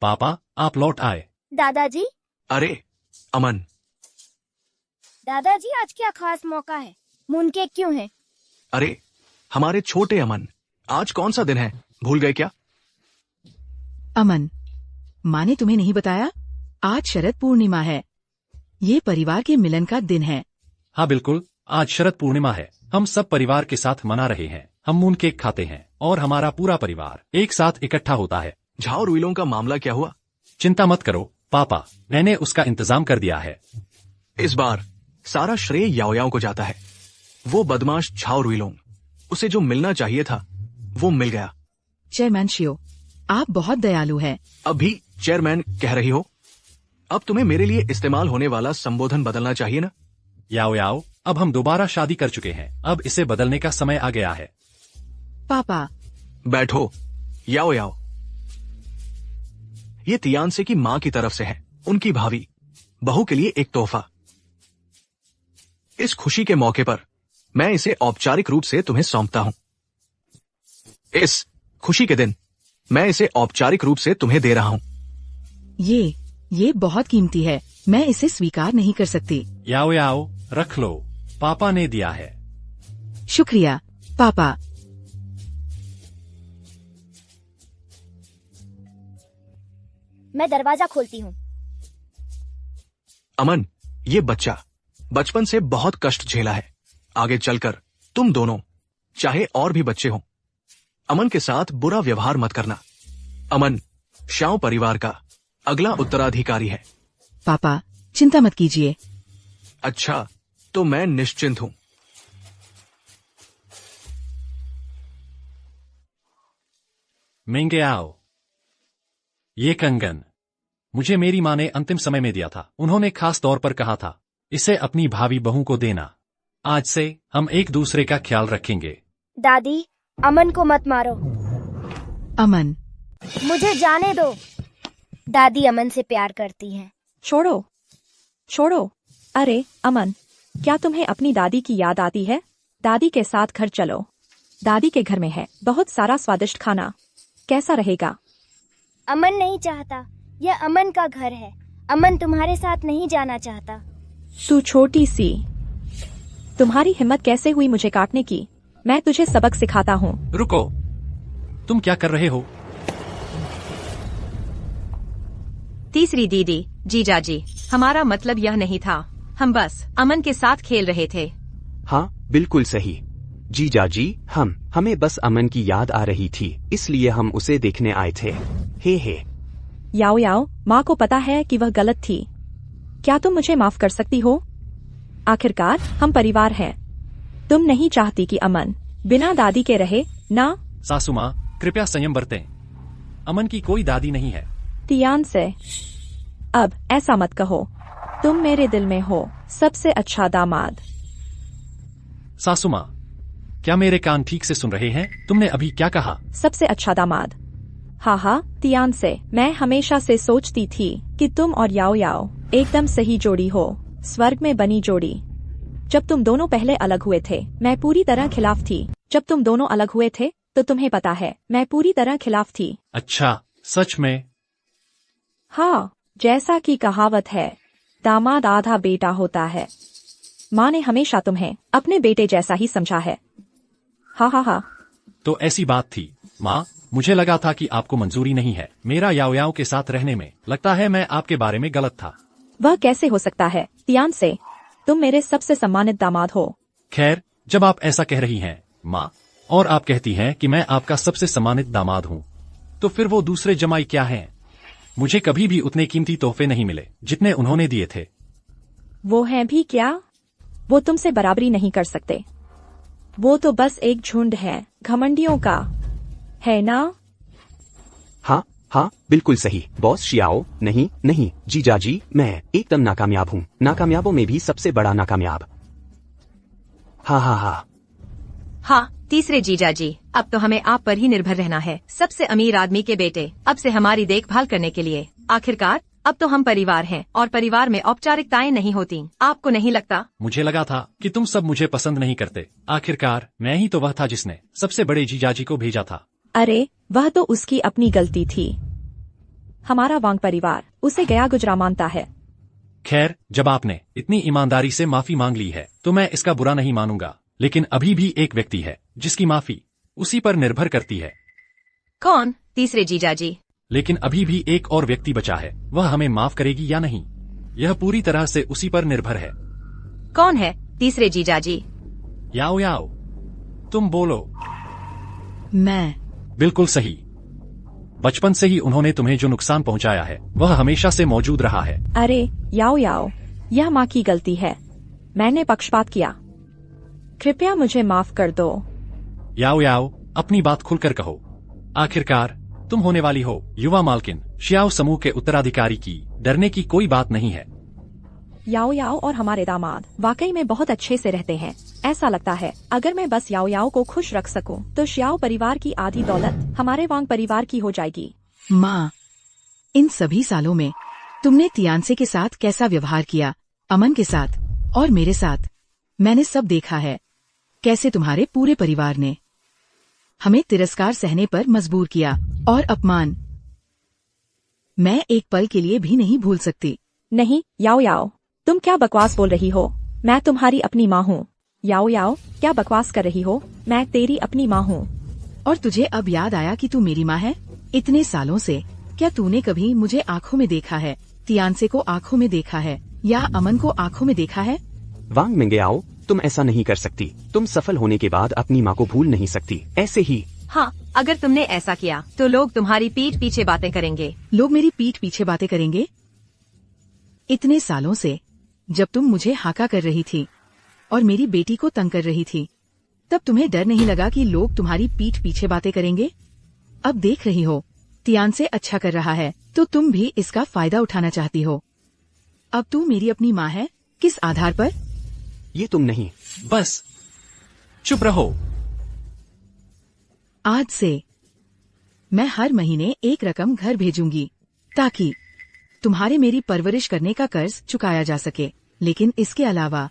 पापा, आप लौट आए। दादाजी, अरे अमन, दादाजी आज क्या खास मौका है? मूनकेक क्यों है? अरे हमारे छोटे अमन, आज कौन सा दिन है, भूल गए क्या? अमन, माँ ने तुम्हें नहीं बताया? आज शरद पूर्णिमा है। ये परिवार के मिलन का दिन है। हाँ बिल्कुल, आज शरद पूर्णिमा है। हम सब परिवार के साथ मना रहे हैं। हम मून केक खाते हैं और हमारा पूरा परिवार एक साथ इकट्ठा होता है। झाओ रुइलोंग का मामला क्या हुआ? चिंता मत करो पापा, मैंने उसका इंतजाम कर दिया है। इस बार सारा श्रेय याओ याओ को जाता है। वो बदमाश झाओ रुइलोंग, उसे जो मिलना चाहिए था वो मिल गया। चेयरमैन शियो, आप बहुत दयालु हैं। अभी चेयरमैन कह रही हो? अब तुम्हें मेरे लिए इस्तेमाल होने वाला संबोधन बदलना चाहिए ना? याओ याओ, अब हम दोबारा शादी कर चुके हैं। अब इसे बदलने का समय आ गया है। पापा। बैठो याओ याओ। ये तियानसे की माँ की तरफ से है, उनकी भाभी, बहू के लिए एक तोहफा। इस खुशी के मौके पर मैं इसे औपचारिक रूप से तुम्हें सौंपता हूं। इस खुशी के दिन मैं इसे औपचारिक रूप से तुम्हें दे रहा हूं। ये बहुत कीमती है। मैं इसे स्वीकार नहीं कर सकती। याओ याओ, रख लो, पापा ने दिया है। शुक्रिया पापा। मैं दरवाजा खोलती हूँ। अमन, ये बच्चा बचपन से बहुत कष्ट झेला है। आगे चलकर तुम दोनों, चाहे और भी बच्चे हों, अमन के साथ बुरा व्यवहार मत करना। अमन शाओ परिवार का अगला उत्तराधिकारी है। पापा चिंता मत कीजिए। अच्छा, तो मैं निश्चिंत हूं। मेंगे आओ। ये कंगन मुझे मेरी माँ ने अंतिम समय में दिया था। उन्होंने खास तौर पर कहा था इसे अपनी भाभी बहू को देना। आज से हम एक दूसरे का ख्याल रखेंगे। दादी, अमन को मत मारो। अमन, मुझे जाने दो। दादी अमन से प्यार करती हैं। छोड़ो छोड़ो। अरे अमन, क्या तुम्हें अपनी दादी की याद आती है? दादी के साथ घर चलो। दादी के घर में है बहुत सारा स्वादिष्ट खाना। कैसा रहेगा? अमन नहीं चाहता, यह अमन का घर है। अमन तुम्हारे साथ नहीं जाना चाहता। तू छोटी सी, तुम्हारी हिम्मत कैसे हुई मुझे काटने की? मैं तुझे सबक सिखाता हूँ। रुको, तुम क्या कर रहे हो? तीसरी दीदी, जीजाजी, हमारा मतलब यह नहीं था। हम बस अमन के साथ खेल रहे थे। हाँ बिल्कुल सही जीजाजी, हमें बस अमन की याद आ रही थी, इसलिए हम उसे देखने आए थे। हे। याओ याओ, माँ को पता है कि वह गलत थी। क्या तुम मुझे माफ कर सकती हो? आखिरकार हम परिवार हैं। तुम नहीं चाहती कि अमन बिना दादी के रहे ना? सासू माँ, कृपया संयम बरतें। अमन की कोई दादी नहीं है। तियान से, अब ऐसा मत कहो। तुम मेरे दिल में हो सबसे अच्छा दामाद। सासू माँ, क्या मेरे कान ठीक से सुन रहे हैं? तुमने अभी क्या कहा? सबसे अच्छा दामाद। हाँ, तियान से, मैं हमेशा से सोचती थी कि तुम और याओ याओ एकदम सही जोड़ी हो, स्वर्ग में बनी जोड़ी। जब तुम दोनों पहले अलग हुए थे, मैं पूरी तरह खिलाफ थी। जब तुम दोनों अलग हुए थे तो तुम्हें पता है मैं पूरी तरह खिलाफ थी। अच्छा, सच में? हाँ, जैसा कि कहावत है, दामाद आधा बेटा होता है। माँ ने हमेशा तुम्हें अपने बेटे जैसा ही समझा है। हाँ। तो ऐसी बात थी माँ, मुझे लगा था कि आपको मंजूरी नहीं है मेरा याओ याओ के साथ रहने में। लगता है मैं आपके बारे में गलत था। वह कैसे हो सकता है तियान से, तुम मेरे सबसे सम्मानित दामाद हो। खैर, जब आप ऐसा कह रही हैं माँ, और आप कहती हैं कि मैं आपका सबसे सम्मानित दामाद हूँ, तो फिर वो दूसरे जमाई क्या हैं? मुझे कभी भी उतने कीमती तोहफे नहीं मिले जितने उन्होंने दिए थे। वो हैं भी क्या? वो तुमसे बराबरी नहीं कर सकते। वो तो बस एक झुंड है घमंडियों का, है ना? हाँ बिल्कुल सही बॉस शियाओ। नहीं जीजाजी, मैं एकदम नाकामयाब हूँ, नाकामयाबों में भी सबसे बड़ा नाकामयाब। हाँ, तीसरे जीजाजी, अब तो हमें आप पर ही निर्भर रहना है। सबसे अमीर आदमी के बेटे अब से हमारी देखभाल करने के लिए। आखिरकार अब तो हम परिवार हैं और परिवार में औपचारिकताएं नहीं होती। आपको नहीं लगता? मुझे लगा था कि तुम सब मुझे पसंद नहीं करते। आखिरकार मैं ही तो वह था जिसने सबसे बड़े जीजाजी को भेजा था। अरे वह तो उसकी अपनी गलती थी। हमारा वांग परिवार उसे गया गुजरा मानता है। खैर, जब आपने इतनी ईमानदारी से माफी मांग ली है तो मैं इसका बुरा नहीं मानूंगा। लेकिन अभी भी एक व्यक्ति है जिसकी माफी उसी पर निर्भर करती है। कौन? तीसरे जीजाजी। लेकिन अभी भी एक और व्यक्ति बचा है, वह हमें माफ करेगी या नहीं, यह पूरी तरह से उसी पर निर्भर है। कौन है तीसरे जीजाजी? याओ याओ, तुम बोलो। मैं। बिल्कुल सही। बचपन से ही उन्होंने तुम्हें जो नुकसान पहुंचाया है वह हमेशा से मौजूद रहा है। अरे याओ याओ, यह माँ की गलती है, मैंने पक्षपात किया, कृपया मुझे माफ कर दो। याओ याओ, अपनी बात खुलकर कहो। आखिरकार तुम होने वाली हो युवा मालकिन शियाओ समूह के उत्तराधिकारी की, डरने की कोई बात नहीं है। याओ याओ और हमारे दामाद वाकई में बहुत अच्छे से रहते हैं। ऐसा लगता है अगर मैं बस याओ याओ को खुश रख सकूं, तो शियाओ परिवार की आधी दौलत हमारे वांग परिवार की हो जाएगी। माँ, इन सभी सालों में तुमने तियानसे के साथ कैसा व्यवहार किया, अमन के साथ और मेरे साथ, मैंने सब देखा है। कैसे तुम्हारे पूरे परिवार ने हमें तिरस्कार सहने पर मजबूर किया और अपमान मैं एक पल के लिए भी नहीं भूल सकती। नहीं याओ याओ, तुम क्या बकवास बोल रही हो? मैं तुम्हारी अपनी माँ हूँ। याओ याओ, क्या बकवास कर रही हो? मैं तेरी अपनी माँ हूँ। और तुझे अब याद आया कि तू मेरी माँ है? इतने सालों से क्या तूने कभी मुझे आँखों में देखा है, तियानसे को आँखों में देखा है या अमन को आँखों में देखा है? वांग मिंगयाओ, तुम ऐसा नहीं कर सकती। तुम सफल होने के बाद अपनी माँ को भूल नहीं सकती। ऐसे ही हाँ, अगर तुमने ऐसा किया तो लोग तुम्हारी पीठ पीछे बातें करेंगे। लोग मेरी पीठ पीछे बातें करेंगे? इतने सालों से जब तुम मुझे हाका कर रही थी और मेरी बेटी को तंग कर रही थी, तब तुम्हें डर नहीं लगा कि लोग तुम्हारी पीठ पीछे बातें करेंगे? अब देख रही हो तियानसे अच्छा कर रहा है तो तुम भी इसका फायदा उठाना चाहती हो। अब तू मेरी अपनी माँ है, किस आधार पर? ये तुम नहीं। बस चुप रहो। आज से मैं हर महीने एक रकम घर भेजूंगी ताकि तुम्हारे मेरी परवरिश करने का कर्ज चुकाया जा सके, लेकिन इसके अलावा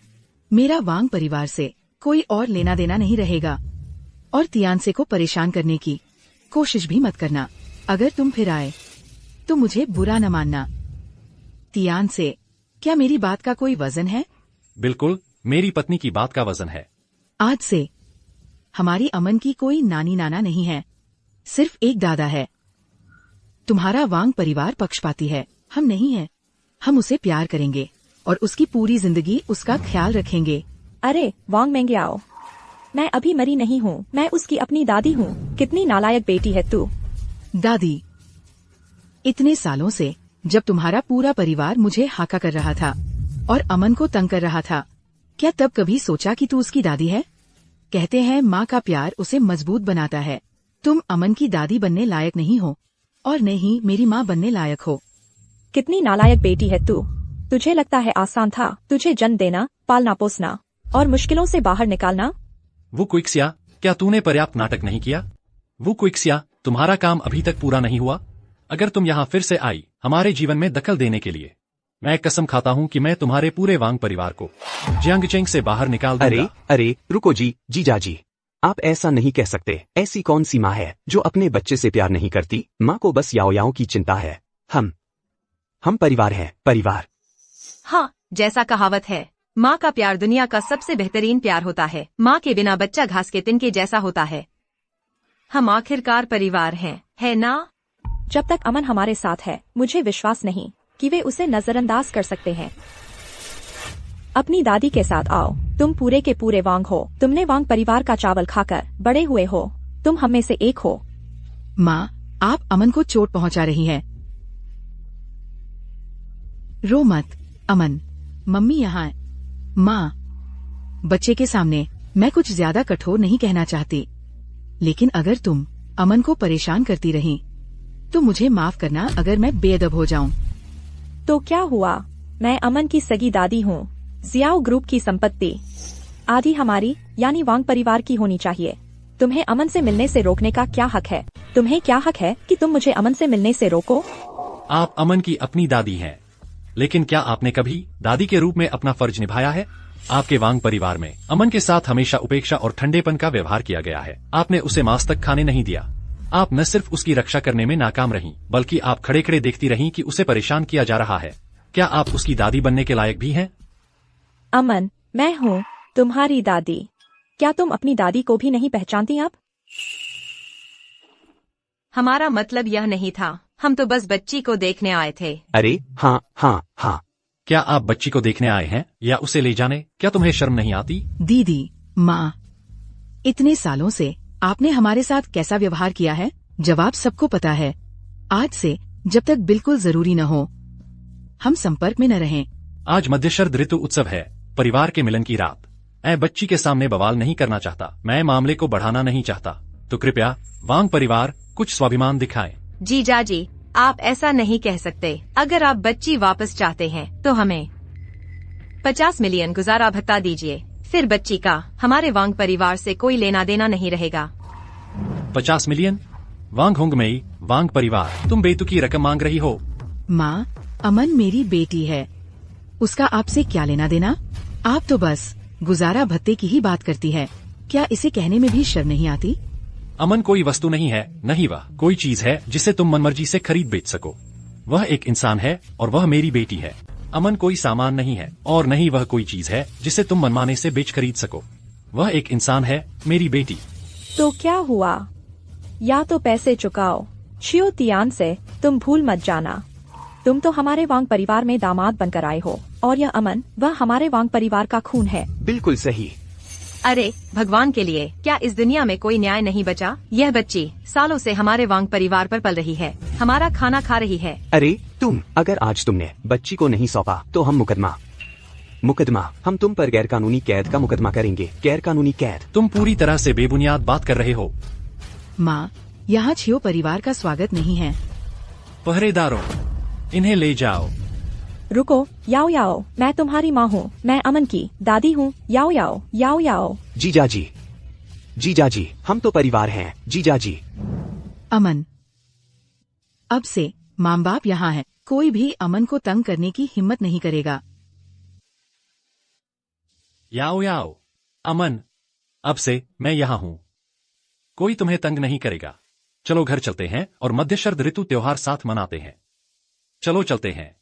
मेरा वांग परिवार से कोई और लेना देना नहीं रहेगा। और तियानसे को परेशान करने की कोशिश भी मत करना। अगर तुम फिर आए तो मुझे बुरा न मानना। तियानसे, क्या मेरी बात का कोई वजन है? बिल्कुल, मेरी पत्नी की बात का वजन है। आज से हमारी अमन की कोई नानी नाना नहीं है, सिर्फ एक दादा है। तुम्हारा वांग परिवार पक्षपाती है, हम नहीं हैं। हम उसे प्यार करेंगे और उसकी पूरी जिंदगी उसका ख्याल रखेंगे। अरे वांग मिंगयाओ, मैं अभी मरी नहीं हूँ, मैं उसकी अपनी दादी हूँ। कितनी नालायक बेटी है तू। दादी, इतने सालों से जब तुम्हारा पूरा परिवार मुझे हाका कर रहा था और अमन को तंग कर रहा था, क्या तब कभी सोचा कि तू उसकी दादी है? कहते हैं माँ का प्यार उसे मजबूत बनाता है। तुम अमन की दादी बनने लायक नहीं हो और न ही मेरी माँ बनने लायक हो। कितनी नालायक बेटी है तू। तुझे लगता है आसान था तुझे जन्म देना, पालना पोसना और मुश्किलों से बाहर निकालना? वो क्विक्सिया, क्या तूने पर्याप्त नाटक नहीं किया? वो क्विक्सिया, तुम्हारा काम अभी तक पूरा नहीं हुआ। अगर तुम यहाँ फिर से आई हमारे जीवन में दखल देने के लिए, मैं कसम खाता हूँ कि मैं तुम्हारे पूरे वांग परिवार को जियांगचेंग से बाहर निकाल दूंगा। अरे अरे रुको जी, जीजाजी, आप ऐसा नहीं कह सकते। ऐसी कौन सी माँ है जो अपने बच्चे से प्यार नहीं करती? माँ को बस याओ याओ की चिंता है। हम परिवार हैं, परिवार। हाँ, जैसा कहावत है, माँ का प्यार दुनिया का सबसे बेहतरीन प्यार होता है। माँ के बिना बच्चा घास के तिनके जैसा होता है। हम आखिरकार परिवार हैं, है ना? जब तक अमन हमारे साथ है, मुझे विश्वास नहीं कि वे उसे नजरअंदाज कर सकते हैं। अपनी दादी के साथ आओ। तुम पूरे के पूरे वांग हो। तुमने वांग परिवार का चावल खाकर बड़े हुए हो। तुम हम में से एक हो। माँ, आप अमन को चोट पहुँचा रही हैं। रो मत अमन, मम्मी यहाँ है। माँ, बच्चे के सामने मैं कुछ ज्यादा कठोर नहीं कहना चाहती, लेकिन अगर तुम अमन को परेशान करती रही तो मुझे माफ करना अगर मैं बेअदब हो जाऊं। तो क्या हुआ? मैं अमन की सगी दादी हूँ। जियाओ ग्रुप की संपत्ति आधी हमारी यानी वांग परिवार की होनी चाहिए। तुम्हें अमन से मिलने से रोकने का क्या हक है? तुम्हें क्या हक है कि तुम मुझे अमन से मिलने से रोको? आप अमन की अपनी दादी हैं, लेकिन क्या आपने कभी दादी के रूप में अपना फर्ज निभाया है? आपके वांग परिवार में अमन के साथ हमेशा उपेक्षा और ठंडेपन का व्यवहार किया गया है। आपने उसे मांस तक खाने नहीं दिया। आप न सिर्फ उसकी रक्षा करने में नाकाम रहीं, बल्कि आप खड़े खड़े देखती रहीं कि उसे परेशान किया जा रहा है। क्या आप उसकी दादी बनने के लायक भी हैं? अमन, मैं हूँ तुम्हारी दादी। क्या तुम अपनी दादी को भी नहीं पहचानती? अब हमारा मतलब यह नहीं था, हम तो बस बच्ची को देखने आए थे। अरे हाँ हाँ हाँ। क्या आप बच्ची को देखने आए हैं या उसे ले जाने? क्या तुम्हें शर्म नहीं आती? दीदी, माँ, इतने सालों से आपने हमारे साथ कैसा व्यवहार किया है, जवाब सबको पता है। आज से जब तक बिल्कुल जरूरी न हो, हम संपर्क में न रहें। आज मध्य शरद ऋतु उत्सव है, परिवार के मिलन की रात। मैं बच्ची के सामने बवाल नहीं करना चाहता, मैं मामले को बढ़ाना नहीं चाहता, तो कृपया वांग परिवार कुछ स्वाभिमान दिखाएं। जीजा जी, आप ऐसा नहीं कह सकते। अगर आप बच्ची वापस चाहते हैं तो हमें 50 मिलियन गुजारा भत्ता दीजिए, फिर बच्ची का हमारे वांग परिवार से कोई लेना देना नहीं रहेगा। 50 मिलियन? वांग होंगमेई, वांग परिवार, तुम बेतुकी रकम मांग रही हो। माँ, अमन मेरी बेटी है, उसका आपसे क्या लेना देना? आप तो बस गुजारा भत्ते की ही बात करती है, क्या इसे कहने में भी शर्म नहीं आती? अमन कोई वस्तु नहीं है, नहीं वह कोई चीज है जिसे तुम मनमर्जी से खरीद बेच सको। वह एक इंसान है और वह मेरी बेटी है। अमन कोई सामान नहीं है और नहीं वह कोई चीज है जिसे तुम मनमाने से बेच खरीद सको। वह एक इंसान है, मेरी बेटी। तो क्या हुआ? या तो पैसे चुकाओ शियो तियान से, तुम भूल मत जाना, तुम तो हमारे वांग परिवार में दामाद बनकर आए हो, और यह अमन वह हमारे वांग परिवार का खून है। बिल्कुल सही। अरे भगवान के लिए, क्या इस दुनिया में कोई न्याय नहीं बचा? यह बच्ची सालों से हमारे वांग परिवार पर पल रही है, हमारा खाना खा रही है। अरे तुम, अगर आज तुमने बच्ची को नहीं सौंपा तो हम मुकदमा हम तुम पर गैरकानूनी कैद का मुकदमा करेंगे। गैरकानूनी कैद? तुम पूरी तरह से बेबुनियाद बात कर रहे हो। माँ, यहाँ छियो परिवार का स्वागत नहीं है। पहरेदारों, इन्हें ले जाओ। रुको, याओ याओ, मैं तुम्हारी माँ हूँ, मैं अमन की दादी हूँ। याओ याओ याओ याओ। जीजा जी, हम तो परिवार हैं। जीजा जी। अमन, अब से माँ बाप यहाँ है, कोई भी अमन को तंग करने की हिम्मत नहीं करेगा। याओ, अमन, अब से मैं यहाँ हूँ, कोई तुम्हें तंग नहीं करेगा। चलो घर चलते हैं और मध्य शरद ऋतु त्योहार साथ मनाते हैं। चलो चलते हैं।